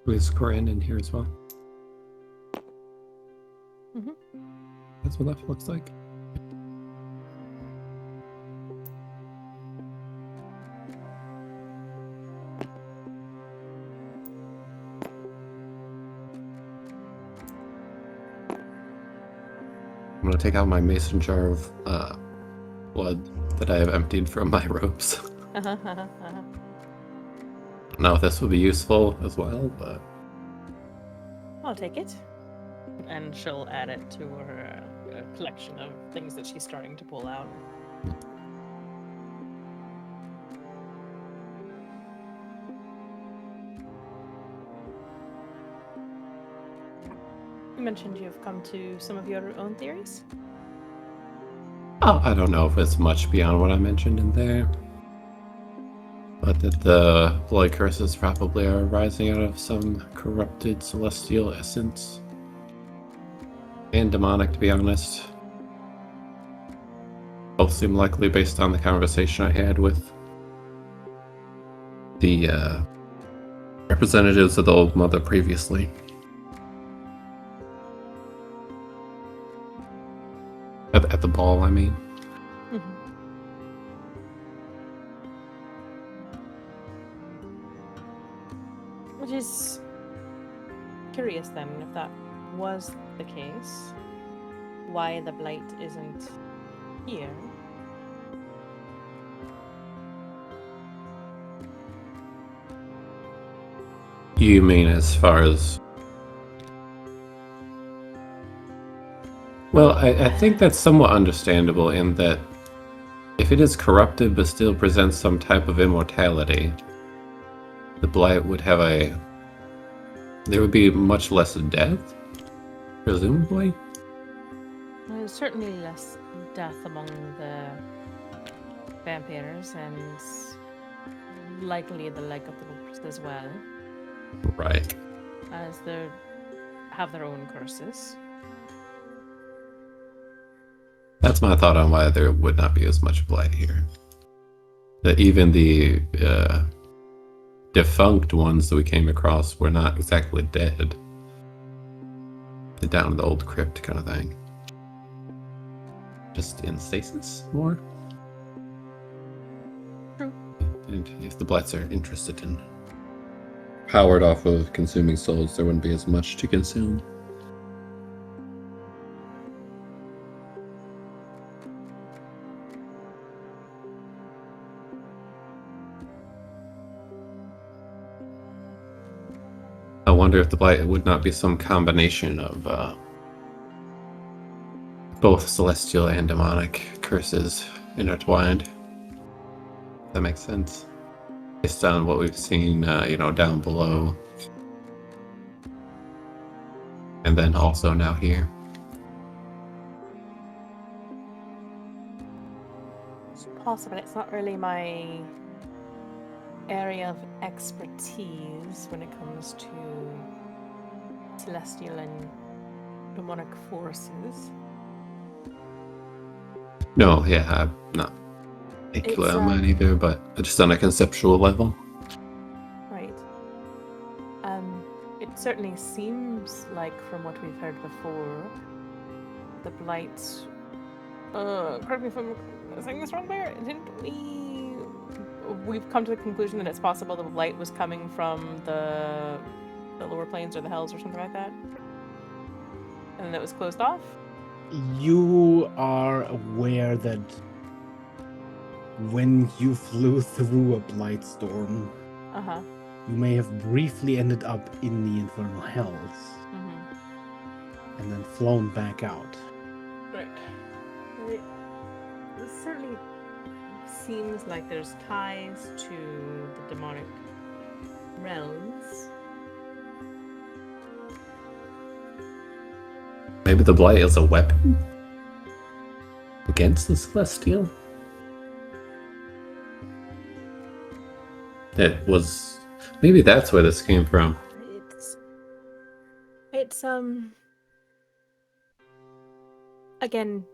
Speaker 3: Is Corinne in here as well?
Speaker 2: Mhm.
Speaker 3: That's what that looks like. I'm gonna take out my mason jar of blood that I have emptied from my robes. I don't know if this would be useful as well, but
Speaker 2: I'll take it. And she'll add it to her collection of things that she's starting to pull out. You mentioned you've come to some of your own theories?
Speaker 3: Oh, I don't know if it's much beyond what I mentioned in there. But that the blood curses probably are arising out of some corrupted celestial essence. And demonic, to be honest. Both seem likely based on the conversation I had with the representatives of the Old Mother previously. At the ball, I mean.
Speaker 2: Which is curious then, if that was the case, why the blight isn't here.
Speaker 3: You mean as far as... Well, I think that's somewhat understandable in that if it is corrupted but still presents some type of immortality, the blight would have a... There would be much less death, presumably?
Speaker 2: There's certainly less death among the vampires, and likely the lycanthropes as well,
Speaker 3: Right.
Speaker 2: as they have their own curses.
Speaker 3: That's my thought on why there would not be as much blight here. That even the defunct ones that we came across were not exactly dead. They're down in the old crypt kind of thing. Just in stasis more?
Speaker 2: True.
Speaker 3: And if the blights are interested in powered off of consuming souls, there wouldn't be as much to consume. I wonder if the blight would not be some combination of both celestial and demonic curses intertwined. That makes sense. Based on what we've seen, down below. And then also now here.
Speaker 2: It's possible. It's not really my area of expertise when it comes to celestial and demonic forces.
Speaker 3: No, yeah, I'm not particular on mine either, but just on a conceptual level.
Speaker 2: Right. It certainly seems like, from what we've heard before, the blight. Correct me if I'm saying this wrong, Bear. Didn't we've come to the conclusion that it's possible the blight was coming from the lower planes or the hells or something like that, and then it was closed off?
Speaker 1: You are aware that when you flew through a blight storm, you may have briefly ended up in the infernal hells, and then flown back out.
Speaker 2: Right. It certainly seems like there's ties to the demonic realms.
Speaker 3: Maybe the blight is a weapon against the celestial? It was... Maybe that's where this came from.
Speaker 2: It's again,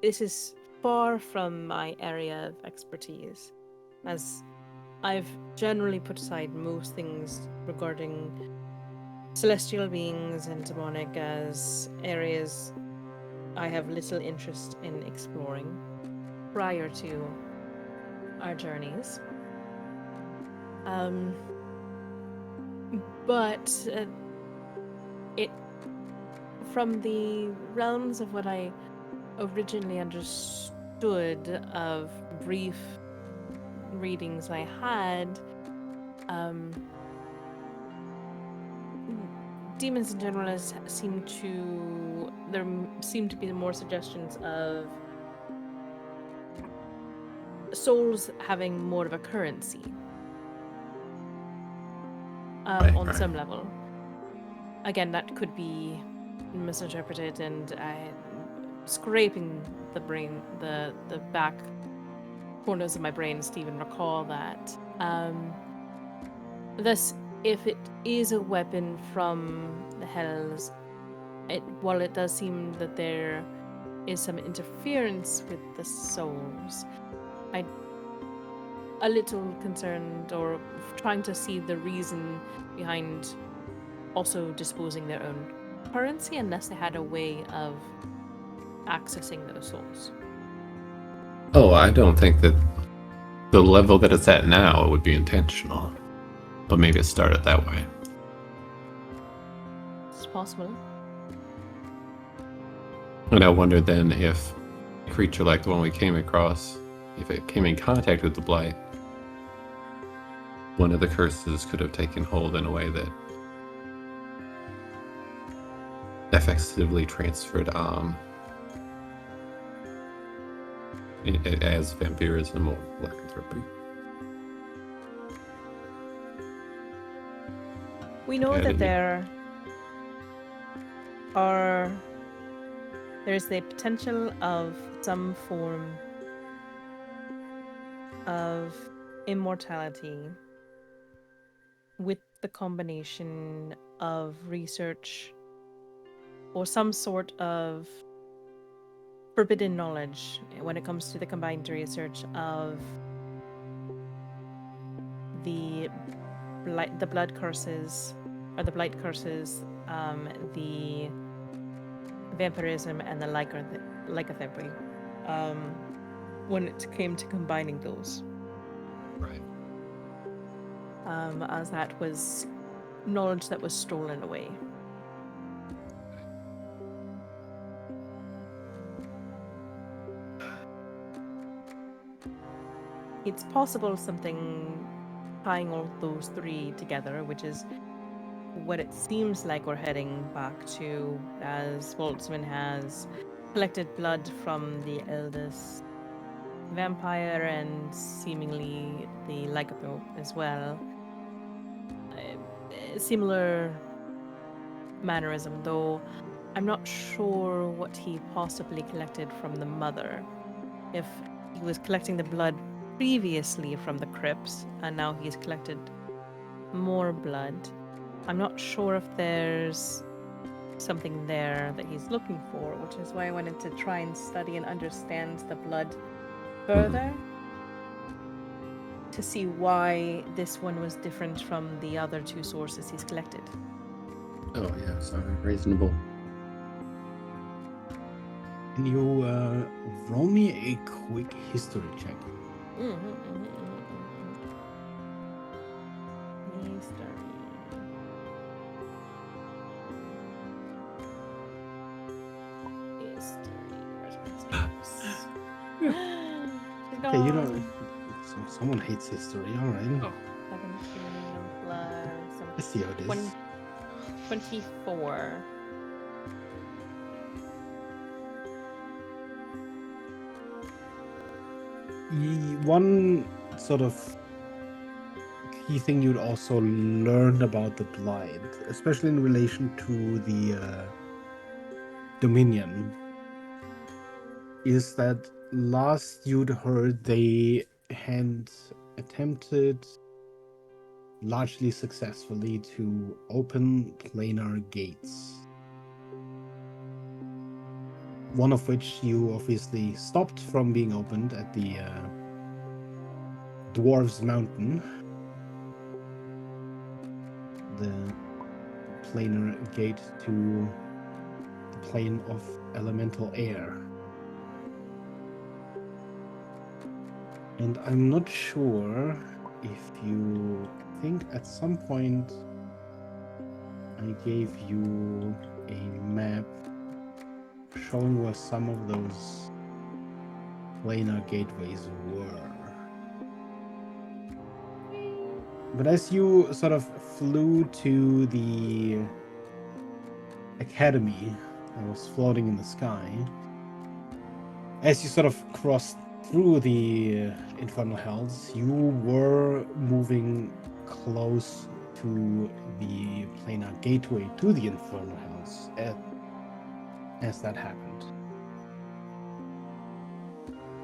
Speaker 2: this is far from my area of expertise, as I've generally put aside most things regarding celestial beings and demonic as areas I have little interest in exploring prior to our journeys. But it, from the realms of what I originally understood of brief readings I had, demons in general there seem to be more suggestions of souls having more of a currency on some level. Again, that could be misinterpreted, and scraping the brain, the back corners of my brain to even recall that. Thus, if it is a weapon from the Hells, while it does seem that there is some interference with the souls, I'm a little concerned, or trying to see the reason behind also disposing their own currency, unless they had a way of accessing those souls.
Speaker 3: Oh, I don't think that the level that it's at now would be intentional. But maybe it started that way.
Speaker 2: It's possible.
Speaker 3: And I wonder then if a creature like the one we came across, if it came in contact with the blight, one of the curses could have taken hold in a way that effectively transferred as vampirism or lycanthropy.
Speaker 2: We know that there's the potential of some form of immortality with the combination of research or some sort of forbidden knowledge when it comes to the combined research of the blood curses, or the blight curses, the vampirism, and the lycanthropy, when it came to combining those.
Speaker 3: Right.
Speaker 2: As that was knowledge that was stolen away. It's possible something tying all those three together, which is what it seems like we're heading back to, as Waltzman has collected blood from the eldest vampire and seemingly the lycanthrope as well. Similar mannerism, though I'm not sure what he possibly collected from the mother. If he was collecting the blood previously from the crypts, and now he's collected more blood. I'm not sure if there's something there that he's looking for, which is why I wanted to try and study and understand the blood further to see why this one was different from the other two sources he's collected.
Speaker 3: Oh, yeah, sorry, reasonable.
Speaker 1: Can you roll me a quick history check? Okay, you know, someone hates history, alright.
Speaker 4: Oh.
Speaker 2: 17 plus
Speaker 1: I see how it is.
Speaker 2: 24.
Speaker 1: One sort of key thing you'd also learn about the blight, especially in relation to the Dominion, is that last you'd heard they had attempted largely successfully to open planar gates. One of which you obviously stopped from being opened at the Dwarves Mountain. The planar gate to the plane of elemental air. And I'm not sure if you think at some point I gave you a map showing where some of those planar gateways were. But as you sort of flew to the academy that was floating in the sky. As you sort of crossed through the infernal hells, you were moving close to the planar gateway to the infernal hells as that happened.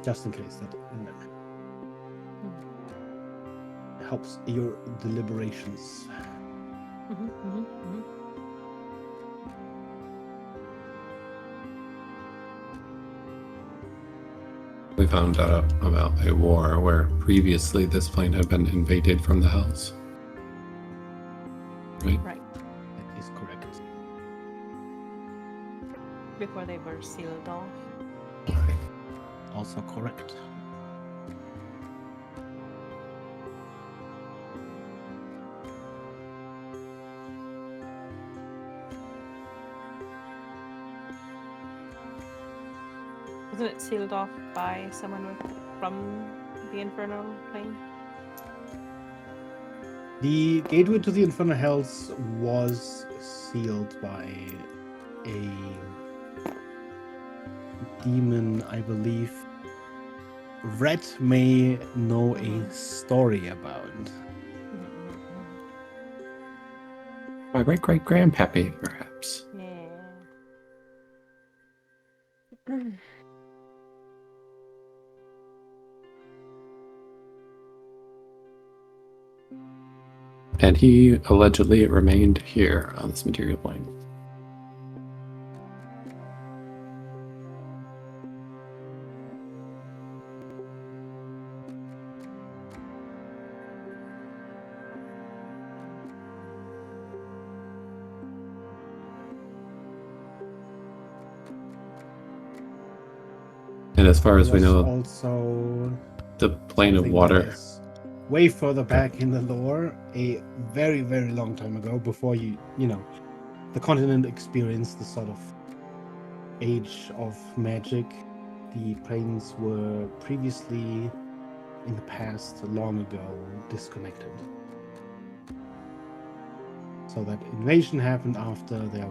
Speaker 1: Just in case that helps your deliberations.
Speaker 3: We found out about a war where previously this plane had been invaded from the hells. Right?
Speaker 2: Right.
Speaker 1: That is correct.
Speaker 2: Before they were sealed off.
Speaker 1: Also correct.
Speaker 2: Wasn't it sealed off by someone from the infernal plane?
Speaker 1: The gateway to the infernal hells was sealed by a demon, I believe. Red may know a story about.
Speaker 3: My great-great-grandpappy, perhaps.
Speaker 2: Yeah.
Speaker 3: And he allegedly remained here on this material plane. And as far as we know,
Speaker 1: also
Speaker 3: the plane of
Speaker 1: something
Speaker 3: water.
Speaker 1: that is way further back in the lore, a very, very long time ago, before you know, the continent experienced the sort of age of magic. The planes were previously, in the past, long ago, disconnected. So that invasion happened after the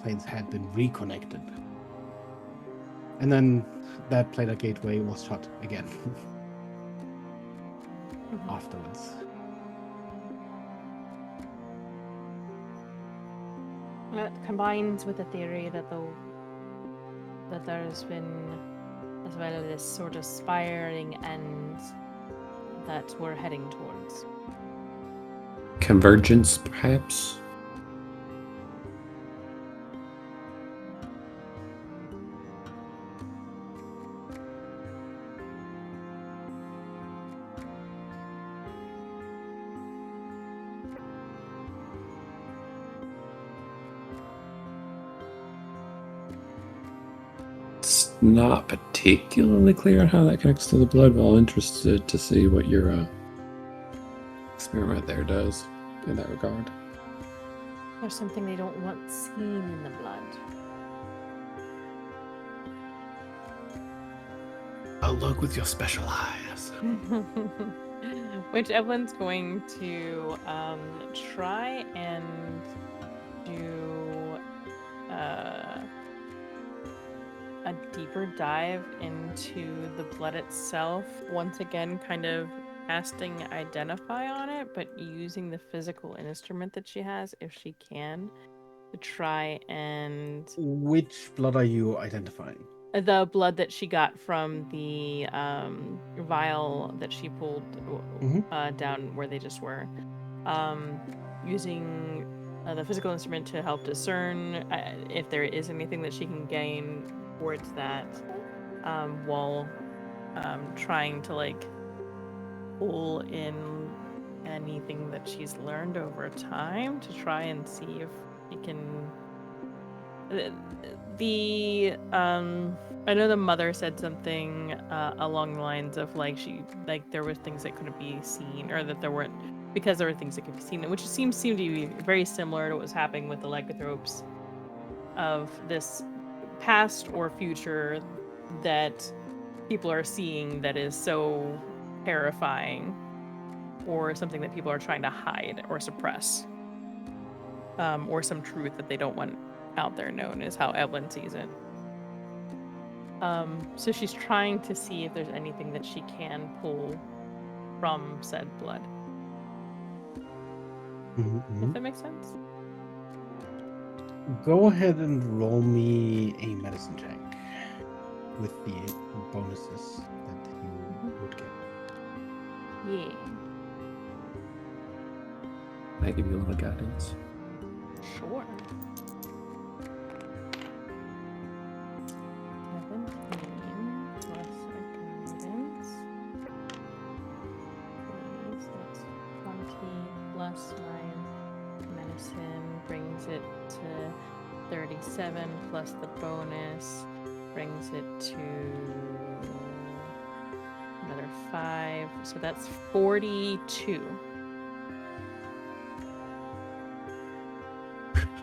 Speaker 1: planes had been reconnected. And then that planar gateway was shut again. Afterwards.
Speaker 2: That combines with the theory that there's been, as well as this sort of spiraling end that we're heading towards.
Speaker 3: Convergence, perhaps? It's not particularly clear how that connects to the blood, but I'm interested to see what your experiment there does in that regard.
Speaker 2: There's something they don't want seen in the blood.
Speaker 3: I'll look with your special eyes.
Speaker 2: Which Evelyn's going to try and do a deeper dive into the blood itself. Once again, kind of casting Identify on it, but using the physical instrument that she has, if she can, to try and...
Speaker 1: Which blood are you identifying?
Speaker 2: The blood that she got from the vial that she pulled down where they just were. Using the physical instrument to help discern if there is anything that she can gain towards that, while trying to like pull in anything that she's learned over time to try and see if she can... I know the mother said something along the lines of like there were things that couldn't be seen, or that there weren't, because there were things that could be seen, which seemed to be very similar to what was happening with the lycanthropes of this past or future that people are seeing that is so terrifying, or something that people are trying to hide or suppress. or some truth that they don't want out there known, is how Evelyn sees it. So she's trying to see if there's anything that she can pull from said blood. If that makes sense.
Speaker 1: Go ahead and roll me a medicine check with the bonuses that you would get.
Speaker 2: Yeah.
Speaker 3: I give you a little guidance.
Speaker 2: Sure. 17 plus our guidance. Please, that's 20 plus my medicine brings it to 37 plus the bonus brings it to another 5. So that's 42.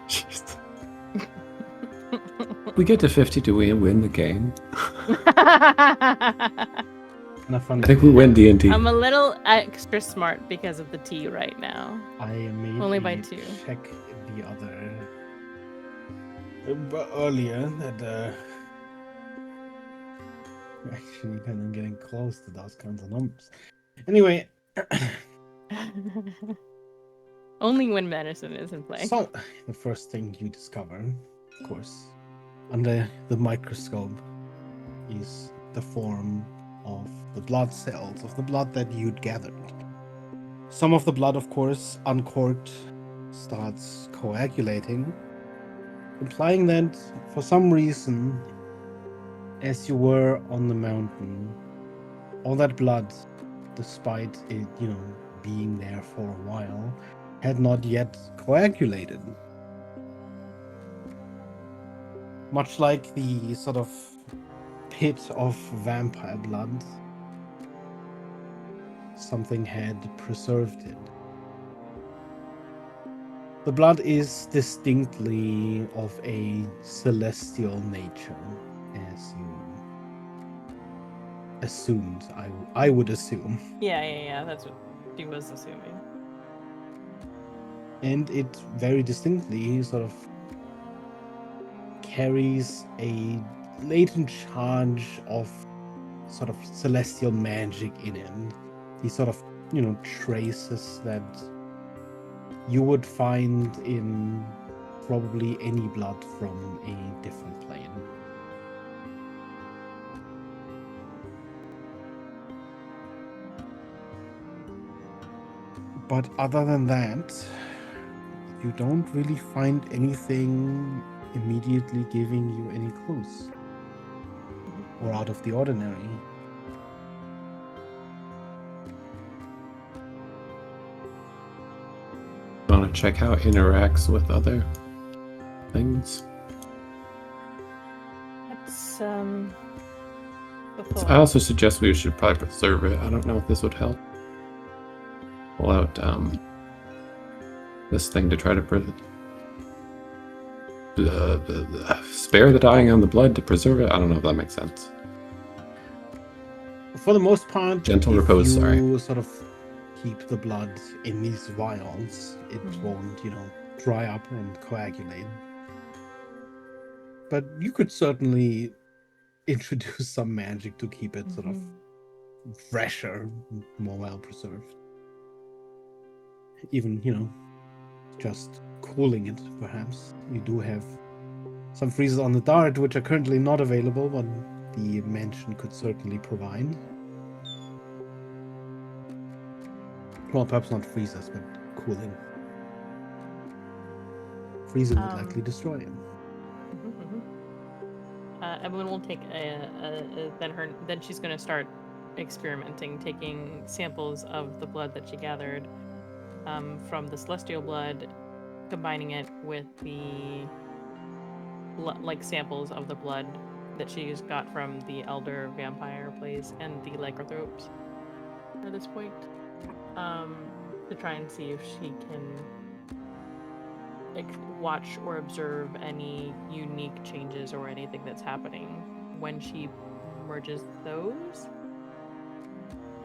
Speaker 3: Jeez. We get to 50, do we win the game?
Speaker 1: Not funny.
Speaker 3: I think we win D&D.
Speaker 2: I'm a little extra smart because of the T right now.
Speaker 1: I made
Speaker 2: Only by 2.
Speaker 1: check the other earlier that actually kind of getting close to those kinds of numbers. Anyway,
Speaker 2: Only when medicine is in play.
Speaker 1: so the first thing you discover, of course, under the microscope is the form of the blood cells, of the blood that you'd gathered. Some of the blood, of course, uncorked, starts coagulating, implying that for some reason, as you were on the mountain, all that blood, despite it, being there for a while, had not yet coagulated. Much like the sort of pit of vampire blood, something had preserved it. The blood is distinctly of a celestial nature, as you assumed. I would assume.
Speaker 2: Yeah. That's what she was assuming.
Speaker 1: And it very distinctly sort of carries a latent charge of sort of celestial magic in it. These sort of, traces that you would find in probably any blood from a different plane. But other than that, you don't really find anything immediately giving you any clues or out of the ordinary.
Speaker 3: Want to check how it interacts with other things?
Speaker 2: That's
Speaker 3: I also suggest we should probably preserve it. I don't know if this would help. Pull out this thing to try to spare the dying on the blood to preserve it. I don't know if that makes sense.
Speaker 1: For the most part,
Speaker 3: Gentle
Speaker 1: if
Speaker 3: repose,
Speaker 1: you
Speaker 3: sorry.
Speaker 1: sort of keep the blood in these vials, it won't, dry up and coagulate. But you could certainly introduce some magic to keep it sort of fresher, more well preserved. Even, just cooling it, perhaps. You do have some freezers on the Dart, which are currently not available, but the mansion could certainly provide. Well, perhaps not freezers, but cooling. Freezing would likely destroy him.
Speaker 2: Evelyn will take then she's going to start experimenting, taking samples of the blood that she gathered from the celestial blood, combining it with the samples of the blood that she's got from the elder vampire place and the lycanthropes at this point, to try and see if she can watch or observe any unique changes or anything that's happening when she merges those.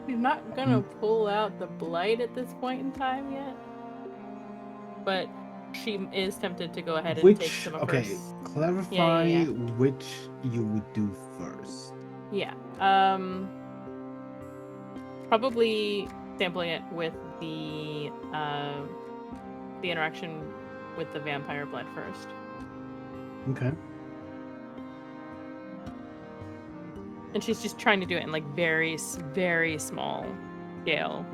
Speaker 2: She's not gonna pull out the blight at this point in time yet, but she is tempted to go ahead and take
Speaker 1: Which,
Speaker 2: some of
Speaker 1: okay,
Speaker 2: hers.
Speaker 1: clarify
Speaker 2: yeah.
Speaker 1: which you would do first.
Speaker 2: Yeah. Probably sampling it with the interaction with the vampire blood first.
Speaker 1: Okay.
Speaker 2: And she's just trying to do it in like very, very small scale,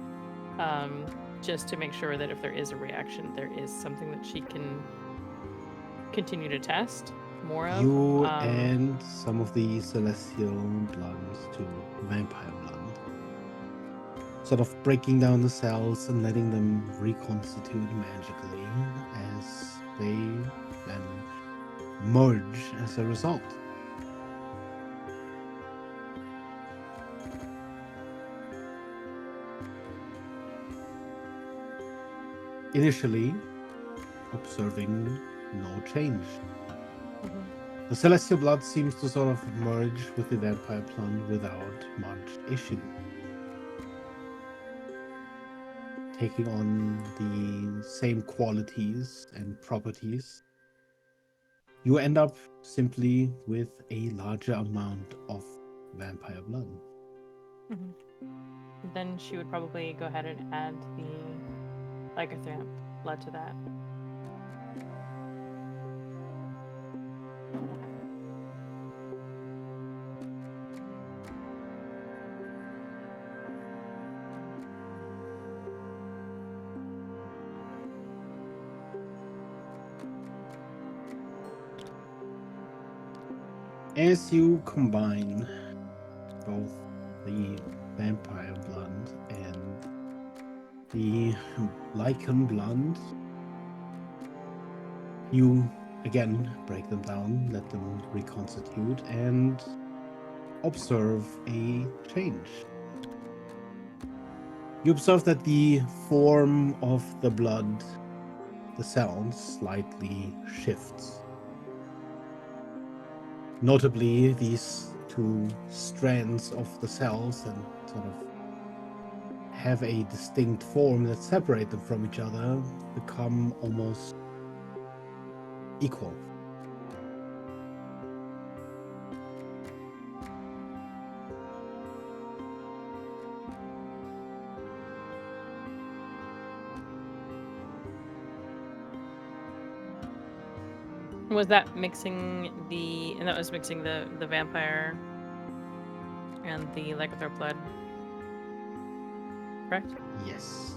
Speaker 2: just to make sure that if there is a reaction, there is something that she can continue to test more of.
Speaker 1: You and some of the celestial bloods to vampire blood. Sort of breaking down the cells and letting them reconstitute magically as they then merge as a result. Initially, observing no change. The celestial blood seems to sort of merge with the vampire blood without much issue, taking on the same qualities and properties. You end up simply with a larger amount of vampire blood.
Speaker 2: Then she would probably go ahead and add the lycanthrope blood to that.
Speaker 1: As you combine both the vampire blood and the lichen blood, you again break them down, let them reconstitute, and observe a change. You observe that the form of the blood, the cells, slightly shifts. Notably, these two strands of the cells and sort of have a distinct form that separate them from each other become almost equal.
Speaker 2: Was that mixing the... And that was mixing the vampire and the lycanthrope blood, correct?
Speaker 1: Yes.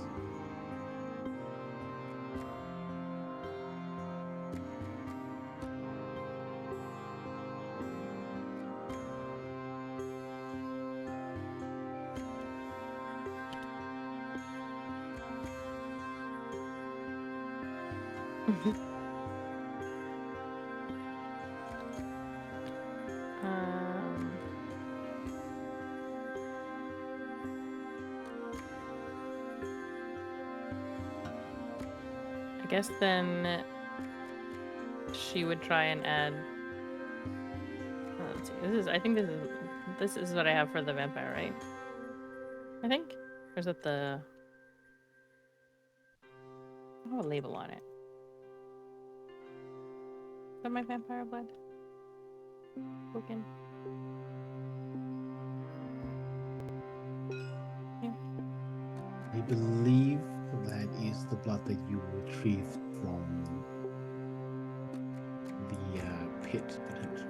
Speaker 2: I guess then she would try and add... let's see. I think this is what I have for the vampire, right? I think? Or is it the... I have a label on it. Is that my vampire blood? Broken. Yeah.
Speaker 1: I believe that is the blood that you retrieved from the pit, potentially.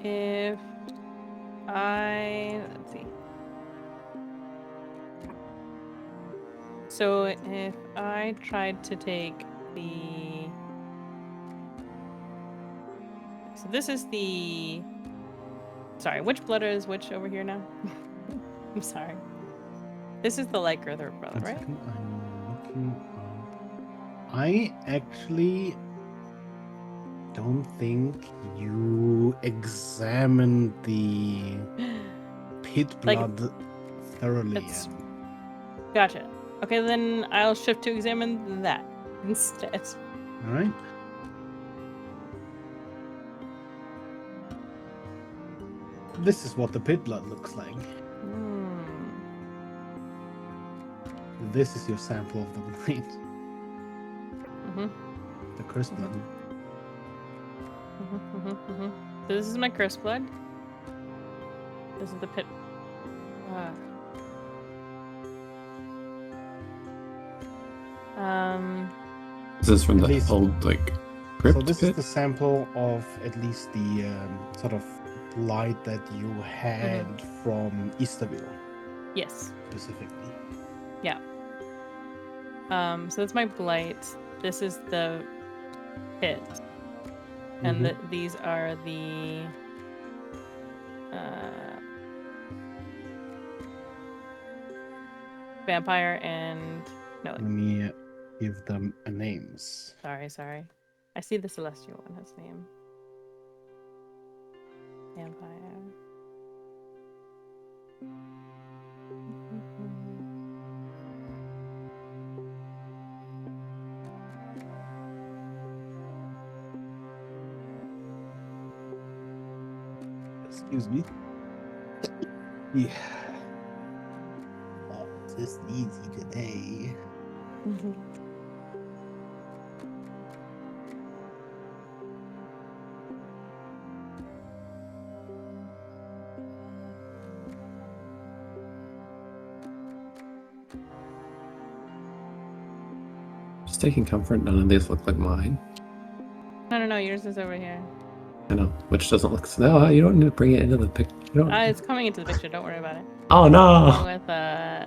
Speaker 2: If I... Let's see. So if I tried to take the... So this is the... Sorry, which blood is which over here now? I'm sorry. This is the lycanthrope blood, right?
Speaker 1: I'm looking up. I actually don't think you examined the pit
Speaker 2: Like,
Speaker 1: blood thoroughly.
Speaker 2: it's-
Speaker 1: And
Speaker 2: Gotcha. Okay, then I'll shift to examine that instead.
Speaker 1: all right. This is what the pit blood looks like. This is your sample of the blight.
Speaker 2: Mm-hmm.
Speaker 1: The cursed blood.
Speaker 2: So this is my curse blood. This is the pit.
Speaker 3: This is from
Speaker 1: At
Speaker 3: the
Speaker 1: least-
Speaker 3: old like
Speaker 1: So
Speaker 3: crypt
Speaker 1: this
Speaker 3: pit.
Speaker 1: is the sample of at least the sort of blight that you had from Easterville
Speaker 2: Yes.
Speaker 1: specifically.
Speaker 2: So that's my blight. This is the pit, and these are the vampire and no.
Speaker 1: Let me give them names.
Speaker 2: Sorry. I see the celestial one has name. Vampire.
Speaker 1: Excuse me. Yeah. Oh, just easy today.
Speaker 3: Just taking comfort, none of these look like mine.
Speaker 2: No. Yours is over here.
Speaker 3: I know, which doesn't look. No, you don't need to bring it into the picture. You don't.
Speaker 2: It's coming into the picture. Don't worry about it.
Speaker 3: Oh no!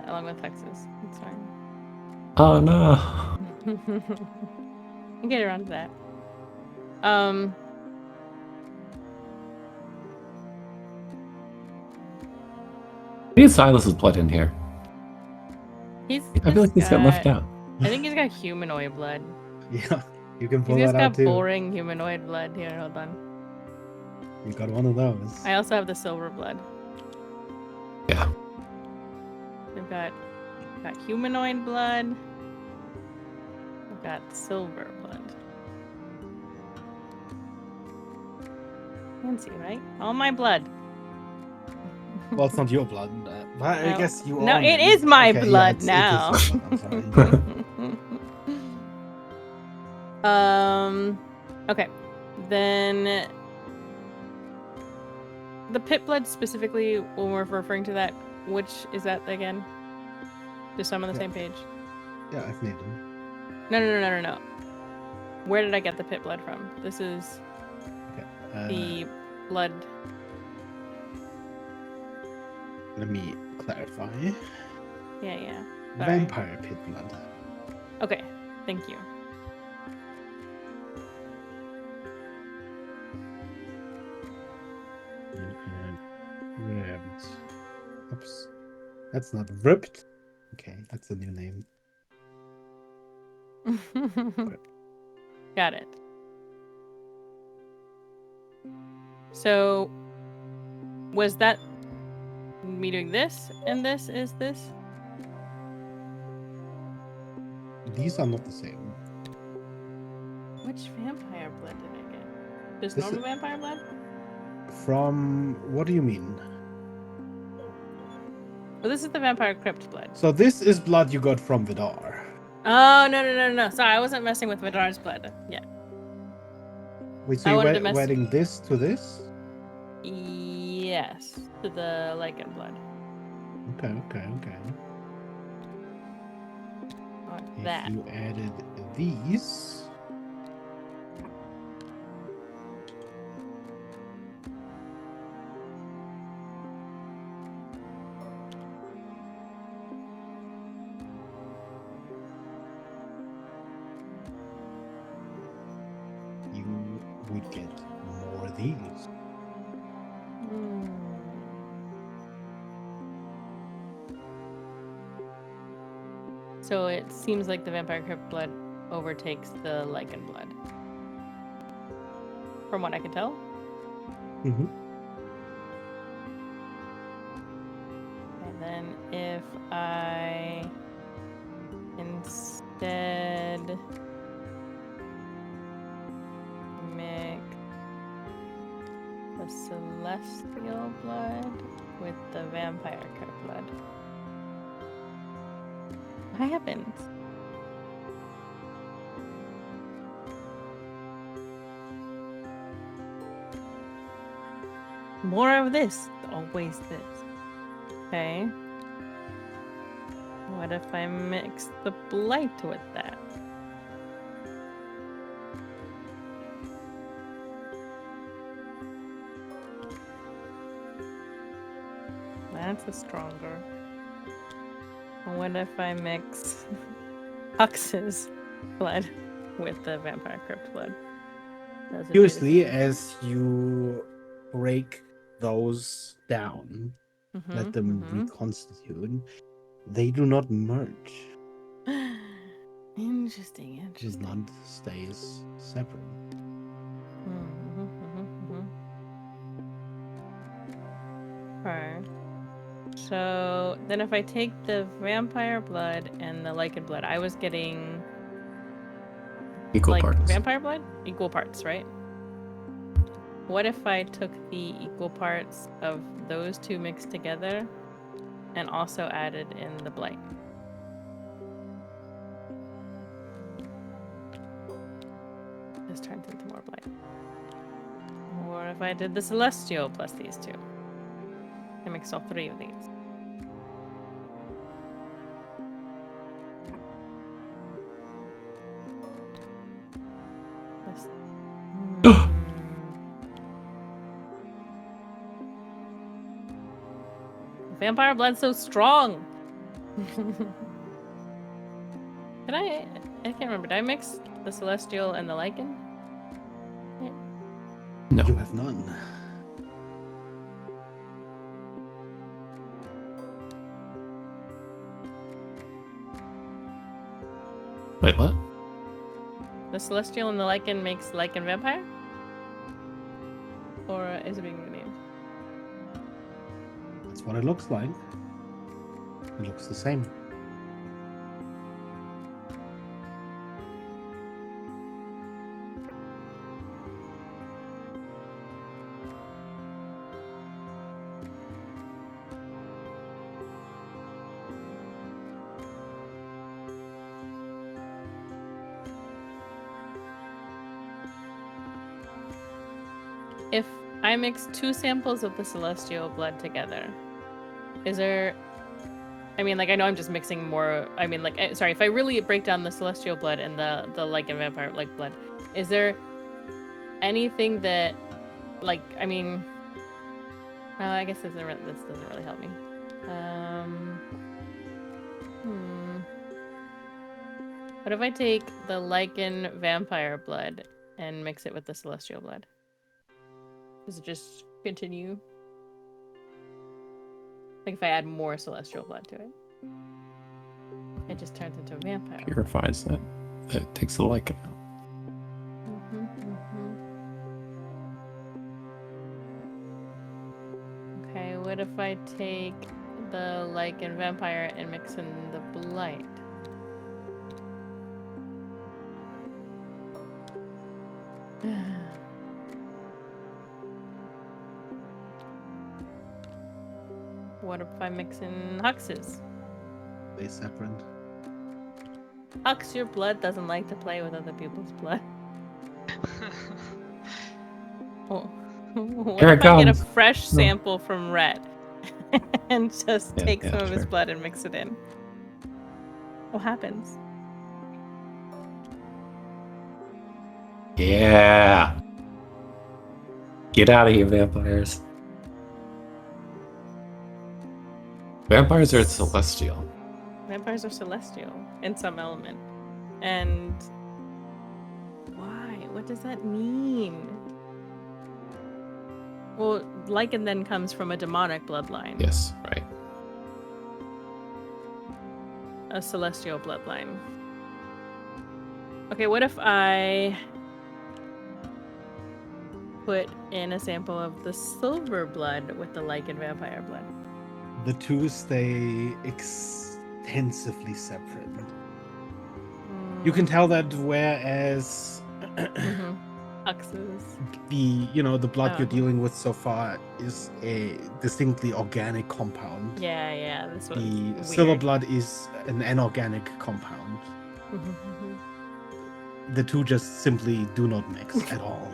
Speaker 2: Along with Texas. It's fine.
Speaker 3: Oh no!
Speaker 2: I'll get around to that.
Speaker 3: Need Silas's blood in here. I feel like he's got left out.
Speaker 2: I think he's got humanoid blood.
Speaker 1: Yeah, you can pull
Speaker 2: He's just
Speaker 1: that out
Speaker 2: got
Speaker 1: too.
Speaker 2: boring humanoid blood. Here, hold on.
Speaker 1: You got one of those.
Speaker 2: I also have the silver blood.
Speaker 3: Yeah.
Speaker 2: I've got humanoid blood. I've got silver blood. Fancy, right? All my blood.
Speaker 1: Well, it's not your blood, but I
Speaker 2: No.
Speaker 1: guess you.
Speaker 2: No,
Speaker 1: own
Speaker 2: it is my
Speaker 1: Okay,
Speaker 2: blood
Speaker 1: it's
Speaker 2: now.
Speaker 1: your blood, I'm sorry.
Speaker 2: Okay. Then the pit blood specifically, when we're referring to that, which is that again? Just so I'm on the same page.
Speaker 1: Yeah, I've made them.
Speaker 2: No. Where did I get the pit blood from? This is
Speaker 1: Okay.
Speaker 2: the blood.
Speaker 1: Let me clarify.
Speaker 2: Yeah. Sorry.
Speaker 1: Vampire pit blood.
Speaker 2: Okay, thank you.
Speaker 1: Ripped. Oops. That's not ripped. Okay, that's a new name.
Speaker 2: Got it. So, was that me doing this and this is this?
Speaker 1: These are not the same.
Speaker 2: Which vampire blood did I get? Just
Speaker 1: This
Speaker 2: normal
Speaker 1: is-
Speaker 2: vampire blood?
Speaker 1: From what do you mean?
Speaker 2: Well, this is the vampire crypt blood.
Speaker 1: So this is blood you got from Vidar.
Speaker 2: Oh, no. Sorry, I wasn't messing with Vidar's blood. Yeah.
Speaker 1: Wait,
Speaker 2: I
Speaker 1: so you're
Speaker 2: wanted to mess-
Speaker 1: wedding this to this?
Speaker 2: Yes, to the lichen blood.
Speaker 1: Okay.
Speaker 2: Or
Speaker 1: If
Speaker 2: that.
Speaker 1: you added these, you would get more of these.
Speaker 2: So it seems like the vampire crypt blood overtakes the lichen blood. From what I can tell.
Speaker 1: Mm-hmm.
Speaker 2: then if I instead mix the celestial blood with the vampire blood, what happens? More of this. Always this. Okay. What if I mix the blight with that? That's a stronger. What if I mix Hux's blood with the vampire crypt blood? Does it do the
Speaker 1: Curiously,
Speaker 2: same?
Speaker 1: as you break those down, let them reconstitute, they do not merge.
Speaker 2: Interesting,
Speaker 1: The
Speaker 2: interesting.
Speaker 1: blood stays separate.
Speaker 2: Okay. So then if I take the vampire blood and the lichen blood, I was getting
Speaker 3: Equal
Speaker 2: like
Speaker 3: parts.
Speaker 2: vampire blood? Equal parts, right? What if I took the equal parts of those two mixed together and also added in the blight? This turns into more blight. Or if I did the celestial plus these two. I mixed all three of these. Vampire blood's so strong. I can't remember. Did I mix the celestial and the lichen? Yeah.
Speaker 3: No.
Speaker 1: You have none.
Speaker 3: Wait, what?
Speaker 2: The celestial and the lichen makes lichen vampire? Or is it being renamed?
Speaker 1: That's what it looks like. It looks the same.
Speaker 2: If I mix 2 samples of the celestial blood together, is there... I mean, like, I know I'm just mixing more... I mean, like, sorry, if I really break down the celestial blood and the lichen vampire, like, blood, is there anything that, like, I mean... Well, I guess this doesn't really help me. What if I take the lichen vampire blood and mix it with the celestial blood? Does it just continue? Like if I add more celestial blood to it, it just turns into a vampire.
Speaker 3: Purifies it. It takes the lichen out.
Speaker 2: Okay, what if I take the lichen vampire and mix in the blight? What if I mix in Hux's?
Speaker 1: They separate.
Speaker 2: Hux, your blood doesn't like to play with other people's blood. What
Speaker 3: Here
Speaker 2: if
Speaker 3: it
Speaker 2: I get a
Speaker 3: comes.
Speaker 2: fresh sample from Rhett and just take some of his
Speaker 3: sure.
Speaker 2: blood and mix it in? What happens?
Speaker 3: Yeah. Get out of here, vampires. Vampires are celestial.
Speaker 2: Vampires are celestial in some element. And why? What does that mean? Well, lichen then comes from a demonic bloodline.
Speaker 3: Yes, right.
Speaker 2: A celestial bloodline. Okay, what if I put in a sample of the silver blood with the lichen vampire blood?
Speaker 1: the two stay extensively separate. You can tell that whereas
Speaker 2: Huxes.
Speaker 1: the blood you're
Speaker 2: Oh.
Speaker 1: dealing with so far is a distinctly organic compound.
Speaker 2: Yeah, this
Speaker 1: The
Speaker 2: one's
Speaker 1: silver
Speaker 2: weird.
Speaker 1: blood is an inorganic compound. The two just simply do not mix at all.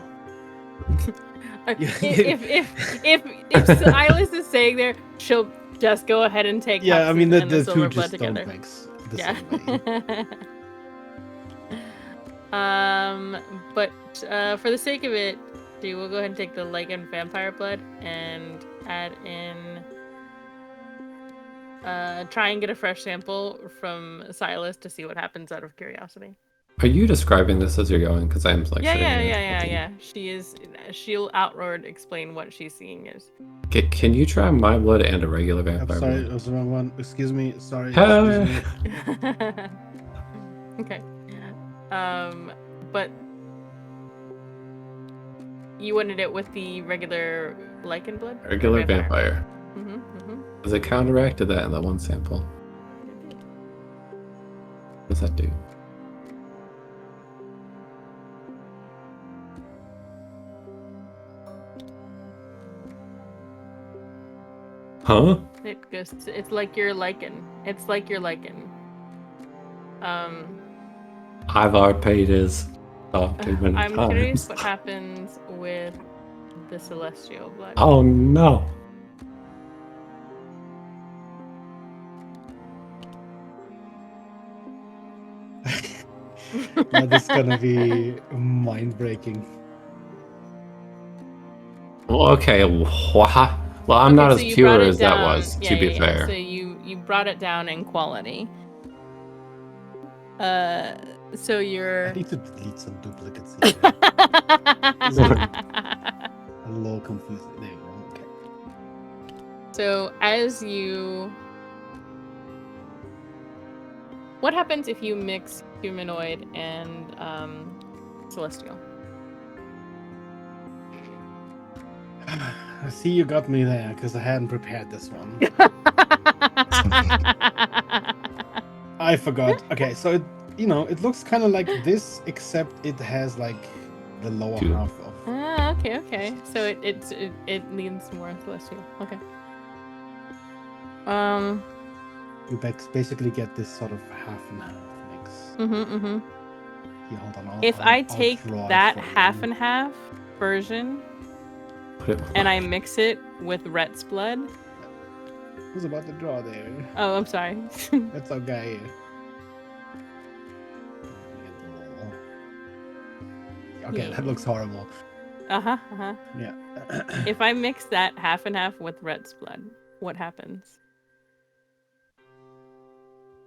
Speaker 2: If Silas is saying there, she'll just go ahead and take
Speaker 1: Yeah, I mean
Speaker 2: Huxes and
Speaker 1: the
Speaker 2: the silver
Speaker 1: two
Speaker 2: blood
Speaker 1: just
Speaker 2: together.
Speaker 1: don't mix the
Speaker 2: Yeah.
Speaker 1: same way.
Speaker 2: But for the sake of it, we'll go ahead and take the lichen vampire blood and add in. Try and get a fresh sample from Silas to see what happens out of curiosity.
Speaker 3: Are you describing this as you're going? Because I'm like sitting here.
Speaker 2: Yeah. She'll outward explain what she's seeing is.
Speaker 3: Can you try my blood and a regular
Speaker 1: I'm
Speaker 3: vampire
Speaker 1: sorry,
Speaker 3: blood?
Speaker 1: it was the wrong one. Excuse me. Sorry.
Speaker 3: Hey.
Speaker 1: Excuse me.
Speaker 2: Okay. But you wanted it with the regular lichen blood?
Speaker 3: Regular vampire.
Speaker 2: Mm-hmm.
Speaker 3: Because it counteracted that in that one sample. What does that do? Huh?
Speaker 2: It goes. It's like your lichen. It's like your lichen.
Speaker 3: I've RP'd his talking many
Speaker 2: I'm
Speaker 3: times.
Speaker 2: curious what happens with the celestial blood.
Speaker 3: Oh no.
Speaker 1: That is gonna be mind-breaking.
Speaker 3: Well, okay. Well, I'm not as
Speaker 2: you
Speaker 3: pure
Speaker 2: brought it
Speaker 3: as that
Speaker 2: down-
Speaker 3: was,
Speaker 2: yeah,
Speaker 3: to be
Speaker 2: yeah,
Speaker 3: fair.
Speaker 2: So you brought it down in quality. So you're.
Speaker 1: I need to delete some duplicates here. I'm a little confused. There you go. Okay.
Speaker 2: So as you. What happens if you mix humanoid and celestial?
Speaker 1: I see you got me there because I hadn't prepared this one. I forgot. Okay, so it looks kind of like this, except it has like the lower
Speaker 3: Two.
Speaker 1: half of.
Speaker 2: Ah, okay. So it leans more celestial. Okay.
Speaker 1: You basically get this sort of half and half mix.
Speaker 2: Mm-hmm.
Speaker 1: Here, hold on.
Speaker 2: If
Speaker 1: I'll
Speaker 2: I take
Speaker 1: draw it
Speaker 2: that
Speaker 1: for you.
Speaker 2: half and half version and I mix it with Rhett's blood.
Speaker 1: Who's about to draw there?
Speaker 2: Oh, I'm sorry.
Speaker 1: That's okay. Okay,
Speaker 2: Yeah.
Speaker 1: that looks horrible.
Speaker 2: Uh-huh.
Speaker 1: Yeah.
Speaker 2: If I mix that half and half with Rhett's blood, what happens?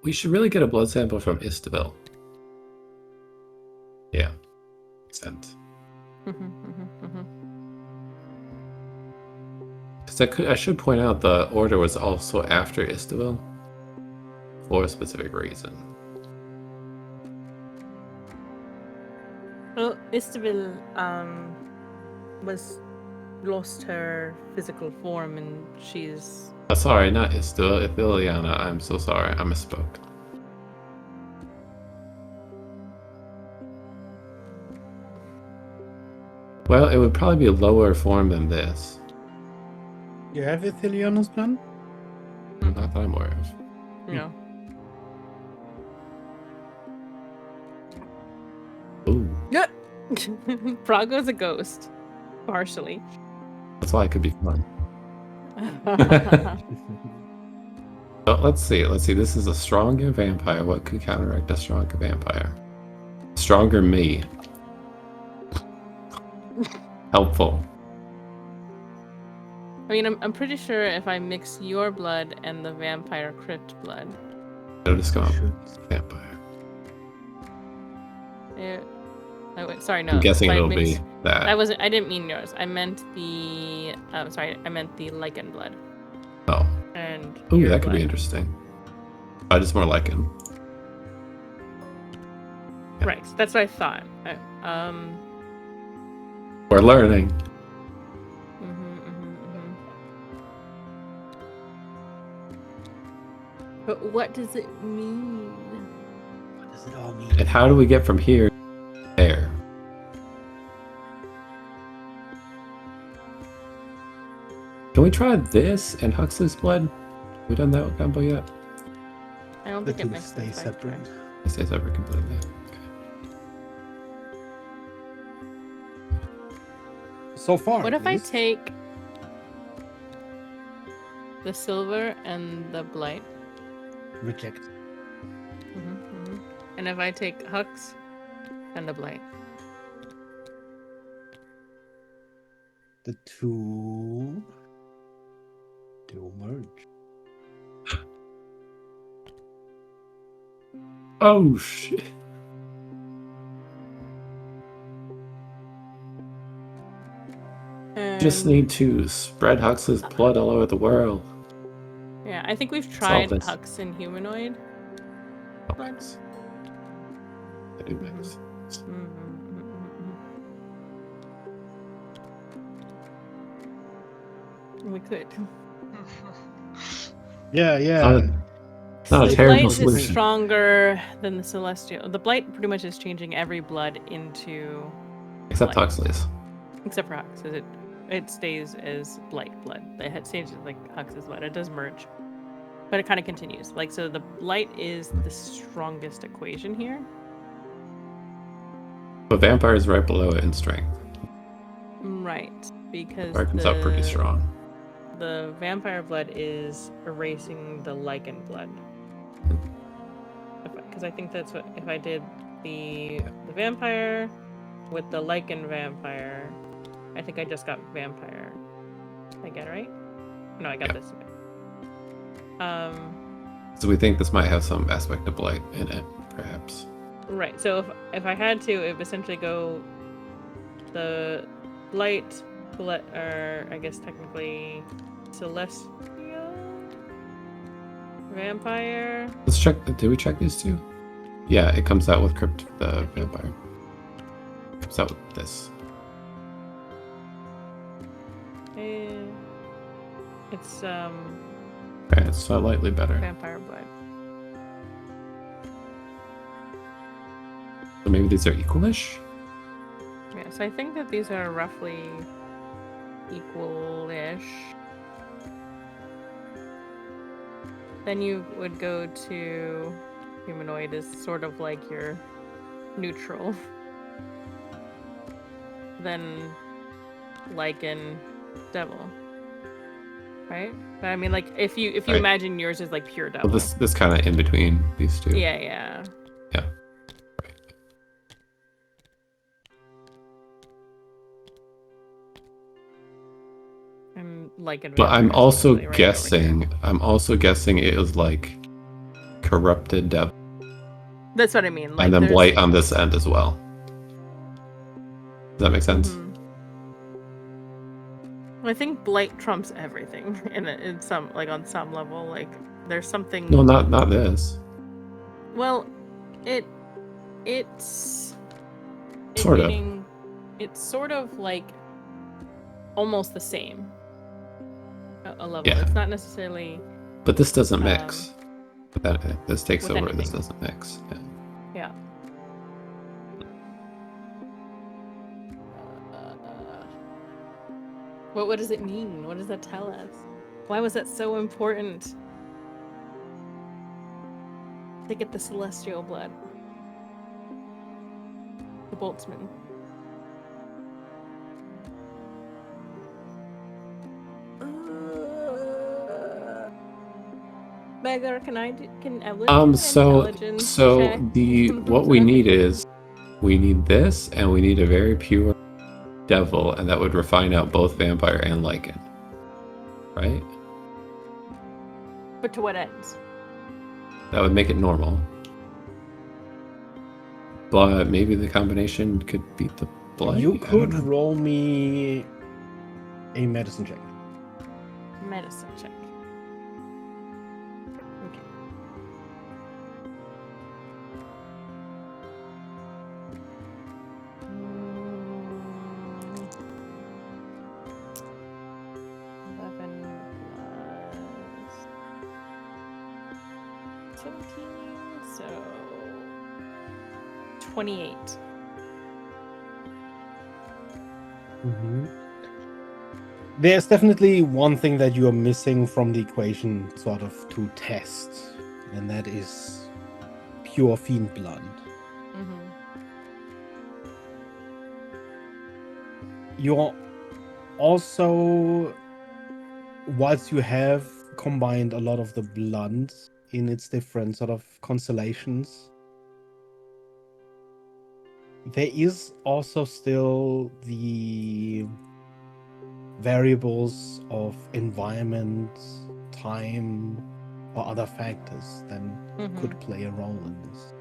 Speaker 3: We should really get a blood sample from Istabel. Yeah. Sent. Because I should point out the order was also after Istabel for a specific reason.
Speaker 2: Well, Istabel was lost her physical form and she's
Speaker 3: Sorry, not Istabel, Ithiliana. I'm so sorry, I misspoke. Well, it would probably be a lower form than this.
Speaker 1: You have Ithiliana's plan?
Speaker 3: Not that I'm aware of.
Speaker 2: no.
Speaker 3: Ooh,
Speaker 2: Prago's a ghost. Partially.
Speaker 3: that's why it could be fun. Well, let's see. This is a stronger vampire. What could counteract a stronger vampire? Stronger me. Helpful.
Speaker 2: I mean, I'm pretty sure if I mix your blood and the vampire crypt blood.
Speaker 3: It'll just come up vampire.
Speaker 2: Oh, wait, sorry, no.
Speaker 3: I'm guessing
Speaker 2: if I
Speaker 3: it'll
Speaker 2: mix-
Speaker 3: be that.
Speaker 2: I didn't mean yours. I meant the. I meant the lichen blood.
Speaker 3: Oh.
Speaker 2: And.
Speaker 3: Ooh,
Speaker 2: your
Speaker 3: that could be
Speaker 2: blood.
Speaker 3: interesting. Just more lichen. Yeah.
Speaker 2: Right. That's what I thought.
Speaker 3: We're learning.
Speaker 2: But what does it mean?
Speaker 1: What does it all mean?
Speaker 3: And how do we get from here to there? Can we try this and Huxley's blood? Have we done that combo yet?
Speaker 2: I don't
Speaker 1: The
Speaker 2: think it
Speaker 1: two
Speaker 2: makes
Speaker 1: stay
Speaker 2: sense.
Speaker 1: separate.
Speaker 3: I say separate completely.
Speaker 1: So far.
Speaker 2: What
Speaker 1: at
Speaker 2: if I
Speaker 1: least.
Speaker 2: take the silver and the blight?
Speaker 1: Reject.
Speaker 2: And if I take Hux and the blight?
Speaker 1: The two do merge.
Speaker 3: Oh shit. Just need to spread Huxley's blood all over the world.
Speaker 2: Yeah, I think we've tried
Speaker 3: this.
Speaker 2: Hux and humanoid.
Speaker 3: Mix. I do mix.
Speaker 2: We could.
Speaker 1: Yeah.
Speaker 3: Not a
Speaker 2: The
Speaker 3: terrible
Speaker 2: blight is
Speaker 3: solution.
Speaker 2: stronger than the celestial. The blight pretty much is changing every blood into
Speaker 3: Except
Speaker 2: blight.
Speaker 3: Huxley's.
Speaker 2: Except for Hux, because it stays as blight blood. It stays like Hux's blood. It does merge, but it kind of continues. Like, so the blight is the strongest equation here.
Speaker 3: But Vampire is right below it in strength.
Speaker 2: Right, because
Speaker 3: Vampire comes out pretty strong.
Speaker 2: The vampire blood is erasing the lichen blood. Because I think that's what, if I did the vampire with the lichen vampire, I think I just got vampire. Did I get it right? No, I got this.
Speaker 3: So we think this might have some aspect of blight in it, perhaps.
Speaker 2: Right. So if I had to, it would essentially go the blight, or I guess technically celestial vampire.
Speaker 3: Let's check. Did we check these two? Yeah, it comes out with the vampire. It comes out with this.
Speaker 2: It's
Speaker 3: Okay, it's slightly better.
Speaker 2: vampire blood.
Speaker 3: So maybe these are equalish?
Speaker 2: Yeah, so I think that these are roughly equal-ish. Then you would go to humanoid as sort of like your neutral. Then lichen, devil. Right? But I mean, like, if you
Speaker 3: Right.
Speaker 2: imagine yours is like pure devil.
Speaker 3: Well, this kind of in between these two.
Speaker 2: Yeah.
Speaker 3: Yeah.
Speaker 2: And lichen.
Speaker 3: But I'm
Speaker 2: vampire is
Speaker 3: also
Speaker 2: essentially right over here.
Speaker 3: guessing. I'm also guessing it was like corrupted devil,
Speaker 2: That's what I mean. Like,
Speaker 3: and then
Speaker 2: there's-
Speaker 3: blight on this end as well. Does that make sense?
Speaker 2: Mhm. I think blight trumps everything in some, like, on some level. Like, there's something.
Speaker 3: No, not this.
Speaker 2: Well, it's
Speaker 3: Sort of.
Speaker 2: meaning, it's sort of like almost the same. A level.
Speaker 3: Yeah.
Speaker 2: It's not necessarily.
Speaker 3: But this doesn't mix. This takes
Speaker 2: with
Speaker 3: over. This
Speaker 2: anything.
Speaker 3: doesn't mix. Yeah.
Speaker 2: Yeah. What does it mean? What does that tell us? Why was that so important to get the celestial blood? The boltsman. Beggar, can Evelyn do an intelligence
Speaker 3: So
Speaker 2: check?
Speaker 3: the what we need is we need this, and we need a very pure devil, and that would refine out both vampire and lichen, right?
Speaker 2: But to what ends?
Speaker 3: That would make it normal. But maybe the combination could beat the blight.
Speaker 1: You
Speaker 3: I don't
Speaker 1: could
Speaker 3: know.
Speaker 1: roll me a medicine check.
Speaker 2: Medicine check. Okay. Mm, 11 plus 17, so 28.
Speaker 1: Mm-hmm. There's definitely one thing that you are missing from the equation, sort of, to test, and that is pure fiend blood.
Speaker 2: Mm-hmm.
Speaker 1: You're also, whilst you have combined a lot of the blood in its different sort of constellations, there is also still the variables of environment, time, or other factors that could play a role in this.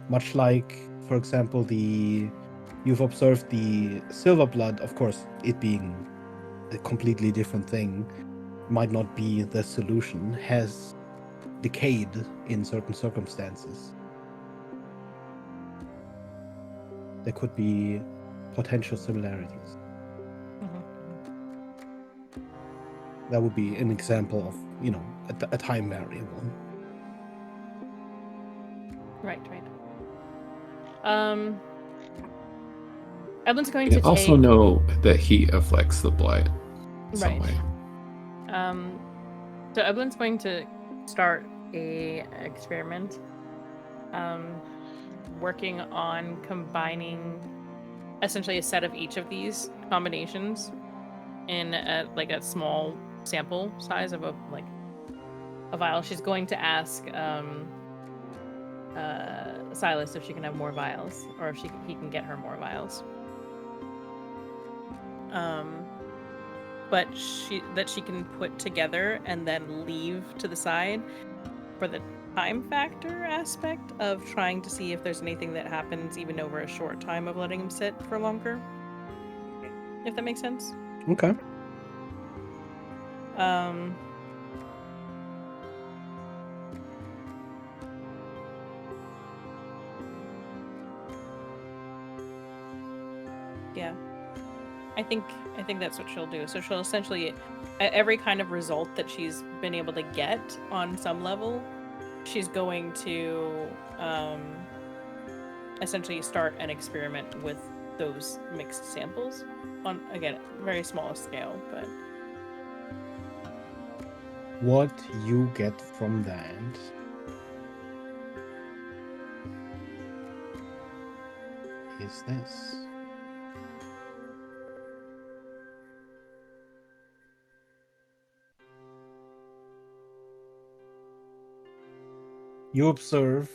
Speaker 1: Much like, for example, you've observed the silver blood, of course, it being a completely different thing, might not be the solution, has decayed in certain circumstances. There could be potential similarities. That would be an example of, a time variable.
Speaker 2: Right. Evelyn's going to
Speaker 3: also
Speaker 2: take...
Speaker 3: know that heat affects the blight some
Speaker 2: Right.
Speaker 3: way.
Speaker 2: So Evelyn's going to start a experiment, working on combining essentially a set of each of these combinations in a small sample size of a vial. She's going to ask Silas if she can have more vials, or if he can get her more vials. But she can put together and then leave to the side for the time factor aspect of trying to see if there's anything that happens even over a short time of letting him sit for longer. If that makes sense.
Speaker 1: Okay.
Speaker 2: Yeah. I think that's what she'll do. So she'll essentially, every kind of result that she's been able to get on some level, she's going to essentially start an experiment with those mixed samples on, again, very small scale, but
Speaker 1: What you get from that is this. You observe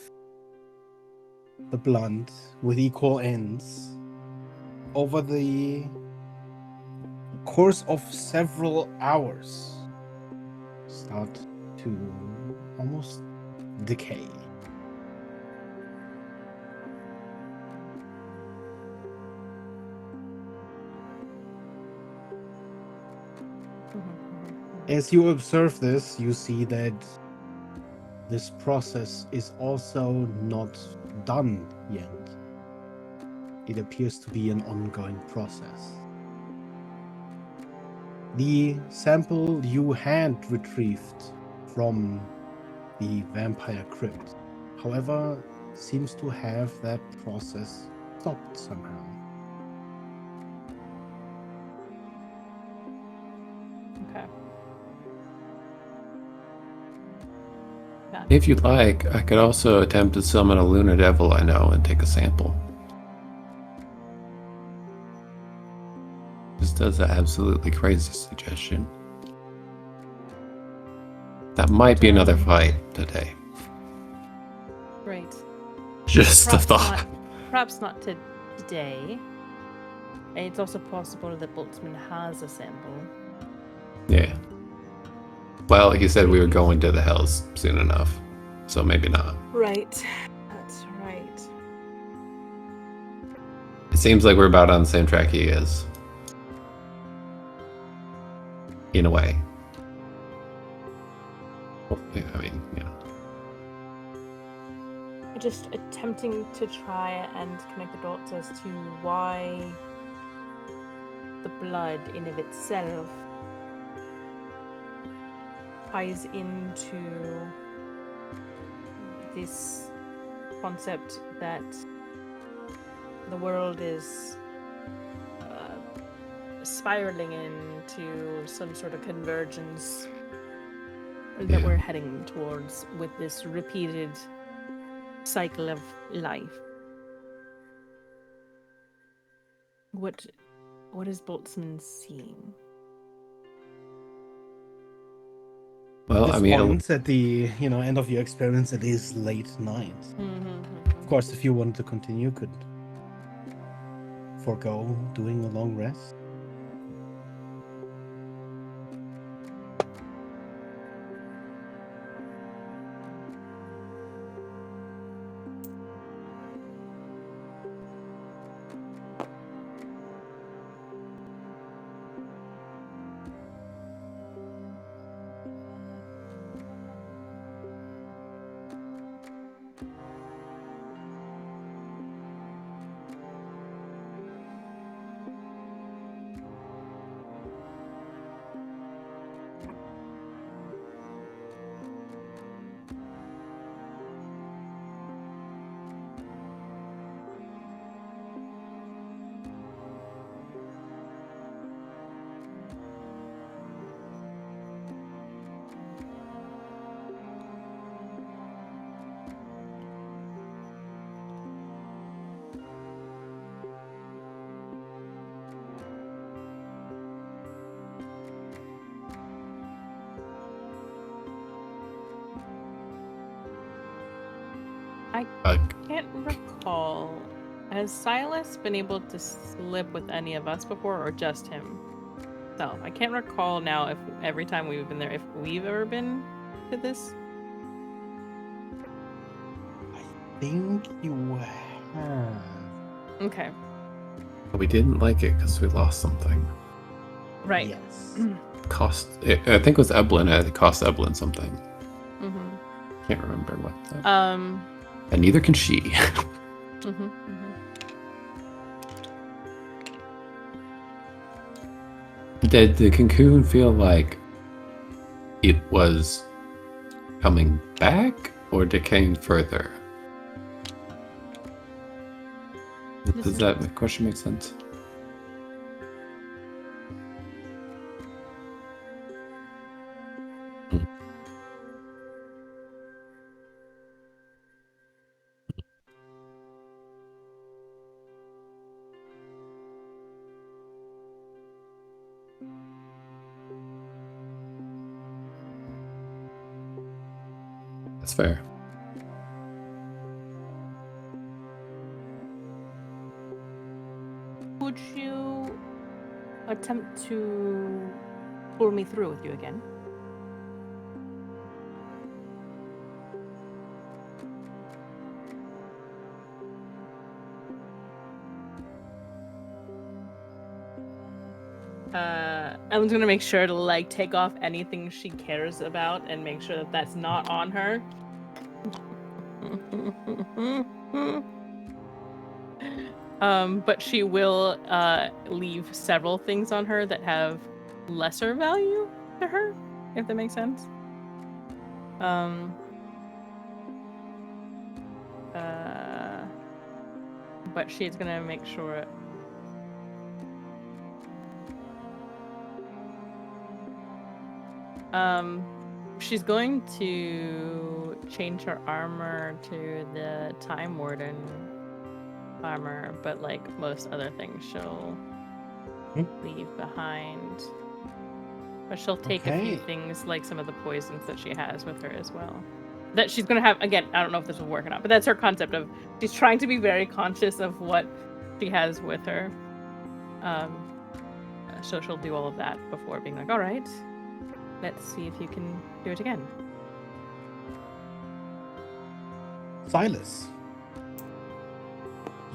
Speaker 1: the blunt with equal ends over the course of several hours start to almost decay. As you observe this, you see that this process is also not done yet. It appears to be an ongoing process. The sample you had retrieved from the vampire crypt, however, seems to have that process stopped somehow.
Speaker 2: okay.
Speaker 3: If you'd like, I could also attempt to summon a lunar devil I know and take a sample. Just as an absolutely crazy suggestion. That might be another fight today.
Speaker 2: Right.
Speaker 3: Just a thought.
Speaker 2: Perhaps not today. It's also possible that Boltzmann has a sample.
Speaker 3: Yeah. Well, he said we were going to the Hells soon enough, so maybe not.
Speaker 2: Right. That's right.
Speaker 3: It seems like we're about on the same track he is. In a way. Well, I mean, yeah.
Speaker 2: Just attempting to try and connect the dots as to why the blood in of itself ties into this concept that the world is spiraling into some sort of convergence that we're heading towards with this repeated cycle of life. What is Boltzmann seeing?
Speaker 3: Well,
Speaker 1: This
Speaker 3: I mean,
Speaker 1: point at the end of your experience, it is late night. Of course, if you wanted to continue, you could forego doing a long rest.
Speaker 2: I can't recall. Has Silas been able to slip with any of us before, or just him? So I can't recall now if every time we've been there, if we've ever been to this.
Speaker 1: I think you have.
Speaker 2: Okay.
Speaker 3: we didn't like it because we lost something.
Speaker 2: Right.
Speaker 1: Yes.
Speaker 3: I think it was Eblin. It cost Eblin something.
Speaker 2: Mm-hmm.
Speaker 3: Can't remember what. And neither can she.
Speaker 2: Mm-hmm. Mm-hmm.
Speaker 3: Did the cocoon feel like it was coming back or decaying further? Does that question make sense? That's fair.
Speaker 2: Would you attempt to pull me through with you again? Ellen's gonna make sure to like take off anything she cares about and make sure that that's not on her. But she will leave several things on her that have lesser value to her, if that makes sense. But she's gonna make sure. She's going to change her armor to the Time Warden armor, but like most other things she'll leave behind. But she'll take a few things, like some of the poisons that she has with her as well. That she's gonna have, again, I don't know if this will work or not, but that's her concept of, she's trying to be very conscious of what she has with her. So she'll do all of that before being like, all right, let's see if you can do it again.
Speaker 1: Silas,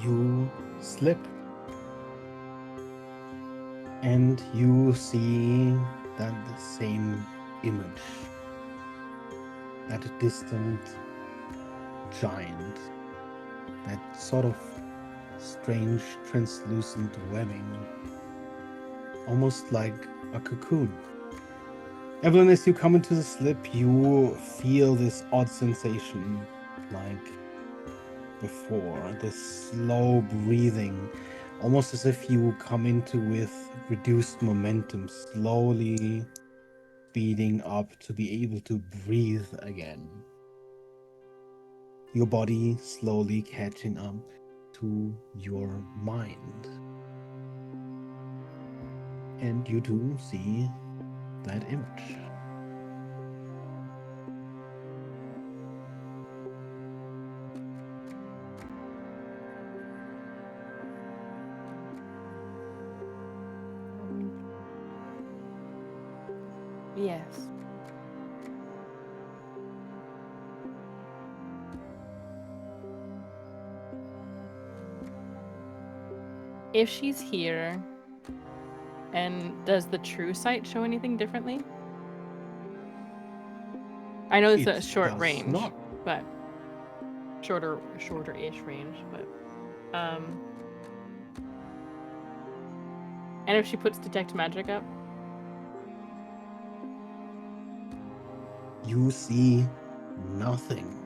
Speaker 1: you slip and you see that the same image, that distant giant, that sort of strange translucent webbing, almost like a cocoon. Evelyn, as you come into the slip, you feel this odd sensation like before. This slow breathing, almost as if you come into with reduced momentum, slowly speeding up to be able to breathe again. Your body slowly catching up to your mind. And you do see that image.
Speaker 2: Yes. If she's here, and does the true sight show anything differently? I know it's a
Speaker 1: It
Speaker 2: short
Speaker 1: does
Speaker 2: range,
Speaker 1: not.
Speaker 2: but shorter-ish range, but and if she puts detect magic up,
Speaker 1: You see nothing.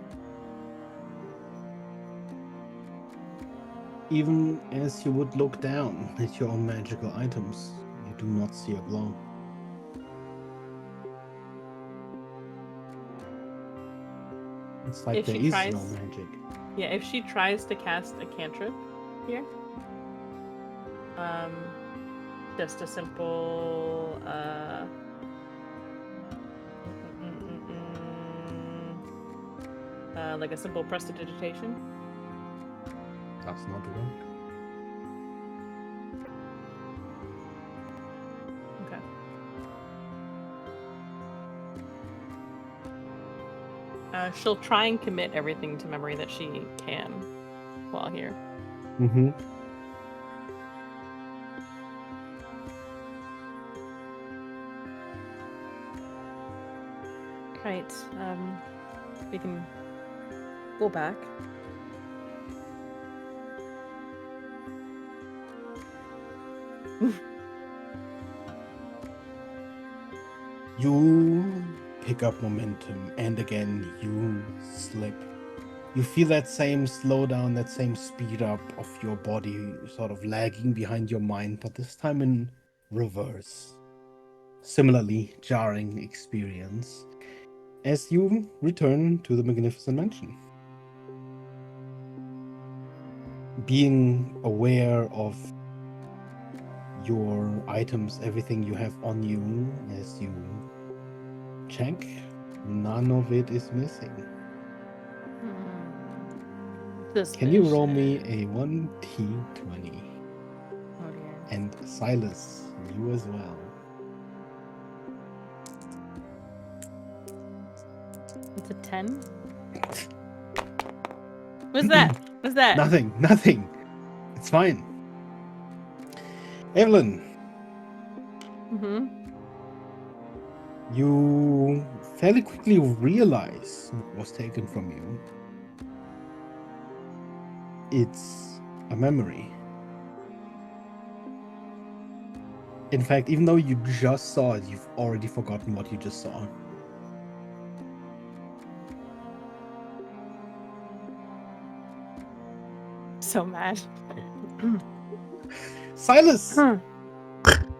Speaker 1: Even as you would look down at your magical items, you do not see a glow. It's like
Speaker 2: If
Speaker 1: there
Speaker 2: she
Speaker 1: is
Speaker 2: tries-
Speaker 1: no magic.
Speaker 2: yeah, if she tries to cast a cantrip here, just a simple like a simple prestidigitation.
Speaker 1: Does not work.
Speaker 2: Okay. She'll try and commit everything to memory that she can while here.
Speaker 1: Mm-hmm.
Speaker 2: Right. We can go back.
Speaker 1: You pick up momentum, and again you slip. You feel that same slowdown, that same speed up of your body sort of lagging behind your mind, but this time in reverse. Similarly jarring experience as you return to the Magnificent Mansion. Being aware of your items, everything you have on you as you check, none of it is missing. Can you roll me a 1d20?
Speaker 2: Oh dear.
Speaker 1: And Silas, you as well.
Speaker 2: It's a 10. What's that? What's that?
Speaker 1: Nothing. It's fine. Evelyn,
Speaker 2: Mm-hmm.
Speaker 1: you fairly quickly realize what was taken from you. It's a memory. In fact, even though you just saw it, you've already forgotten what you just saw.
Speaker 2: So mad.
Speaker 1: Silas,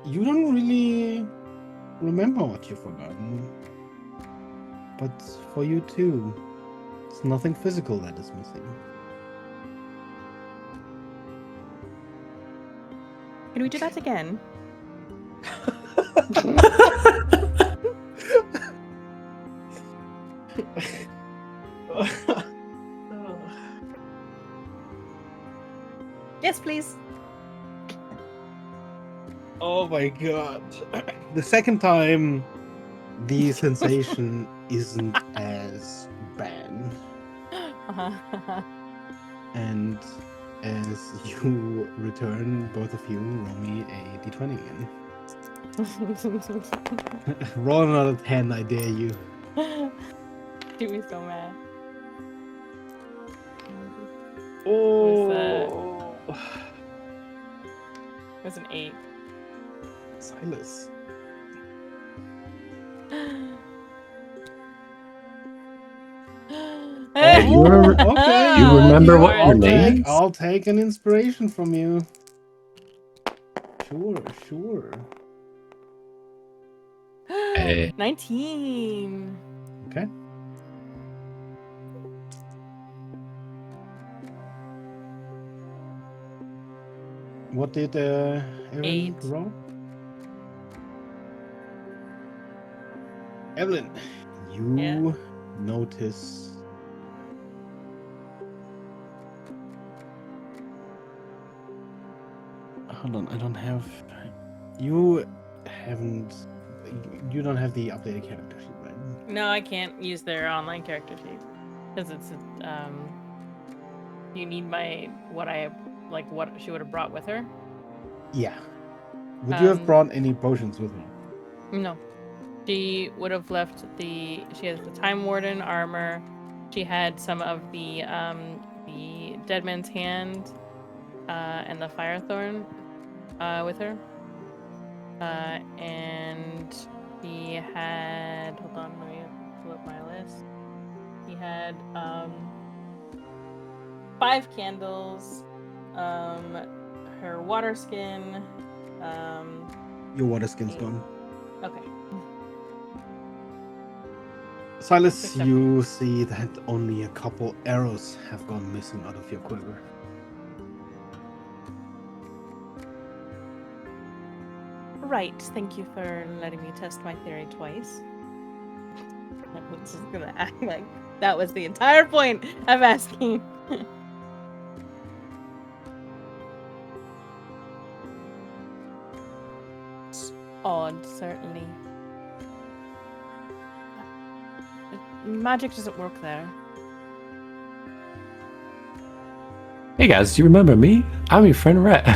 Speaker 1: you don't really remember what you've forgotten. But for you too, it's nothing physical that is missing.
Speaker 2: Can we do that again? Yes, please.
Speaker 1: Oh my god. The second time, the sensation isn't as bad. And as you return, both of you, roll me a d20 again. Roll another 10, I dare you.
Speaker 2: Get me so mad.
Speaker 1: Oh,
Speaker 2: It was an 8.
Speaker 1: Silas.
Speaker 2: Hey!
Speaker 3: Hey, you remember?
Speaker 1: Okay,
Speaker 3: You remember what your
Speaker 1: I'll
Speaker 3: name is?
Speaker 1: I'll take an inspiration from you. Sure.
Speaker 3: Hey.
Speaker 2: 19.
Speaker 1: Okay. What did Evelyn
Speaker 2: 8.
Speaker 1: roll? Evelyn, you notice hold on, I don't have you haven't you don't have the updated character sheet, right?
Speaker 2: No, I can't use their online character sheet because it's you need what she would have brought with her.
Speaker 1: Yeah. Would you have brought any potions with her?
Speaker 2: No. She would have left she has the Time Warden armor. She had some of the Dead Man's Hand and the Firethorn with her. And she had, hold on, let me pull up my list. She had 5 candles, her water skin.
Speaker 1: Your water skin's gone.
Speaker 2: Okay.
Speaker 1: Silas,
Speaker 2: Except-
Speaker 1: you see that only a couple arrows have gone missing out of your quiver.
Speaker 2: Right, thank you for letting me test my theory twice. I was just gonna act like that was the entire point of asking. It's odd, certainly. Magic doesn't work there.
Speaker 3: Hey guys, do you remember me? I'm your friend Rhett.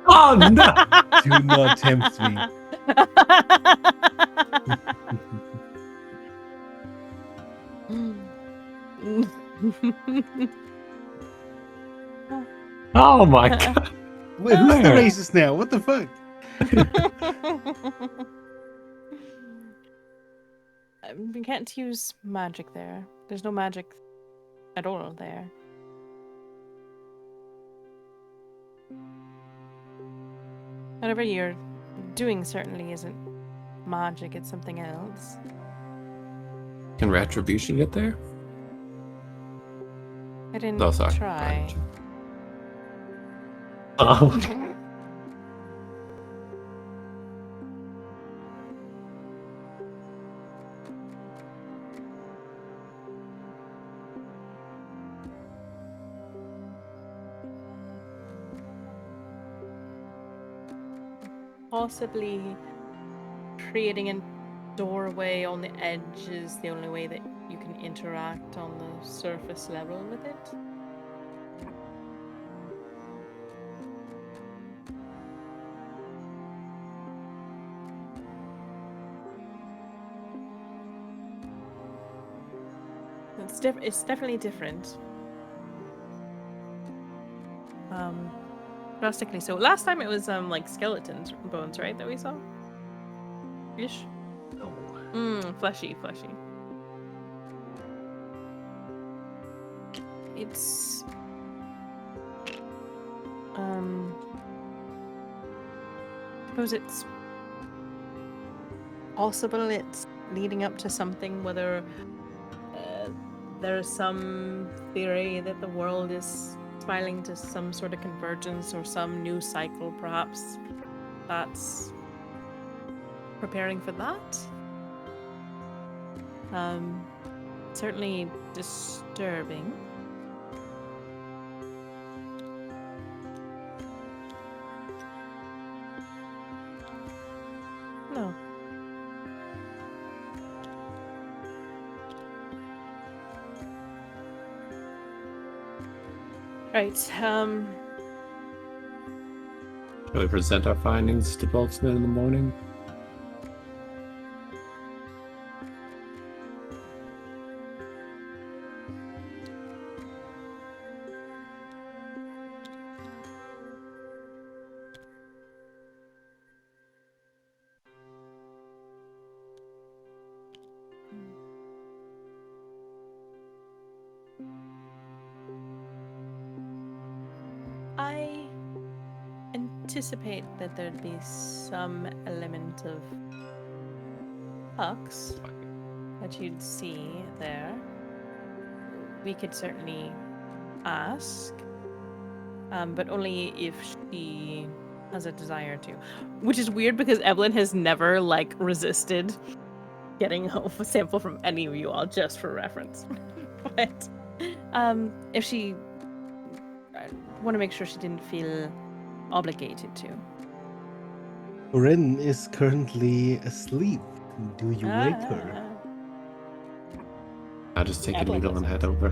Speaker 3: Oh no!
Speaker 1: Do not tempt me.
Speaker 3: Oh my god!
Speaker 1: Wait, who's the racist now? What the fuck?
Speaker 2: We can't use magic there. There's no magic at all there. Whatever you're doing certainly isn't magic, it's something else.
Speaker 3: Can retribution get there?
Speaker 2: I didn't
Speaker 3: Oh, sorry.
Speaker 2: try.
Speaker 3: Oh.
Speaker 2: Possibly creating a doorway on the edge is the only way that you can interact on the surface level with it. It's definitely different. Drastically so. Last time it was like skeleton bones, right, that we saw? Ish. Fleshy. It's I suppose it's possible it's leading up to something, whether there's some theory that the world is spiraling to some sort of convergence or some new cycle, perhaps that's preparing for that. Certainly disturbing. No. Right,
Speaker 3: Shall we present our findings to Boltzmann in the morning?
Speaker 2: anticipate that there'd be some element of hux that you'd see there. We could certainly ask, but only if she has a desire to. Which is weird because Evelyn has never resisted getting a sample from any of you all, just for reference. But if she, I want to make sure she didn't feel obligated to.
Speaker 1: Corinne is currently asleep. Do you wake her?
Speaker 3: I'll just take a
Speaker 2: Evelyn
Speaker 3: needle and
Speaker 2: doesn't.
Speaker 3: head over.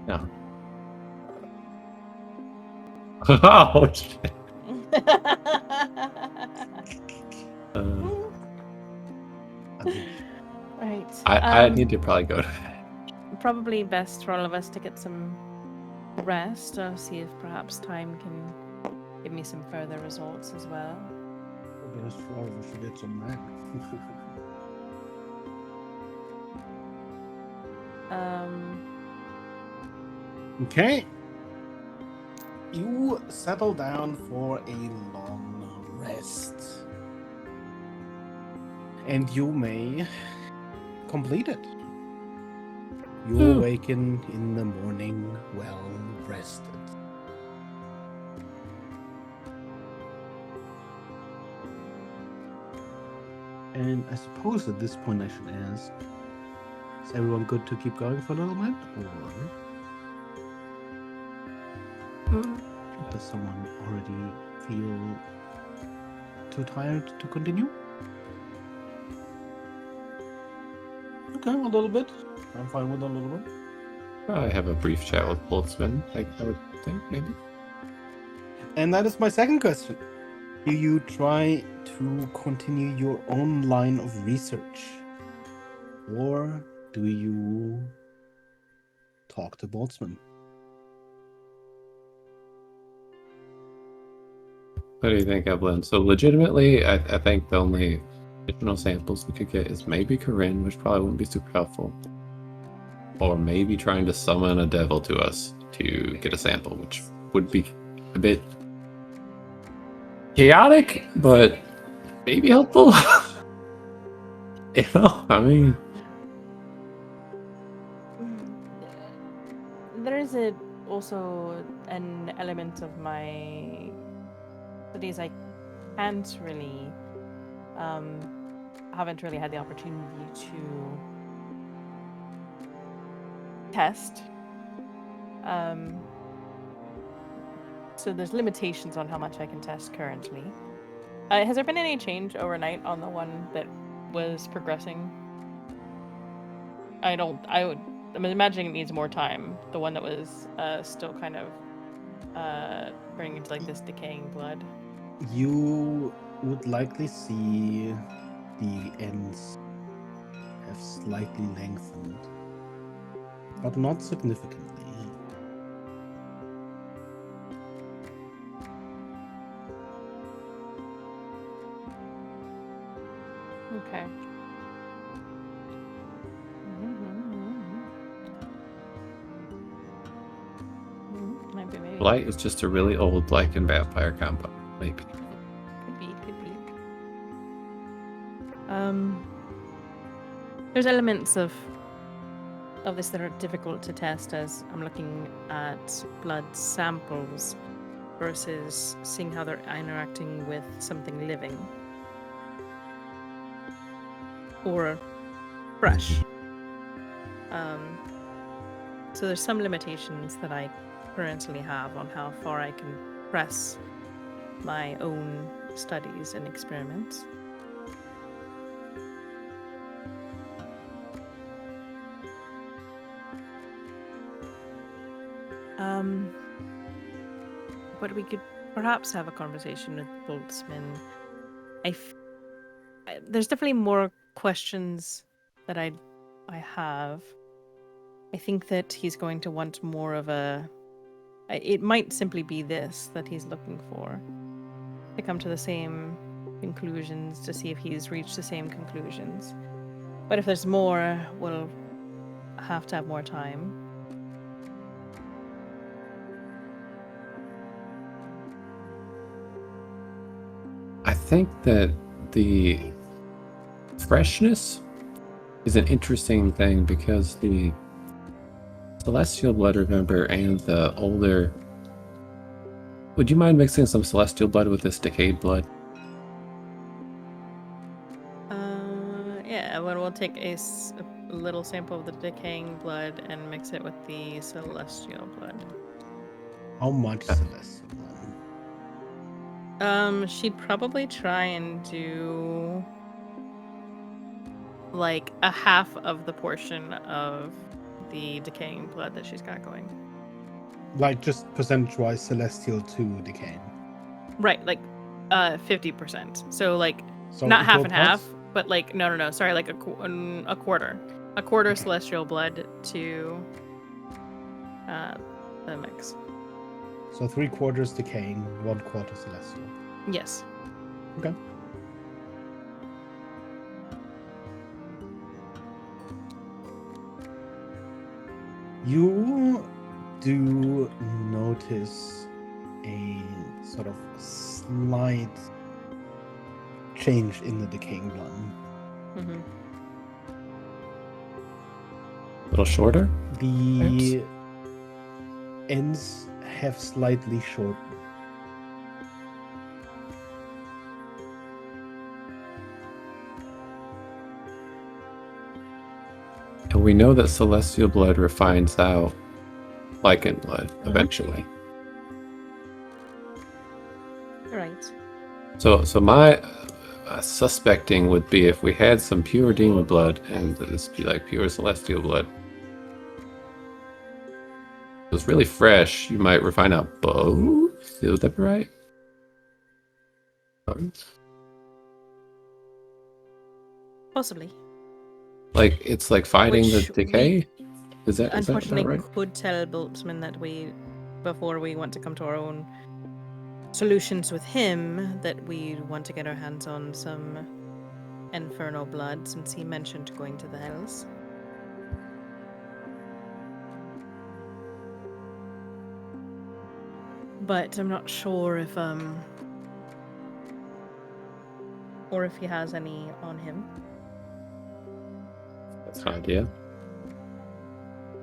Speaker 3: No. Oh, shit.
Speaker 2: Right.
Speaker 3: I need to probably go to
Speaker 2: Probably best for all of us to get some rest. I'll see if perhaps time can give me some further results as well.
Speaker 1: Best for all of us to get some rest. Okay. You settle down for a long rest. And you may complete it. You awaken in the morning well rested. And I suppose at this point I should ask, is everyone good to keep going for a little bit? Or does someone already feel too tired to continue? Okay, a little bit. I'm fine with a little bit.
Speaker 3: I have a brief chat with Boltzmann, I would think, maybe.
Speaker 1: And that is my second question. Do you try to continue your own line of research? Or do you talk to Boltzmann?
Speaker 3: What do you think, Evelyn? So legitimately, I think the only additional samples we could get is maybe Corinne, which probably wouldn't be super helpful. Or maybe trying to summon a devil to us to get a sample, which would be a bit chaotic, but maybe helpful. You know, I mean...
Speaker 2: There is also an element of my studies I can't really, haven't really had the opportunity to test. So there's limitations on how much I can test currently. Has there been any change overnight on the one that was progressing? I'm imagining it needs more time. The one that was still kind of bringing to this decaying blood.
Speaker 1: You would likely see the ends have slightly lengthened, but not significantly.
Speaker 2: Okay. Maybe.
Speaker 3: Blight is just a really old lichen vampire combo, maybe.
Speaker 2: Could be. There's elements of this that are difficult to test, as I'm looking at blood samples versus seeing how they're interacting with something living or fresh. So there's some limitations that I currently have on how far I can press my own studies and experiments. But we could perhaps have a conversation with Boltzmann. There's definitely more questions that I have. I think that he's going to want more of a... It might simply be this that he's looking for. To come to the same conclusions, to see if he's reached the same conclusions. But if there's more, we'll have to have more time.
Speaker 3: I think that the freshness is an interesting thing because the celestial blood, remember, and the older... Would you mind mixing some celestial blood with this decayed blood?
Speaker 2: Yeah, well, we'll take a little sample of the decaying blood and mix it with the celestial blood.
Speaker 1: How much celestial blood?
Speaker 2: She'd probably try and do like a half of the portion of the decaying blood that she's got going.
Speaker 1: Like just percentage-wise, celestial to decaying.
Speaker 2: Right, like 50%. So like
Speaker 1: So
Speaker 2: not half
Speaker 1: equal
Speaker 2: and half,
Speaker 1: parts?
Speaker 2: but like no, sorry, like a quarter. A quarter
Speaker 1: Okay.
Speaker 2: celestial blood to the mix.
Speaker 1: So 3/4 decaying, 1/4 celestial.
Speaker 2: Yes.
Speaker 1: Okay. You do notice a sort of slight change in the decaying blood.
Speaker 2: Mm-hmm.
Speaker 3: A little shorter?
Speaker 1: The ends have slightly shortened.
Speaker 3: And we know that celestial blood refines out lichen blood eventually.
Speaker 2: Right.
Speaker 3: So my suspecting would be if we had some pure demon blood and this be like pure celestial blood. It was really fresh. You might refine out both. Would that be right?
Speaker 2: Possibly.
Speaker 3: Like it's like fighting the
Speaker 2: Which
Speaker 3: decay. Is that
Speaker 2: Unfortunately,
Speaker 3: right?
Speaker 2: could tell Boltzmann that before we want to come to our own solutions with him, that we want to get our hands on some infernal blood, since he mentioned going to the Hells. But I'm not sure if or if he has any on him.
Speaker 3: That's an idea.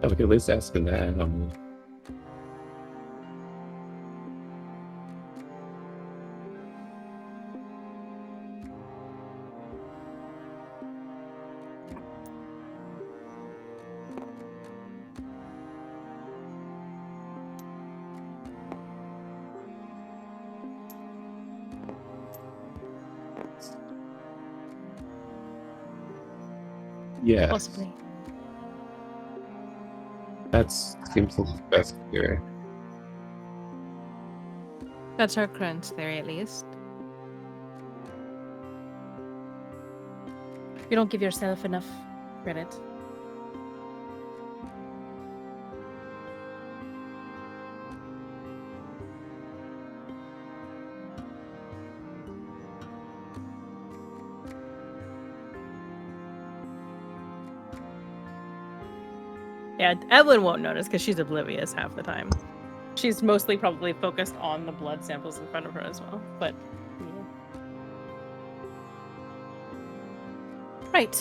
Speaker 3: Yeah, we could at least ask him that. Yeah,
Speaker 2: Possibly.
Speaker 3: that seems the best theory.
Speaker 2: That's our current theory, at least. You don't give yourself enough credit. Yeah, Evelyn won't notice because she's oblivious half the time. She's mostly probably focused on the blood samples in front of her as well. But yeah. Right.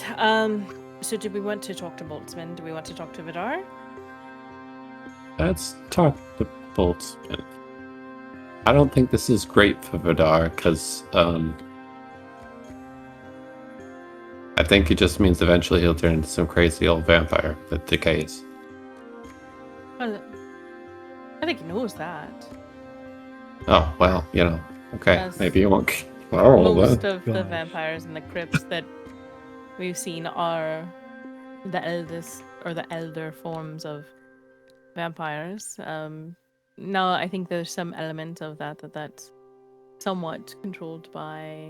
Speaker 2: So do we want to talk to Boltzmann? Do we want to talk to Vidar?
Speaker 3: Let's talk to Boltzmann. I don't think this is great for Vidar because I think it just means eventually he'll turn into some crazy old vampire that decays.
Speaker 2: Well, I think he knows that.
Speaker 3: Oh, well, okay,
Speaker 2: Yes.
Speaker 3: maybe he won't. Oh,
Speaker 2: Most of the
Speaker 1: Gosh.
Speaker 2: vampires in the crypts that we've seen are the eldest or the elder forms of vampires. Now, I think there's some element of that's somewhat controlled by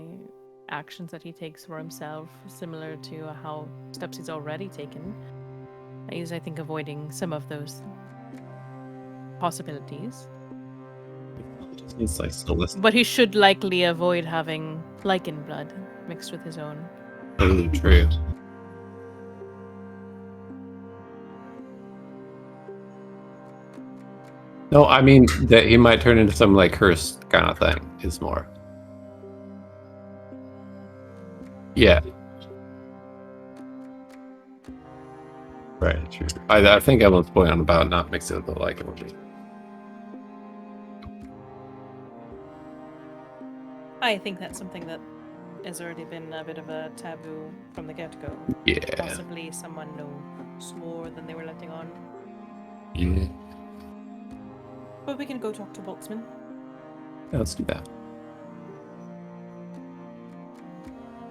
Speaker 2: actions that he takes for himself, similar to how steps he's already taken. He's, I think, avoiding some of those possibilities.
Speaker 3: It's like still listening.
Speaker 2: But he should likely avoid having lichen blood mixed with his own.
Speaker 3: Oh, true. No, I mean that he might turn into some like cursed kind of thing is more. Yeah. Right, true. I think Evelyn's point on about not mixing with the like emoji.
Speaker 2: I think that's something that has already been a bit of a taboo from the get-go.
Speaker 3: Yeah.
Speaker 2: Possibly someone knows more than they were letting on.
Speaker 3: Yeah.
Speaker 2: But we can go talk to Boltzmann.
Speaker 3: Yeah, let's do that.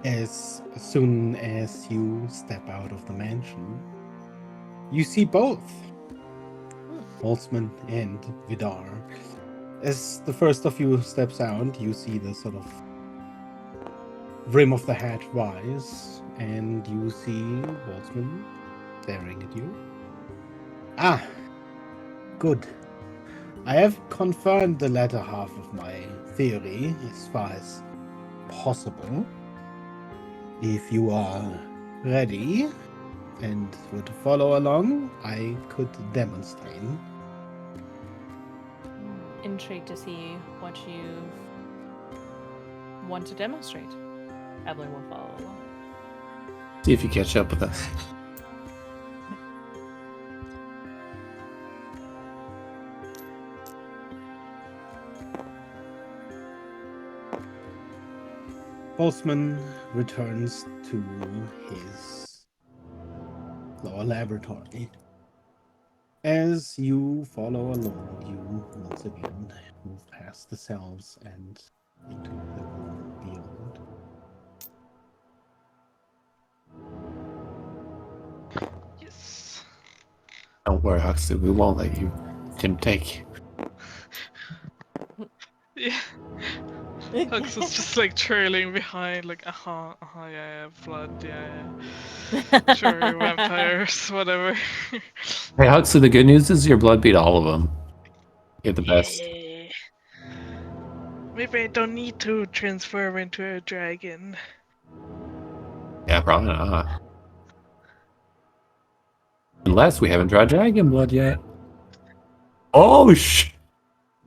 Speaker 1: As soon as you step out of the mansion, you see both Boltzmann and Vidar. As the first of you steps out, you see the sort of rim of the hat rise, and you see Boltzmann staring at you. Ah, good. I have confirmed the latter half of my theory as far as possible. If you are ready and would follow along, I could demonstrate.
Speaker 2: Intrigued to see what you want to demonstrate. Evelyn will follow along.
Speaker 3: See if you catch up with us.
Speaker 1: Boltzmann returns to his lower laboratory. As you follow along, you once again move past the cells and into the room beyond.
Speaker 4: Yes.
Speaker 3: Don't worry, Huxley. We won't let you. Tim, take you.
Speaker 4: Yeah. Hux was just like trailing behind, like, yeah, blood, yeah. Sure, vampires, whatever.
Speaker 3: Hey, Huxley, the good news is your blood beat all of them. You're the best.
Speaker 4: Yeah. Maybe I don't need to transform into a dragon.
Speaker 3: Yeah, probably not. Unless we haven't tried dragon blood yet. Oh,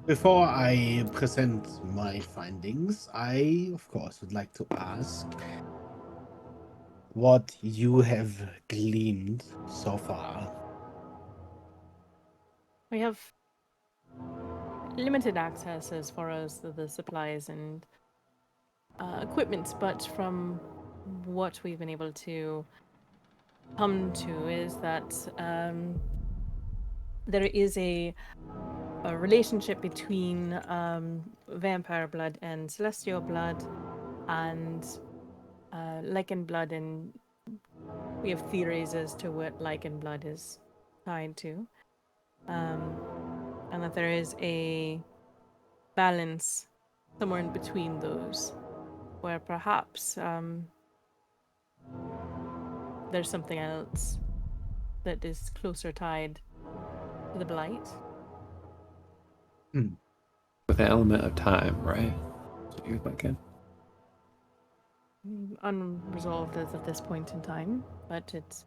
Speaker 1: Before I present my findings, I, of course, would like to ask what you have gleaned so far.
Speaker 2: We have limited access as far as the supplies and equipment, but from what we've been able to come to is that there is a relationship between vampire blood and celestial blood and lichen blood, and we have theories as to what lichen blood is tied to, and that there is a balance somewhere in between those, where perhaps there's something else that is closer tied to the blight.
Speaker 3: with an element of time, right? So you're thinking.
Speaker 2: Unresolved as of this point in time, but it's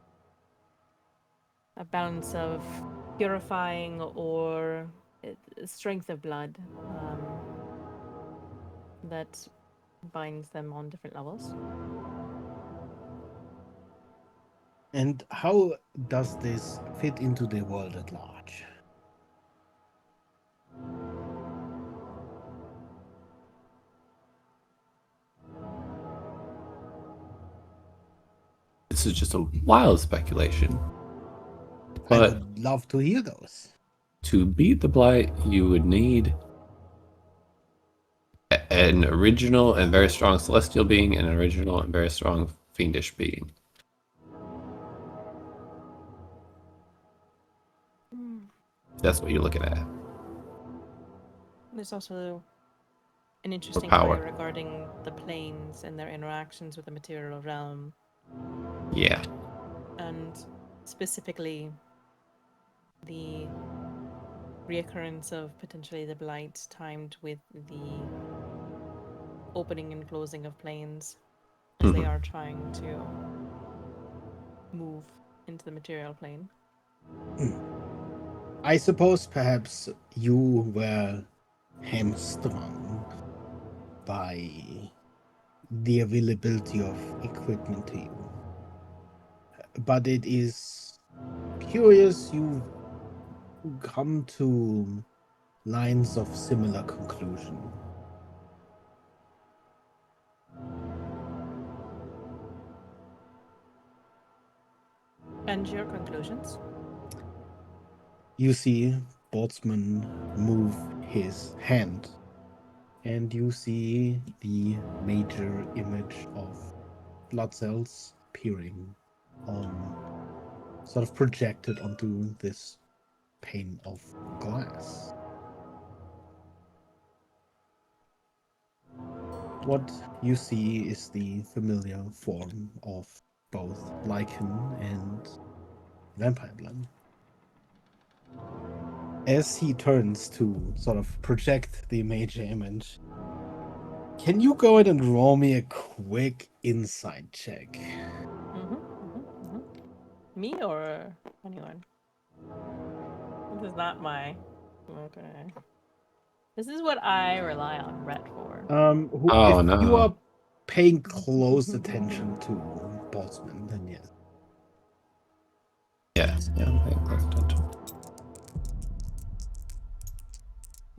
Speaker 2: a balance of purifying or strength of blood that binds them on different levels.
Speaker 1: And how does this fit into the world at large?
Speaker 3: This is just a wild speculation.
Speaker 1: I
Speaker 3: But
Speaker 1: would love to hear those.
Speaker 3: to beat the blight, you would need an original and very strong celestial being and an original and very strong fiendish being. That's what you're looking at.
Speaker 2: There's also an interesting
Speaker 3: power.
Speaker 2: area regarding the planes and their interactions with the material realm.
Speaker 3: Yeah.
Speaker 2: And specifically the reoccurrence of potentially the blight timed with the opening and closing of planes as they are trying to move into the material plane.
Speaker 1: I suppose perhaps you were hamstrung by the availability of equipment to you. But it is curious you've come to lines of similar conclusion.
Speaker 2: And your conclusions?
Speaker 1: You see Boltzmann move his hand, and you see the major image of blood cells appearing on, sort of projected onto this pane of glass. What you see is the familiar form of both lichen and vampire blood. As he turns to sort of project the major image, can you go ahead and roll me a quick insight check?
Speaker 2: Me or anyone? This is not my. Okay. This is what I rely on Rhett for.
Speaker 3: Oh,
Speaker 1: If
Speaker 3: no.
Speaker 1: you are paying close attention to Boltzmann, then yes.
Speaker 3: Yes, yeah, I'm paying close attention.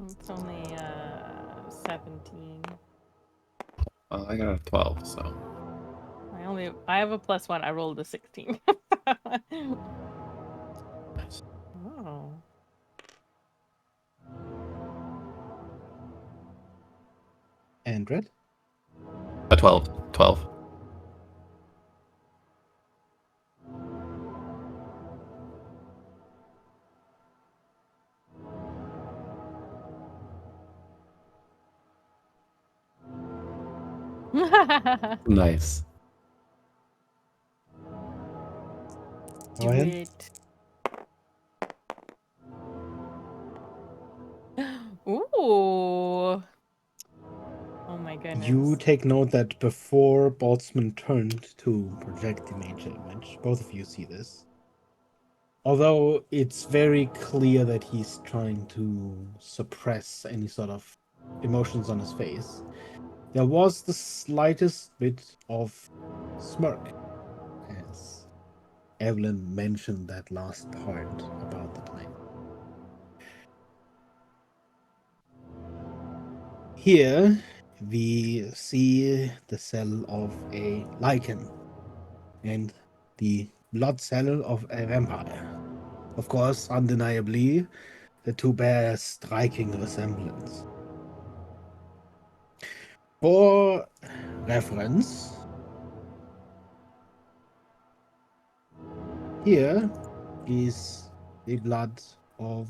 Speaker 2: It's only 17.
Speaker 3: Well, I got a 12, so.
Speaker 2: I have a +1. I rolled a 16.
Speaker 3: Nice.
Speaker 2: Oh.
Speaker 1: And Red?
Speaker 3: A 12. 12. Nice.
Speaker 1: Go
Speaker 2: Do
Speaker 1: ahead.
Speaker 2: it. Ooh. Oh my goodness.
Speaker 1: You take note that before Boltzmann turned to project the major image, both of you see this. Although it's very clear that he's trying to suppress any sort of emotions on his face, there was the slightest bit of smirk as Evelyn mentioned that last part about the plane. Here we see the cell of a lichen and the blood cell of a vampire. Of course, undeniably, the two bear a striking resemblance. For reference, here is the blood of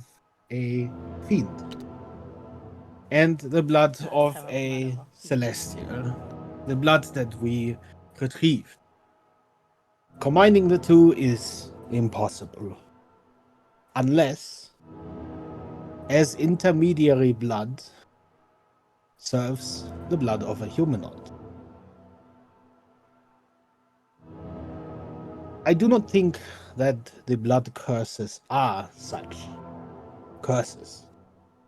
Speaker 1: a fiend and the blood of a celestial, the blood that we retrieved. Combining the two is impossible, unless, as intermediary blood, serves the blood of a humanoid. I do not think that the blood curses are such curses.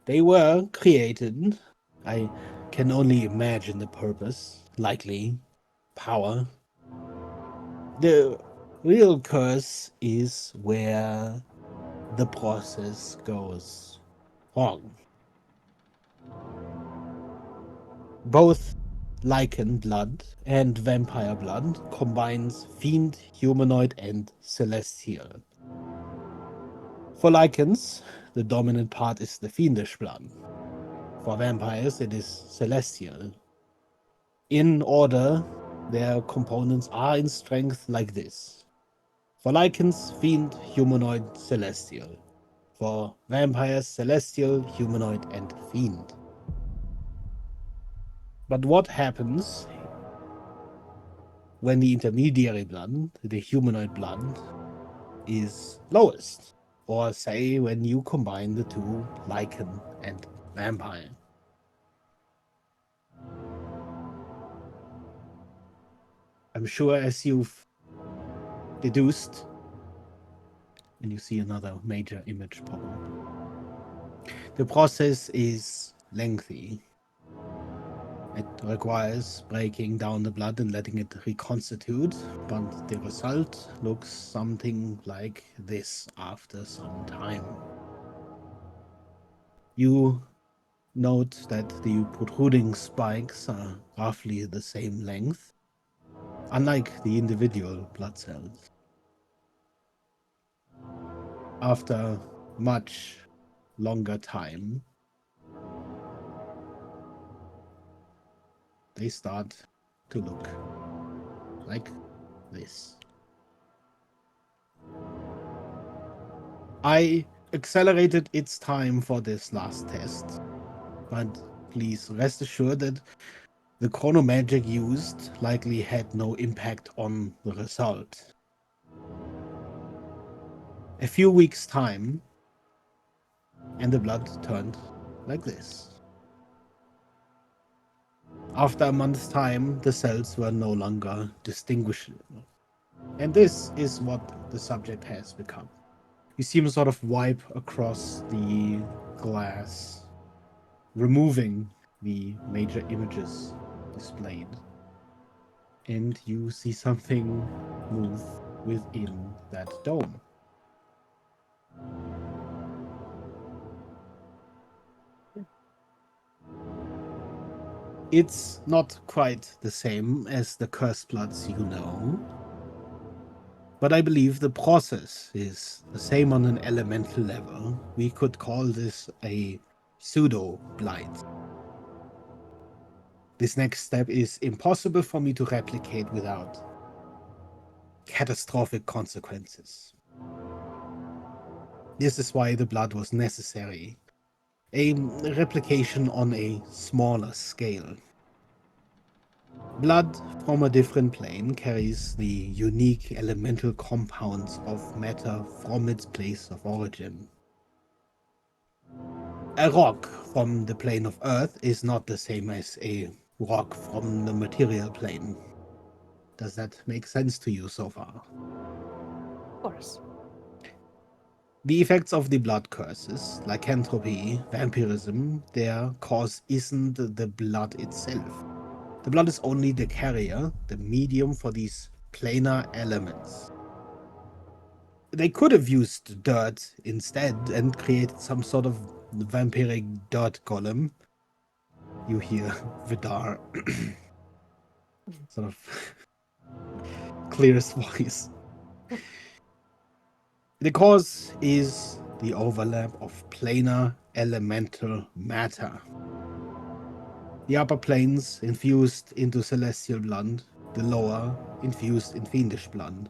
Speaker 1: They were created. I can only imagine the purpose, likely power. The real curse is where the process goes wrong. Both lichen blood and vampire blood combines fiend, humanoid, and celestial. For lichens, the dominant part is the fiendish blood. For vampires, it is celestial. In order, their components are in strength like this. For lichens, fiend, humanoid, celestial. For vampires, celestial, humanoid, and fiend. But what happens when the intermediary blood, the humanoid blood, is lowest? Or say when you combine the two, lichen and vampire? I'm sure as you've deduced, and you see another major image pop up, the process is lengthy. It requires breaking down the blood and letting it reconstitute, but the result looks something like this after some time. You note that the protruding spikes are roughly the same length, unlike the individual blood cells. After much longer time, they start to look like this. I accelerated its time for this last test, but please rest assured that the chronomagic used likely had no impact on the result. A few weeks' time, and the blood turned like this. After a month's time, the cells were no longer distinguishable. And this is what the subject has become. You see him sort of wipe across the glass, removing the major images displayed. And you see something move within that dome. It's not quite the same as the cursed bloods you know, but I believe the process is the same on an elemental level. We could call this a pseudo-blight. This next step is impossible for me to replicate without catastrophic consequences. This is why the blood was necessary. A replication on a smaller scale. Blood from a different plane carries the unique elemental compounds of matter from its place of origin. A rock from the plane of Earth is not the same as a rock from the material plane. Does that make sense to you so far?
Speaker 2: Of course.
Speaker 1: The effects of the blood curses, lycanthropy, vampirism, their cause isn't the blood itself. The blood is only the carrier, the medium for these planar elements. They could have used dirt instead and created some sort of vampiric dirt golem. You hear Vidar sort of clear his voice. The cause is the overlap of planar elemental matter. The upper planes infused into celestial blood, the lower infused in fiendish blood.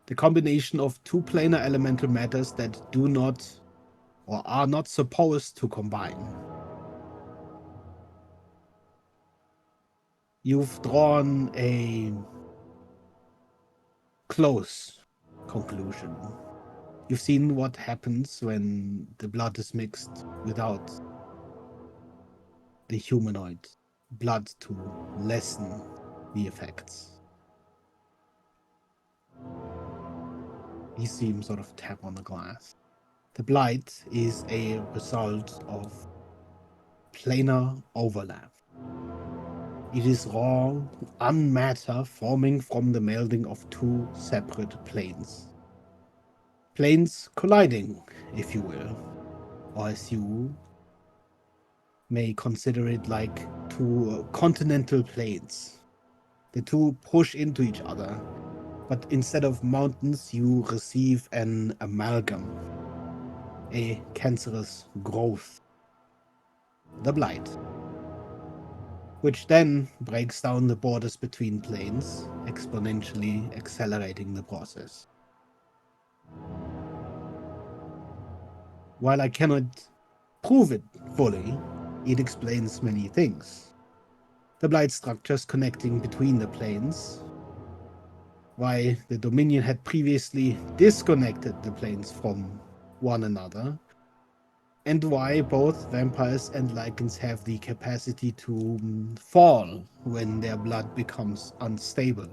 Speaker 1: The combination of two planar elemental matters that do not or are not supposed to combine. You've drawn a close conclusion. You've seen what happens when the blood is mixed without the humanoid blood to lessen the effects. You see him sort of tap on the glass. The blight is a result of planar overlap. It is raw, unmatter forming from the melding of two separate planes. Planes colliding, if you will, or as you may consider it like two continental planes. The two push into each other, but instead of mountains, you receive an amalgam, a cancerous growth, the blight, which then breaks down the borders between planes, exponentially accelerating the process. While I cannot prove it fully, it explains many things. The blight structures connecting between the planes, why the Dominion had previously disconnected the planes from one another, and why both vampires and lycans have the capacity to fall when their blood becomes unstable.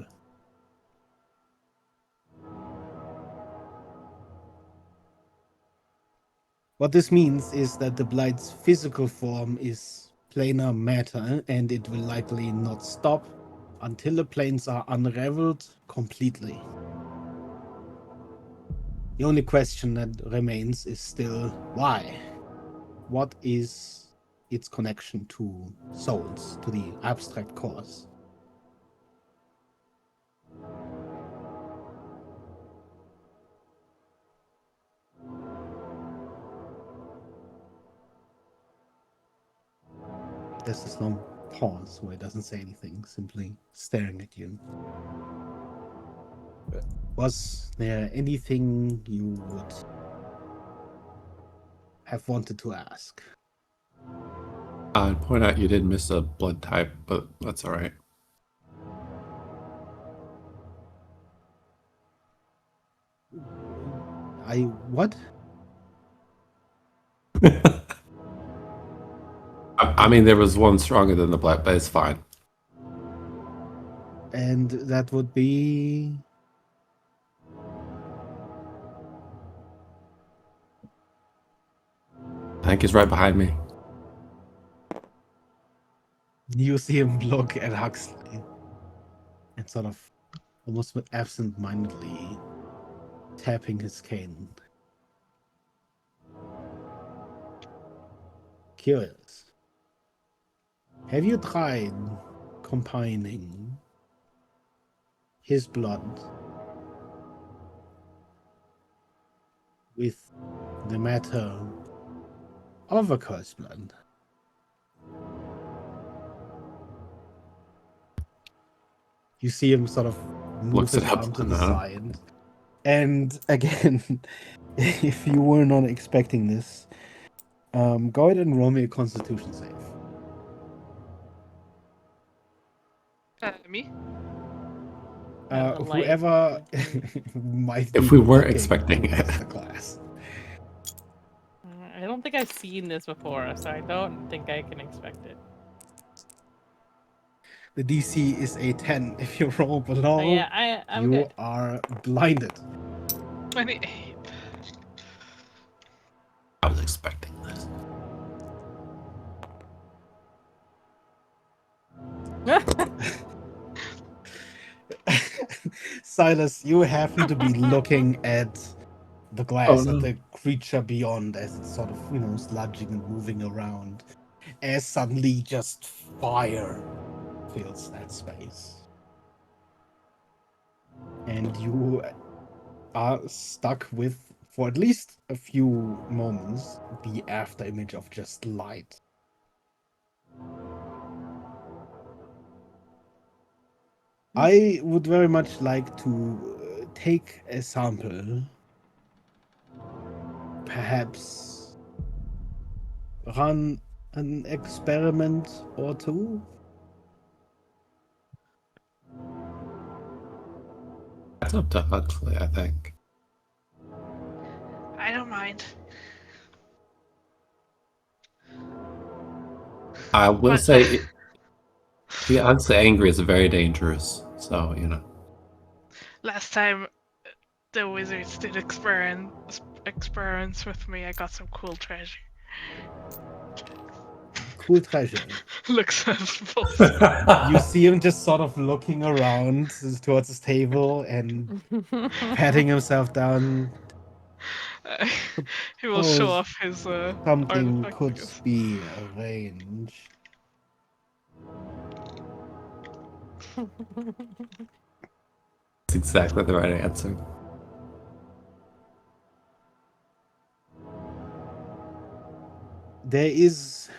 Speaker 1: What this means is that the blight's physical form is planar matter, and it will likely not stop until the planes are unraveled completely. The only question that remains is still why? What is its connection to souls, to the abstract cause? There's this long pause where it doesn't say anything, simply staring at you. Was there anything you would have wanted to ask?
Speaker 3: I'd point out you did miss a blood type, but that's alright.
Speaker 1: What?
Speaker 3: I mean, there was one stronger than the black, but it's fine.
Speaker 1: And that would be...
Speaker 3: I think he's right behind me.
Speaker 1: You see him look at Huxley and sort of almost absent-mindedly tapping his cane. Curious. Have you tried combining his blood with the matter of a cursed blood? You see him sort of move
Speaker 3: Looks
Speaker 1: his
Speaker 3: it up.
Speaker 1: arm to the side. And again, if you were not expecting this, go ahead and roll me a Constitution save.
Speaker 4: Me?
Speaker 1: Whoever might be
Speaker 3: If we weren't
Speaker 1: looking
Speaker 3: expecting
Speaker 1: towards
Speaker 3: it.
Speaker 1: the class.
Speaker 2: I don't think I've seen this before, so I don't think I can expect it.
Speaker 1: The DC is a 10. If you roll below,
Speaker 2: Yeah, I'm
Speaker 1: you
Speaker 2: good.
Speaker 1: are blinded.
Speaker 4: 28.
Speaker 3: I was expecting this.
Speaker 1: Silas, you happen to be looking at the glass, at the creature beyond as it's sort of, sludging and moving around. As suddenly just fire fills that space. And you are stuck with, for at least a few moments, the after image of just light. I would very much like to take a sample, perhaps run an experiment or two.
Speaker 3: That's up to Huxley, I think.
Speaker 4: I don't mind.
Speaker 3: I will say, the Huxley angry is very dangerous, so,
Speaker 4: Last time the wizards did experiments with me, I got some cool treasure.
Speaker 1: Cool treasure.
Speaker 4: Looks at both.
Speaker 1: You see him just sort of looking around towards his table and patting himself down.
Speaker 4: He will show
Speaker 1: Suppose
Speaker 4: off his
Speaker 1: something
Speaker 4: artifact, I
Speaker 1: could
Speaker 4: guess.
Speaker 1: be arranged.
Speaker 3: That's exactly the right answer.
Speaker 1: There is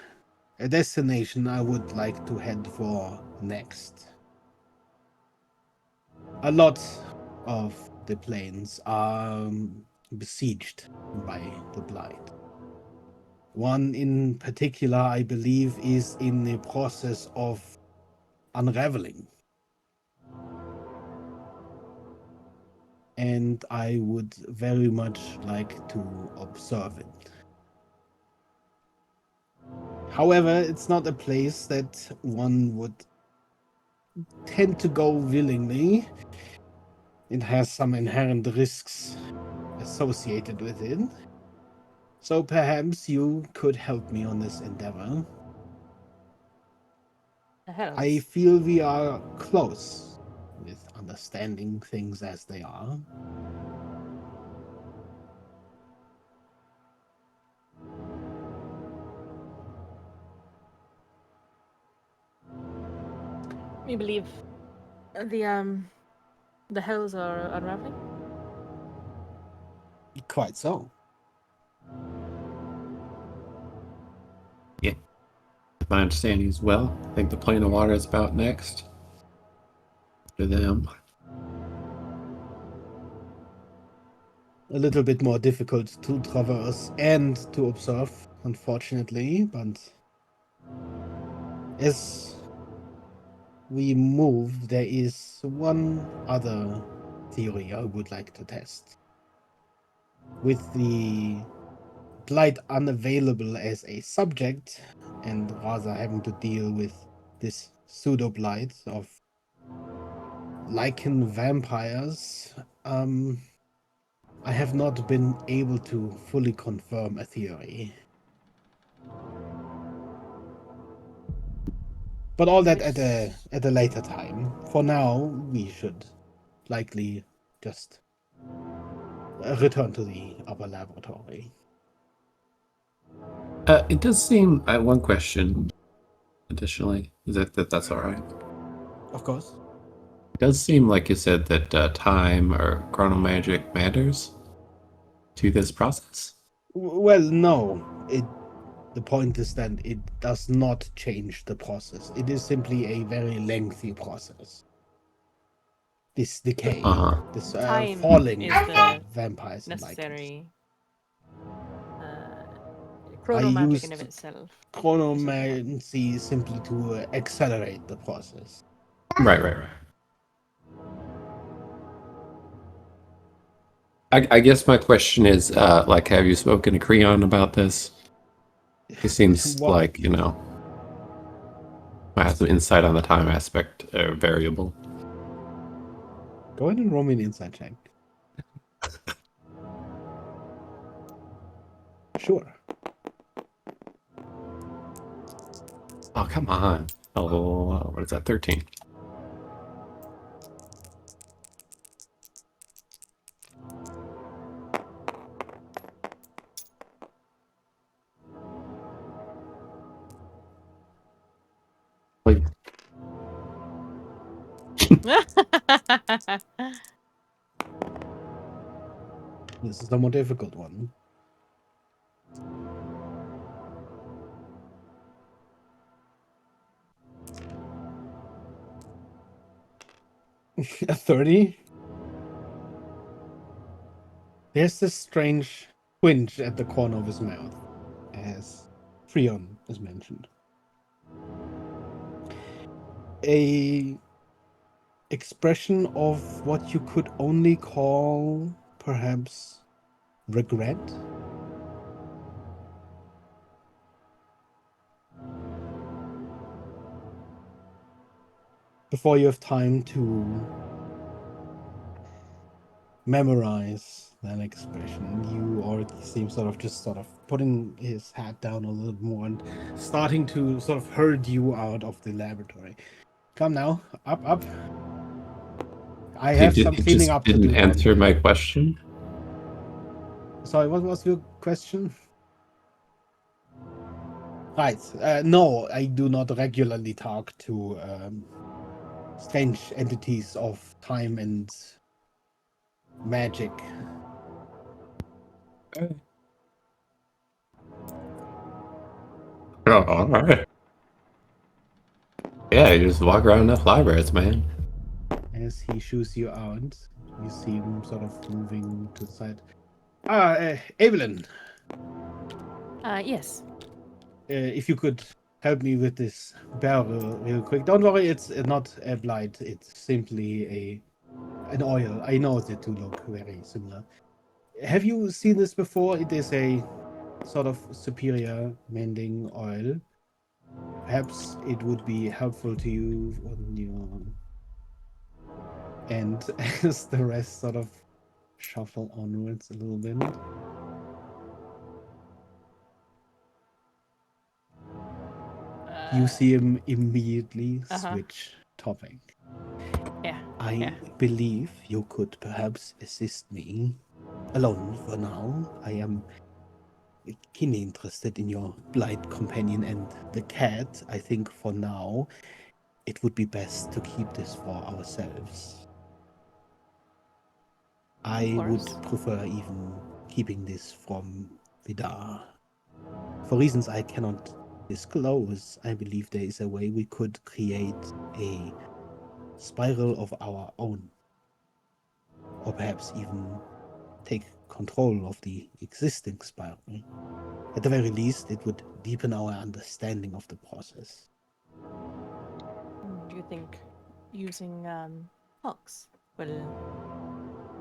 Speaker 1: a destination I would like to head for next. A lot of the plains are besieged by the Blight. One in particular, I believe, is in the process of unraveling. And I would very much like to observe it. However, it's not a place that one would tend to go willingly. It has some inherent risks associated with it. So perhaps you could help me on this endeavor.
Speaker 2: The hells.
Speaker 1: I feel we are close with understanding things as they are.
Speaker 2: You believe the hells are unraveling?
Speaker 1: Quite so.
Speaker 3: Yeah. If my understanding is well, I think the plane of water is about next. For them.
Speaker 1: A little bit more difficult to traverse and to observe, unfortunately, but as we move, there is one other theory I would like to test. With the blight unavailable as a subject, and rather having to deal with this pseudo blight of lichen vampires, I have not been able to fully confirm a theory. But all that at a later time. For now, we should likely just return to the upper laboratory.
Speaker 3: It does seem. I have one question. Additionally, is that's all right?
Speaker 1: Of course.
Speaker 3: It does seem like you said that time or chronomagic matters to this process.
Speaker 1: Well, no. The point is that it does not change the process. It is simply a very lengthy process. This decay, this
Speaker 2: Time
Speaker 1: falling
Speaker 2: is the
Speaker 1: vampires and lichens.
Speaker 2: necessary
Speaker 1: I
Speaker 2: chronomagic in
Speaker 1: used
Speaker 2: of itself.
Speaker 1: chronomancy simply to accelerate the process.
Speaker 3: Right. I guess my question is, like, have you spoken to Creon about this? He seems
Speaker 1: What?
Speaker 3: like, I have some insight on the time aspect variable.
Speaker 1: Go ahead and roll me an insight check. Sure.
Speaker 3: Oh, come on. Oh, what is that? 13. Like,
Speaker 1: This is the more difficult one. A 30? There's this strange twinge at the corner of his mouth, as Freon is mentioned. A expression of what you could only call, perhaps, regret? Before you have time to memorize that expression, you already see him sort of putting his hat down a little more and starting to sort of herd you out of the laboratory. Come now, up. I have some cleaning up to do.
Speaker 3: Didn't answer my question.
Speaker 1: Sorry, what was your question? Right. No, I do not regularly talk to strange entities of time and magic.
Speaker 3: Oh, all right. Yeah, you just walk around enough libraries, man.
Speaker 1: As he shoos you out, you see him sort of moving to the side. Evelyn.
Speaker 2: Yes.
Speaker 1: If you could help me with this barrel real quick. Don't worry, it's not a blight. It's simply an oil. I know the two look very similar. Have you seen this before? It is a sort of superior mending oil. Perhaps it would be helpful to you on your end as the rest sort of shuffle onwards a little bit. You see him immediately
Speaker 2: Uh-huh.
Speaker 1: switch topic.
Speaker 2: Yeah.
Speaker 1: I believe you could perhaps assist me alone for now. I am keenly interested in your blind companion and the cat. I think for now it would be best to keep this for ourselves. I would
Speaker 2: course.
Speaker 1: prefer even keeping this from Vidar. For reasons I cannot disclose, I believe there is a way we could create a spiral of our own. Or perhaps even take control of the existing spiral. At the very least, it would deepen our understanding of the process.
Speaker 2: Do you think using hooks will,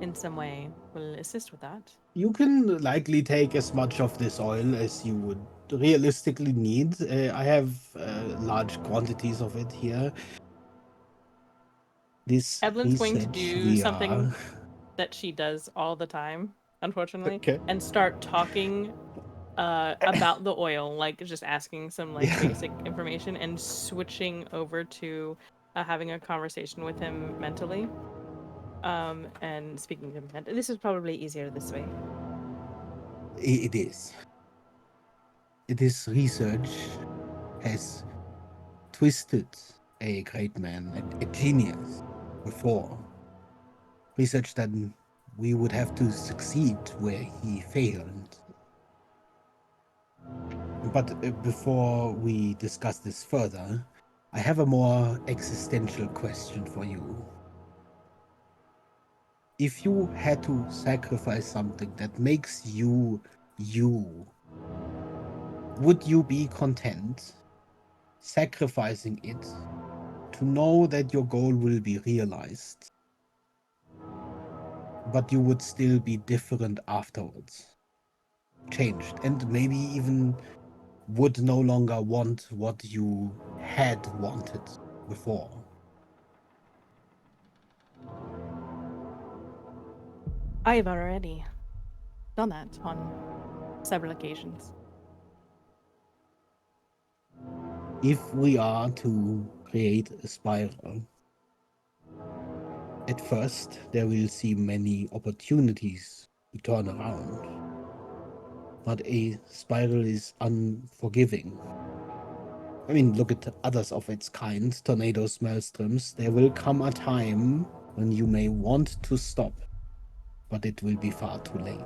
Speaker 2: in some way, will assist with that?
Speaker 1: You can likely take as much of this oil as you would realistically need. I have large quantities of it here. This
Speaker 2: Evelyn's going to
Speaker 1: research
Speaker 2: do
Speaker 1: we
Speaker 2: something
Speaker 1: are...
Speaker 2: that she does all the time, unfortunately,
Speaker 1: Okay.
Speaker 2: and start talking about the oil, like just asking some like
Speaker 1: Yeah.
Speaker 2: basic information and switching over to having a conversation with him mentally, and speaking to him. This is probably easier this way.
Speaker 1: It is. This research has twisted a great man, a genius, before. Research that we would have to succeed where he failed. But before we discuss this further, I have a more existential question for you. If you had to sacrifice something that makes you you, would you be content sacrificing it to know that your goal will be realized, but you would still be different afterwards? Changed, and maybe even would no longer want what you had wanted before.
Speaker 2: I have already done that on several occasions.
Speaker 1: If we are to create a spiral, at first there will seem many opportunities to turn around. But a spiral is unforgiving. I mean, look at others of its kind, tornadoes, maelstroms. There will come a time when you may want to stop, but it will be far too late.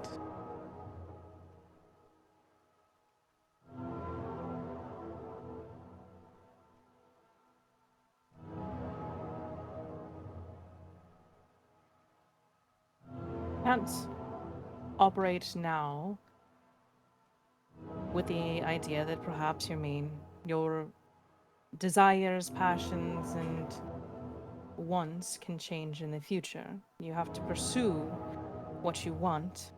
Speaker 2: Can't operate now with the idea that perhaps your desires, passions, and wants can change in the future. You have to pursue what you want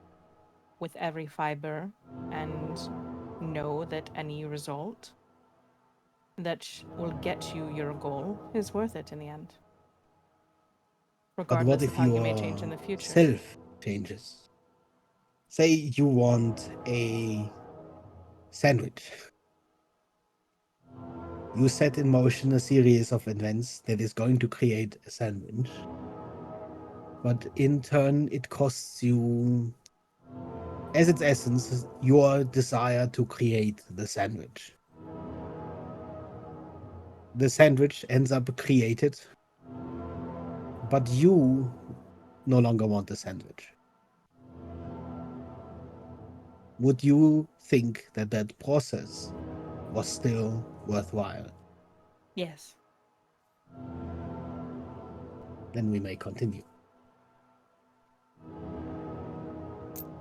Speaker 2: with every fiber and know that any result that will get you your goal is worth it in the end,
Speaker 1: But what
Speaker 2: regardless of
Speaker 1: if
Speaker 2: how you may change in
Speaker 1: your
Speaker 2: the future.
Speaker 1: self changes? Say you want a sandwich. You set in motion a series of events that is going to create a sandwich. But in turn, it costs you, as its essence, your desire to create the sandwich. The sandwich ends up created, but you no longer want the sandwich. Would you think that that process was still worthwhile?
Speaker 2: Yes.
Speaker 1: Then we may continue.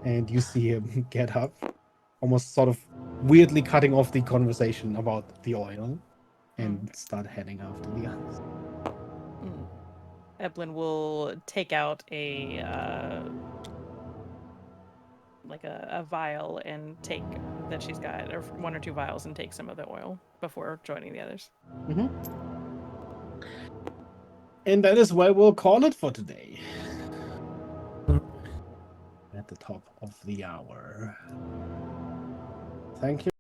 Speaker 1: And you see him get up, almost sort of weirdly cutting off the conversation about the oil, and start heading after the others.
Speaker 2: Evelyn will take out a vial and take that she's got, or one or two vials, and take some of the oil before joining the others.
Speaker 1: Mm-hmm. And that is why we'll call it for today. At the top of the hour. Thank you.